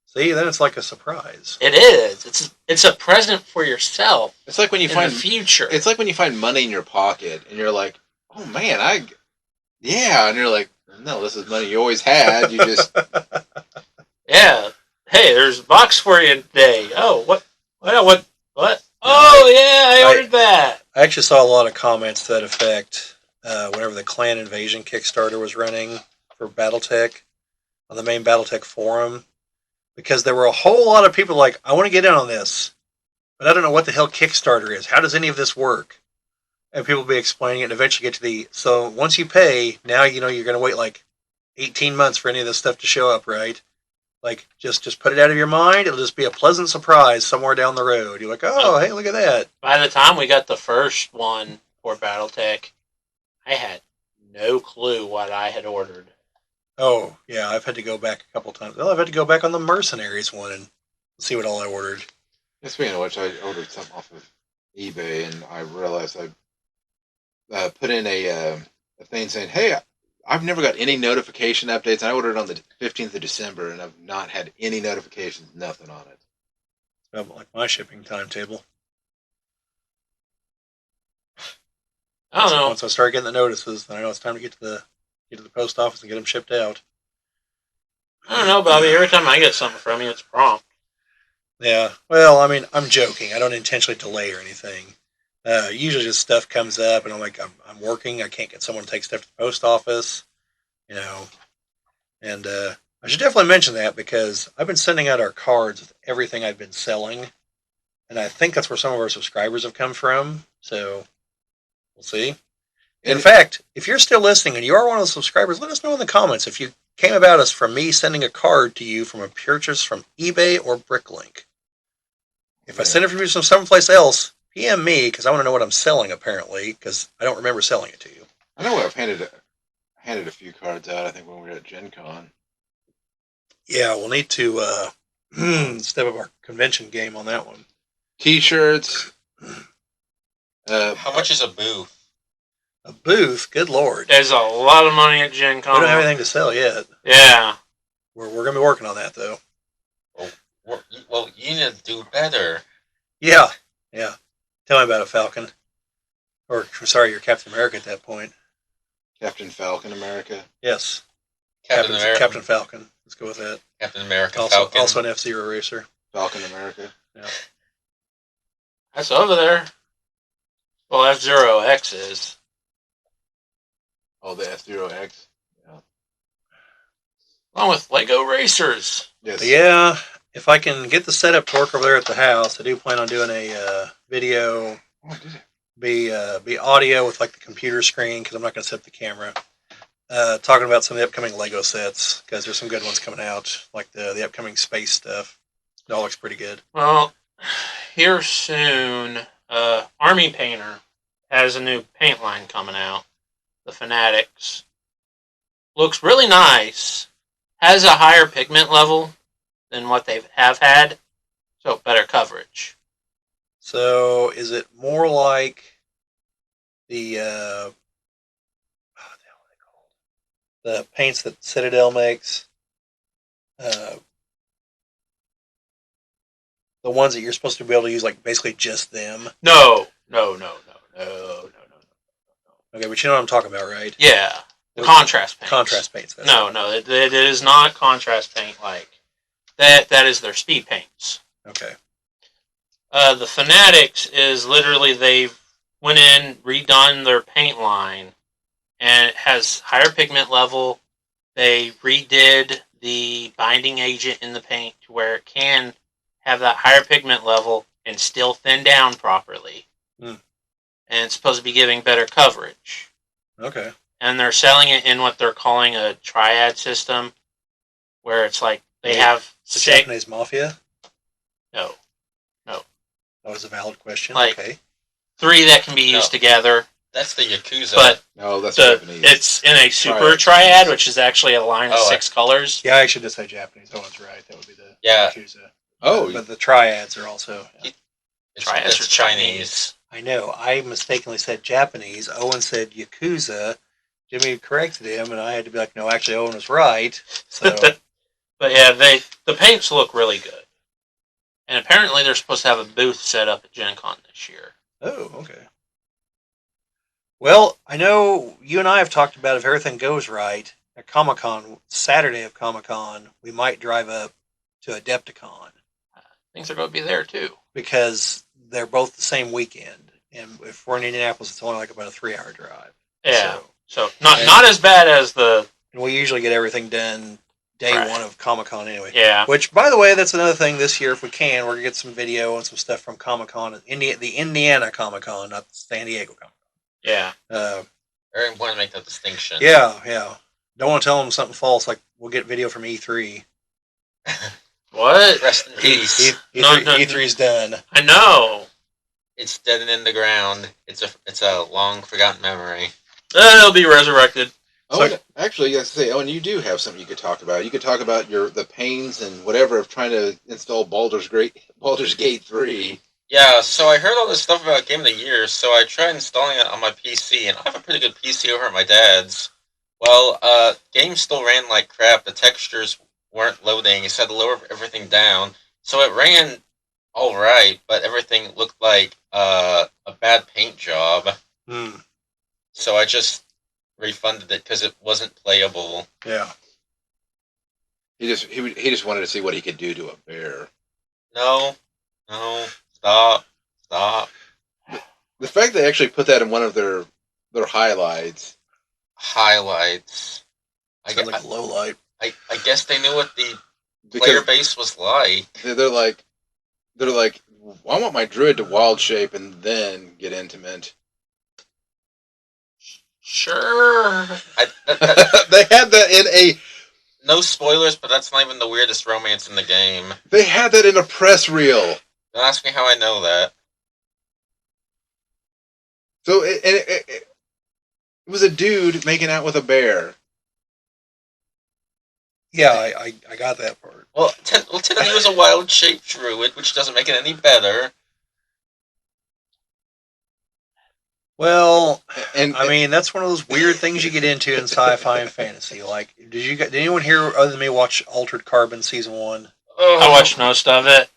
Speaker 2: See, then it's like a surprise.
Speaker 3: It is. It's a present for yourself.
Speaker 1: It's like when you find
Speaker 3: the future.
Speaker 1: It's like when you find money in your pocket and you're like, "Oh man, and you're like, "No, this is money you always had. You just
Speaker 3: yeah. Hey, there's a box for you today. Oh, what? Oh, yeah, I ordered that.
Speaker 2: I actually saw a lot of comments to that effect whenever the Clan Invasion Kickstarter was running for BattleTech on the main BattleTech forum, because there were a whole lot of people like, I want to get in on this, but I don't know what the hell Kickstarter is. How does any of this work? And people will be explaining it and eventually get to so once you pay, now you're going to wait like 18 months for any of this stuff to show up, right? Like, just put it out of your mind. It'll just be a pleasant surprise somewhere down the road. You're like, oh, hey, look at that.
Speaker 3: By the time we got the first one for BattleTech, I had no clue what I had ordered.
Speaker 2: Oh, yeah, I've had to go back a couple times. Well, I've had to go back on the Mercenaries one and see what all I ordered.
Speaker 1: Speaking of which, I ordered something off of eBay, and I realized I put in a thing saying, hey, I've never got any notification updates. I ordered on the 15th of December, and I've not had any notifications, nothing on it.
Speaker 2: About like my shipping timetable.
Speaker 3: I don't know.
Speaker 2: Once I start getting the notices, then I know it's time to get to the post office and get them shipped out.
Speaker 3: I don't know, Bobby. Every time I get something from you, it's prompt.
Speaker 2: Yeah. Well, I mean, I'm joking. I don't intentionally delay or anything. Usually just stuff comes up and I'm like, I'm working. I can't get someone to take stuff to the post office, and I should definitely mention that because I've been sending out our cards with everything I've been selling, and I think that's where some of our subscribers have come from. So we'll see. In fact, if you're still listening and you are one of the subscribers, let us know in the comments if you came about us from me sending a card to you from a purchase from eBay or Bricklink. If I send it from you from someplace else, PM me, because I want to know what I'm selling, apparently, because I don't remember selling it to you.
Speaker 1: I know I've handed a few cards out, I think, when we were at Gen Con.
Speaker 2: Yeah, we'll need to step up our convention game on that one.
Speaker 1: T-shirts.
Speaker 4: How much is a booth?
Speaker 2: A booth? Good lord.
Speaker 3: There's a lot of money at Gen Con.
Speaker 2: We don't have anything to sell yet.
Speaker 3: Yeah.
Speaker 2: We're going to be working on that, though.
Speaker 4: Well, you need to do better.
Speaker 2: Yeah. Tell me about it, Falcon. Or, sorry, you're Captain America at that point.
Speaker 1: Captain Falcon America.
Speaker 2: Yes.
Speaker 4: Captain America.
Speaker 2: Captain Falcon. Let's go with that.
Speaker 4: Captain America
Speaker 2: Also,
Speaker 4: Falcon.
Speaker 2: also an F-Zero racer.
Speaker 1: Falcon America.
Speaker 2: Yeah.
Speaker 3: That's over there. Well, F-Zero X is.
Speaker 1: Oh, the F-Zero X.
Speaker 3: Along with Lego Racers.
Speaker 1: Yes.
Speaker 2: But yeah, if I can get the setup to work over there at the house, I do plan on doing a video.
Speaker 1: Oh, did it?
Speaker 2: Be audio with like the computer screen because I'm not going to set up the camera. Talking about some of the upcoming Lego sets because there's some good ones coming out, like the upcoming space stuff. It all looks pretty good.
Speaker 3: Well, here soon, Army Painter has a new paint line coming out. The Fanatics. Looks really nice. Has a higher pigment level than what they have had, so better coverage.
Speaker 2: So is it more like the what the hell are they called? The paints that Citadel makes? The ones that you're supposed to be able to use, like basically just them.
Speaker 3: No.
Speaker 2: Okay, but you know what I'm talking about, right?
Speaker 3: Yeah, the contrast paints.
Speaker 2: Contrast paints.
Speaker 3: No, it is not contrast paint like that. That is their speed paints.
Speaker 2: Okay.
Speaker 3: The Fanatics is literally they've went in, redone their paint line, and it has higher pigment level. They redid the binding agent in the paint to where it can have that higher pigment level and still thin down properly. And it's supposed to be giving better coverage.
Speaker 2: Okay.
Speaker 3: And they're selling it in what they're calling a triad system, where it's like they have
Speaker 2: The
Speaker 3: six.
Speaker 2: Japanese mafia?
Speaker 3: No.
Speaker 2: That was a valid question.
Speaker 3: Like-
Speaker 2: Okay.
Speaker 3: 3 that can be used together,
Speaker 4: That's the Yakuza.
Speaker 3: but
Speaker 1: No, that's Japanese.
Speaker 3: it's in a super triad, which is actually a line of
Speaker 4: Oh,
Speaker 3: 6 colors.
Speaker 2: Yeah, I should just say Japanese. Owen's right. That would be the
Speaker 4: Yeah.
Speaker 2: Yakuza.
Speaker 1: Oh,
Speaker 2: But the triads are also. Yeah.
Speaker 3: Triads
Speaker 4: it's
Speaker 3: are
Speaker 4: Chinese.
Speaker 2: I know. I mistakenly said Japanese. Owen said Yakuza. Jimmy corrected him, and I had to be like, no, actually, Owen was right. So,
Speaker 3: But yeah, the paints look really good. And apparently they're supposed to have a booth set up at Gen Con this year.
Speaker 2: oh, okay. Well, I know you and I have talked about if everything goes right at Comic-Con, Saturday of Comic-Con, we might drive up to Adepticon
Speaker 3: Things are going to be there too.
Speaker 2: because they're both the same weekend. And if we're in Indianapolis, it's only like about a 3-hour drive.
Speaker 3: Yeah.
Speaker 2: So,
Speaker 3: So not as bad as the
Speaker 2: and we usually get everything done day
Speaker 3: Right.
Speaker 2: one of Comic-Con anyway.
Speaker 3: yeah.
Speaker 2: Which, by the way, that's another thing this year. If we can, we're gonna get some video and some stuff from Comic-Con, the Indiana Comic-Con, not San Diego Comic-Con.
Speaker 3: Yeah.
Speaker 4: Very important to make that distinction.
Speaker 2: Yeah. Don't want to tell them something false. Like we'll get video from E3.
Speaker 3: What?
Speaker 4: Rest in peace.
Speaker 3: No.
Speaker 2: E3's done.
Speaker 3: I know.
Speaker 4: It's dead and in the ground. It's a long forgotten memory.
Speaker 3: It'll be resurrected.
Speaker 1: Oh, actually, yes. Say, Owen, you do have something you could talk about. You could talk about the pains and whatever of trying to install Baldur's Gate 3.
Speaker 4: Yeah, so I heard all this stuff about Game of the Year, so I tried installing it on my PC, and I have a pretty good PC over at my dad's. Well, game still ran like crap. The textures weren't loading. You had to lower everything down. So it ran all right, but everything looked like a bad paint job. So I just refunded it because it wasn't playable.
Speaker 2: Yeah.
Speaker 1: He just wanted to see what he could do to a bear.
Speaker 4: No, stop.
Speaker 1: The fact they actually put that in one of their highlights.
Speaker 4: Highlights.
Speaker 2: Sounds like a low light.
Speaker 4: I guess they knew what the player base was like.
Speaker 1: They're like, I want my druid to wild shape and then get intimate.
Speaker 3: Sure.
Speaker 1: They had that in a.
Speaker 4: No spoilers, but that's not even the weirdest romance in the game.
Speaker 1: They had that in a press reel.
Speaker 4: Don't ask me how I know that.
Speaker 1: So it was a dude making out with a bear.
Speaker 2: Yeah, I got that part.
Speaker 4: Well, technically it was a wild shape druid, which doesn't make it any better.
Speaker 2: Well,
Speaker 1: And
Speaker 2: I mean, that's one of those weird things you get into in sci-fi and fantasy. Like, did anyone here other than me watch Altered Carbon season 1?
Speaker 3: I watched most of it.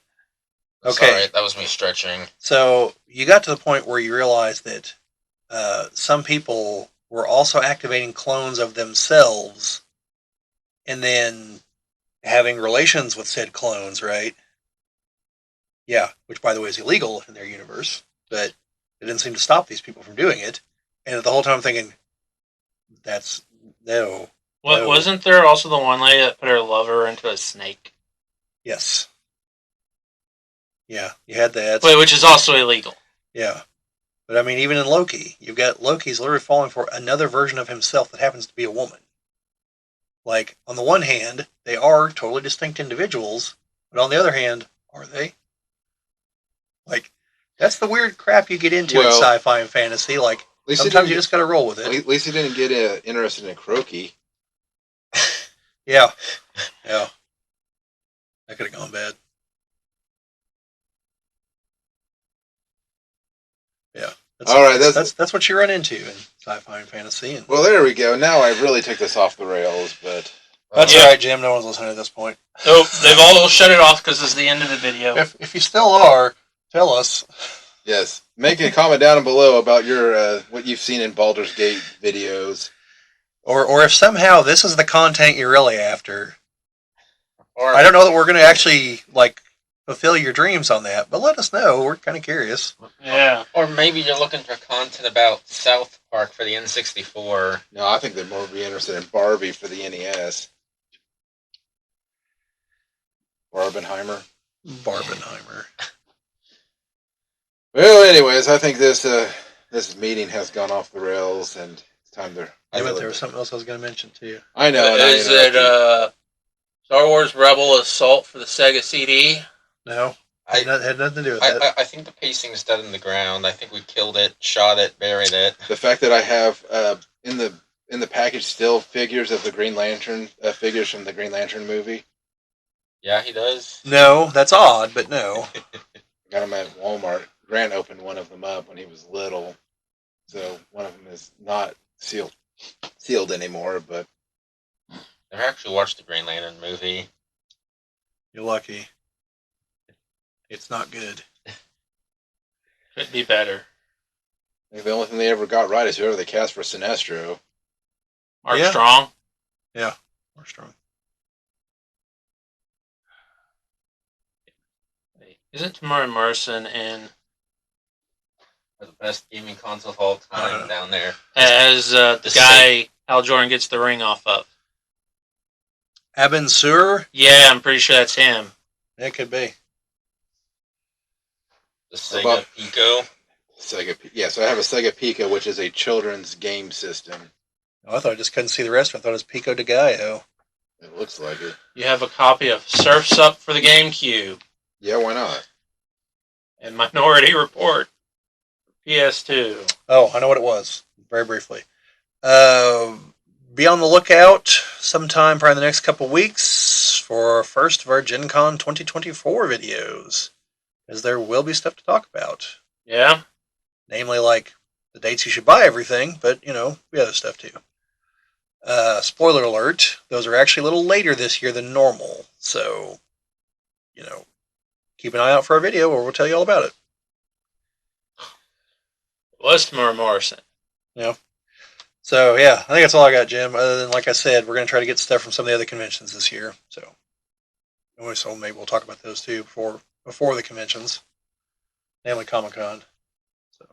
Speaker 2: Okay.
Speaker 4: Sorry, that was me stretching.
Speaker 2: So you got to the point where you realized that some people were also activating clones of themselves and then having relations with said clones, right? Yeah, which by the way is illegal in their universe, but it didn't seem to stop these people from doing it. And the whole time I'm thinking, that's no.
Speaker 3: What
Speaker 2: No.
Speaker 3: wasn't there also the one lady that put her lover into a snake?
Speaker 2: Yes. Yeah, you had that.
Speaker 3: Wait, which is also illegal.
Speaker 2: Yeah. But I mean, even in Loki, you've got Loki's literally falling for another version of himself that happens to be a woman. Like, on the one hand, they are totally distinct individuals, but on the other hand, are they? Like, that's the weird crap you get into in
Speaker 1: Well,
Speaker 2: sci-fi and fantasy. Like,
Speaker 1: at least
Speaker 2: sometimes you just gotta roll with it.
Speaker 1: At least he didn't get interested in Croaky.
Speaker 2: Yeah. Yeah. That could have gone bad. Yeah.
Speaker 1: All right,
Speaker 2: That's what you run into in sci-fi and fantasy. And
Speaker 1: Well, there we go. Now I really took this off the rails, but
Speaker 2: that's
Speaker 3: Yeah.
Speaker 2: all right, Jim. No one's listening at this point.
Speaker 3: Oh, they've all shut it off because it's the end of the video.
Speaker 2: If you still are, tell us.
Speaker 1: yes, make a comment down below about your what you've seen in Baldur's Gate videos.
Speaker 2: Or if somehow this is the content you're really after.
Speaker 4: Or
Speaker 2: I don't know that we're going to actually, like, fulfill your dreams on that, but let us know. We're kind of curious.
Speaker 3: Yeah.
Speaker 4: Or maybe you're looking for content about South Park for the N64.
Speaker 1: No, I think they're more be interested in Barbie for the NES. Barbenheimer.
Speaker 2: Barbenheimer.
Speaker 1: Well, anyways, I think this meeting has gone off the rails, and it's time to.
Speaker 2: I bet there was something else I was going to mention to you.
Speaker 1: I know. and I
Speaker 3: Is it
Speaker 1: interrupted.
Speaker 3: Star Wars Rebel Assault for the Sega CD?
Speaker 2: No,
Speaker 4: I-
Speaker 2: had nothing to do with that.
Speaker 4: I think the pacing is dead in the ground. I think we killed it, shot it, buried it.
Speaker 1: The fact that I have in the package still figures of the Green Lantern figures from the Green Lantern movie.
Speaker 4: Yeah, he does.
Speaker 2: No, that's odd, but no.
Speaker 1: Got them at Walmart. Grant opened one of them up when he was little, so one of them is not sealed anymore. But
Speaker 4: Never actually watched the Green Lantern movie.
Speaker 2: You're lucky. It's not good.
Speaker 3: Could be better.
Speaker 1: I think the only thing they ever got right is whoever they cast for Sinestro.
Speaker 3: Mark
Speaker 2: Yeah.
Speaker 3: Strong.
Speaker 2: More strong.
Speaker 3: Isn't Tamara Morrison in
Speaker 4: The best gaming console of all time
Speaker 2: Uh,
Speaker 4: down there.
Speaker 3: as the
Speaker 4: The
Speaker 3: guy Hal Jordan gets the ring off of?
Speaker 2: Abin Sur?
Speaker 3: Yeah, I'm pretty sure that's him.
Speaker 2: It could be.
Speaker 4: The Sega
Speaker 1: About-
Speaker 4: Pico.
Speaker 1: Yeah, so I have a Sega Pico, which is a children's game system.
Speaker 2: Oh, I thought I just couldn't see the rest. I thought it was Pico de Gallo.
Speaker 1: It looks like it.
Speaker 3: You have a copy of Surf's Up for the GameCube
Speaker 1: Yeah, why not?
Speaker 3: and Minority Report for PS2.
Speaker 2: Oh, I know what it was. Very briefly. Be on the lookout sometime probably in the next couple weeks for our first of our Gen Con 2024 videos. As there will be stuff to talk about.
Speaker 3: Yeah?
Speaker 2: Namely, like, the dates you should buy everything, but, we other stuff too. Spoiler alert, those are actually a little later this year than normal. So, keep an eye out for our video where we'll tell you all about it.
Speaker 3: It was Tamara Morrison.
Speaker 2: So, yeah, I think that's all I got, Jim. Other than, like I said, we're going to try to get stuff from some of the other conventions this year. So maybe we'll talk about those too before the conventions, namely Comic-Con. So,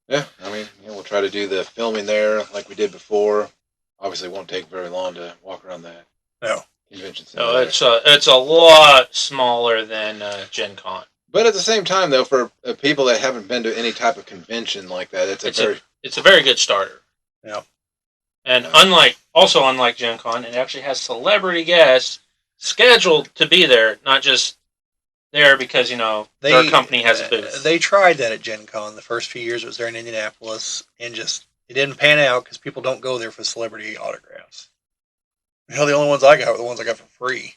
Speaker 1: Yeah, I mean, we'll try to do the filming there like we did before. Obviously, it won't take very long to walk around that
Speaker 2: no.
Speaker 1: convention center.
Speaker 3: No, it's a lot smaller than Gen Con.
Speaker 1: But at the same time, though, for people that haven't been to any type of convention like that,
Speaker 3: It's a very good starter.
Speaker 2: Yeah.
Speaker 3: And unlike Gen Con, it actually has celebrity guests scheduled to be there, not just there because, their company has a booth.
Speaker 2: They tried that at Gen Con. The first few years it was there in Indianapolis, and it didn't pan out because people don't go there for celebrity autographs. The only ones I got were the ones I got for free,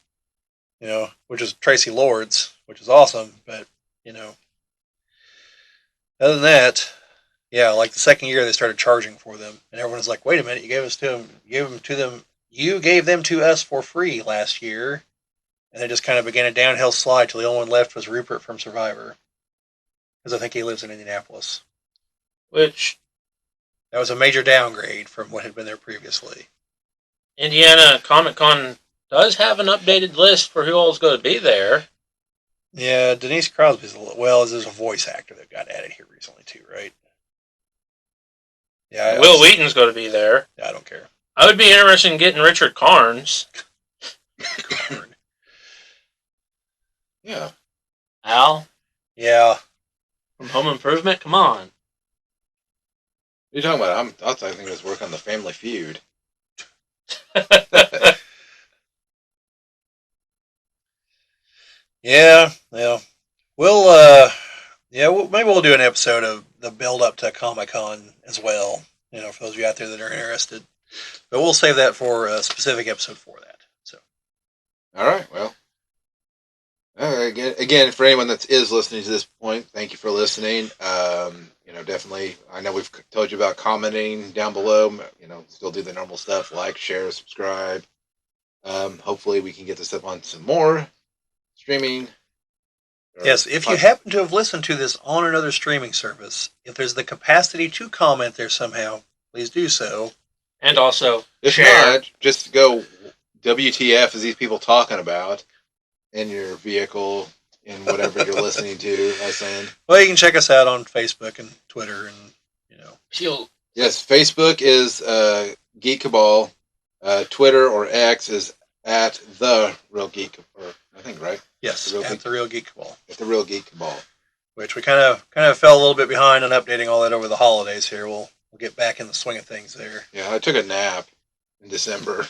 Speaker 2: which is Tracy Lords, which is awesome, but, other than that, Yeah, like the second year they started charging for them, and everyone's like, "Wait a minute, you gave them to us for free last year," and they just kind of began a downhill slide till the only one left was Rupert from Survivor, because I think he lives in Indianapolis.
Speaker 3: Which
Speaker 2: That was a major downgrade from what had been there previously.
Speaker 3: Indiana Comic Con does have an updated list for who all's going to be there.
Speaker 2: Yeah, Denise Crosby's there's a voice actor that got added here recently too, right? Yeah,
Speaker 3: Will Wheaton's going to be there.
Speaker 2: I don't care.
Speaker 3: I would be interested in getting Richard Carnes.
Speaker 1: Yeah.
Speaker 3: Al
Speaker 2: Yeah.
Speaker 3: from Home Improvement. Come on.
Speaker 1: What are you talking about? I think it was work on the Family Feud.
Speaker 2: Yeah. Maybe we'll do an episode of the build up to Comic-Con as well, for those of you out there that are interested. But we'll save that for a specific episode for that. So,
Speaker 1: all right, well. Again, for anyone that is listening to this point, thank you for listening. Definitely, I know we've told you about commenting down below. Still do the normal stuff, like, share, subscribe. Hopefully we can get this up on some more streaming.
Speaker 2: yes, if you happen to have listened to this on another streaming service, if there's the capacity to comment there somehow, please do so.
Speaker 3: And also,
Speaker 1: if
Speaker 3: share.
Speaker 1: not, just go, WTF is these people talking about in your vehicle, in whatever you're listening to, I was saying.
Speaker 2: Well, you can check us out on Facebook and Twitter and,
Speaker 1: Yes, Facebook is Geek Cabal. Twitter or X is at the Real Geek, or I think, right?
Speaker 2: Yes, the Real Geek Cabal.
Speaker 1: At the Real Geek Cabal.
Speaker 2: Which we kind of fell a little bit behind on updating all that over the holidays here. We'll get back in the swing of things there.
Speaker 1: Yeah, I took a nap in December.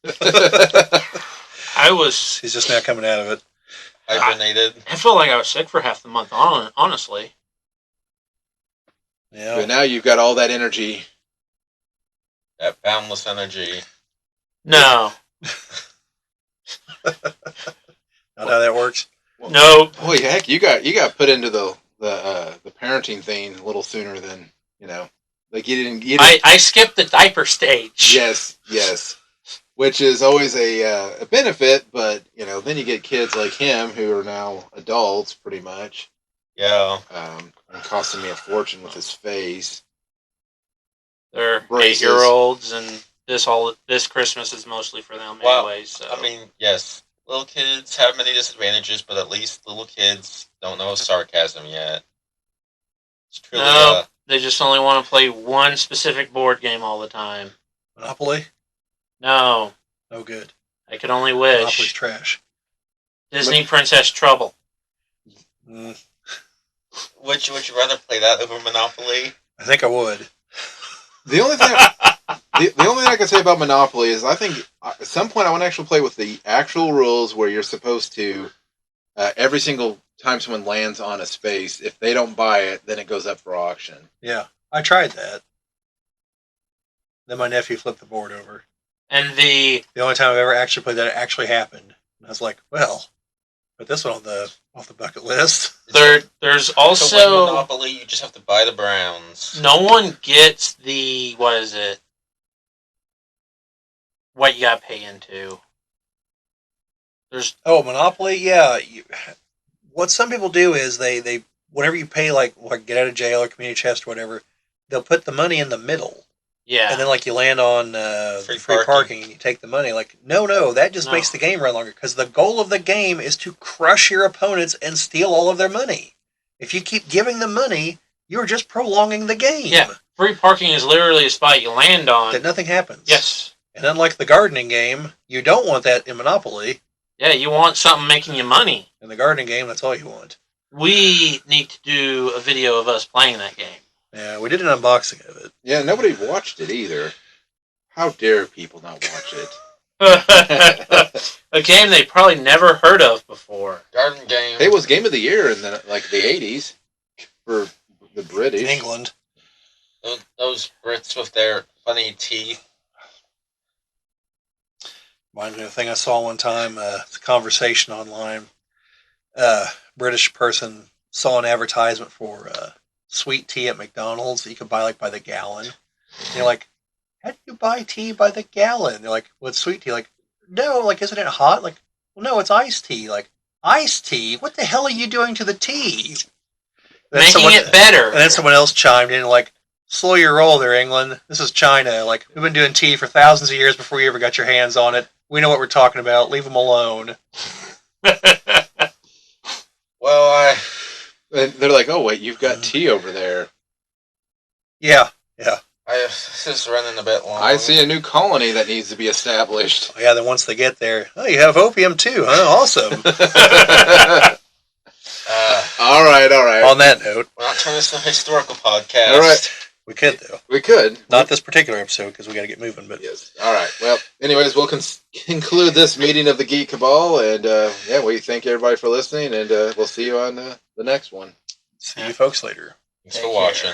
Speaker 2: He's just now coming out of it.
Speaker 4: Hibernated.
Speaker 3: I feel like I was sick for half the month, honestly.
Speaker 2: Yeah.
Speaker 1: But now you've got all that energy.
Speaker 4: That boundless energy.
Speaker 3: No.
Speaker 2: Not how that works.
Speaker 3: No.
Speaker 1: Boy, heck, you got put into the parenting thing a little sooner than like you didn't.
Speaker 3: I skipped the diaper stage.
Speaker 1: Yes. Which is always a benefit, but then you get kids like him who are now adults, pretty much.
Speaker 4: Yeah.
Speaker 1: And costing me a fortune with his face.
Speaker 3: They're
Speaker 1: Braces.
Speaker 3: 8-year-olds, and this Christmas is mostly for them anyway. So
Speaker 4: I mean, yes, little kids have many disadvantages, but at least little kids don't know sarcasm yet. It's truly
Speaker 3: no, they just only want to play one specific board game all the time.
Speaker 2: Monopoly?
Speaker 3: No.
Speaker 2: No good.
Speaker 3: I could only wish.
Speaker 2: Monopoly's trash.
Speaker 3: Disney Princess Trouble.
Speaker 2: Mm,
Speaker 4: Would you rather play that over Monopoly?
Speaker 2: I think I would.
Speaker 1: The only thing the only thing I can say about Monopoly is I think at some point I want to actually play with the actual rules where you're supposed to every single time someone lands on a space, if they don't buy it, then it goes up for auction.
Speaker 2: Yeah, I tried that. Then my nephew flipped the board over.
Speaker 3: And the
Speaker 2: only time I've ever actually played that, it actually happened. And I was like, well, put this one off the bucket list.
Speaker 3: there's
Speaker 4: To win
Speaker 3: also
Speaker 4: Monopoly, you just have to buy the Browns.
Speaker 3: no one gets the what you got to pay into. There's
Speaker 2: Monopoly, yeah. What some people do is they whenever you pay like get out of jail or community chest or whatever, they'll put the money in the middle.
Speaker 3: yeah.
Speaker 2: And then you land on free parking and you take the money. No, that just makes the game run longer. Because the goal of the game is to crush your opponents and steal all of their money. If you keep giving them money, you're just prolonging the game.
Speaker 3: Yeah. Free parking is literally a spot you land on.
Speaker 2: That nothing happens.
Speaker 3: Yes.
Speaker 2: And unlike the gardening game, you don't want that in Monopoly.
Speaker 3: Yeah, you want something making you money.
Speaker 2: In the gardening game, that's all you want.
Speaker 3: We need to do a video of us playing that game.
Speaker 2: Yeah, we did an unboxing of it.
Speaker 1: Yeah, nobody watched it either. How dare people not watch it?
Speaker 3: A game they probably never heard of before.
Speaker 4: Garden game.
Speaker 1: It was Game of the Year in the 80s for the British.
Speaker 2: In England.
Speaker 4: Those Brits with their funny teeth.
Speaker 2: Reminds me of a thing I saw one time. It's a conversation online. British person saw an advertisement for sweet tea at McDonald's that you could buy like by the gallon. And you're like, how do you buy tea by the gallon? They're like, well, it's sweet tea. Like, no, like, isn't it hot? Like, well, no, it's iced tea. Like, iced tea? What the hell are you doing to the tea?
Speaker 3: Making it better.
Speaker 2: And then someone else chimed in like, slow your roll there, England. This is China. Like, we've been doing tea for thousands of years before you ever got your hands on it. We know what we're talking about. Leave them alone.
Speaker 4: Well,
Speaker 1: And they're like, oh, wait, you've got tea over there.
Speaker 2: Yeah.
Speaker 4: this is running a bit long.
Speaker 1: I see a new colony that needs to be established.
Speaker 2: Oh, yeah, then once they get there, oh, you have opium too, huh? Awesome.
Speaker 1: All right.
Speaker 2: On that note,
Speaker 4: We're not turning this into a historical podcast.
Speaker 1: All right.
Speaker 2: we could, though.
Speaker 1: We could.
Speaker 2: Not this particular episode, because we got to get moving, but
Speaker 1: Yes. All right. Well, anyways, we'll conclude this meeting of the Geek Cabal, and we thank everybody for listening, and we'll see you on the next one.
Speaker 2: see you folks later.
Speaker 4: Thanks for watching.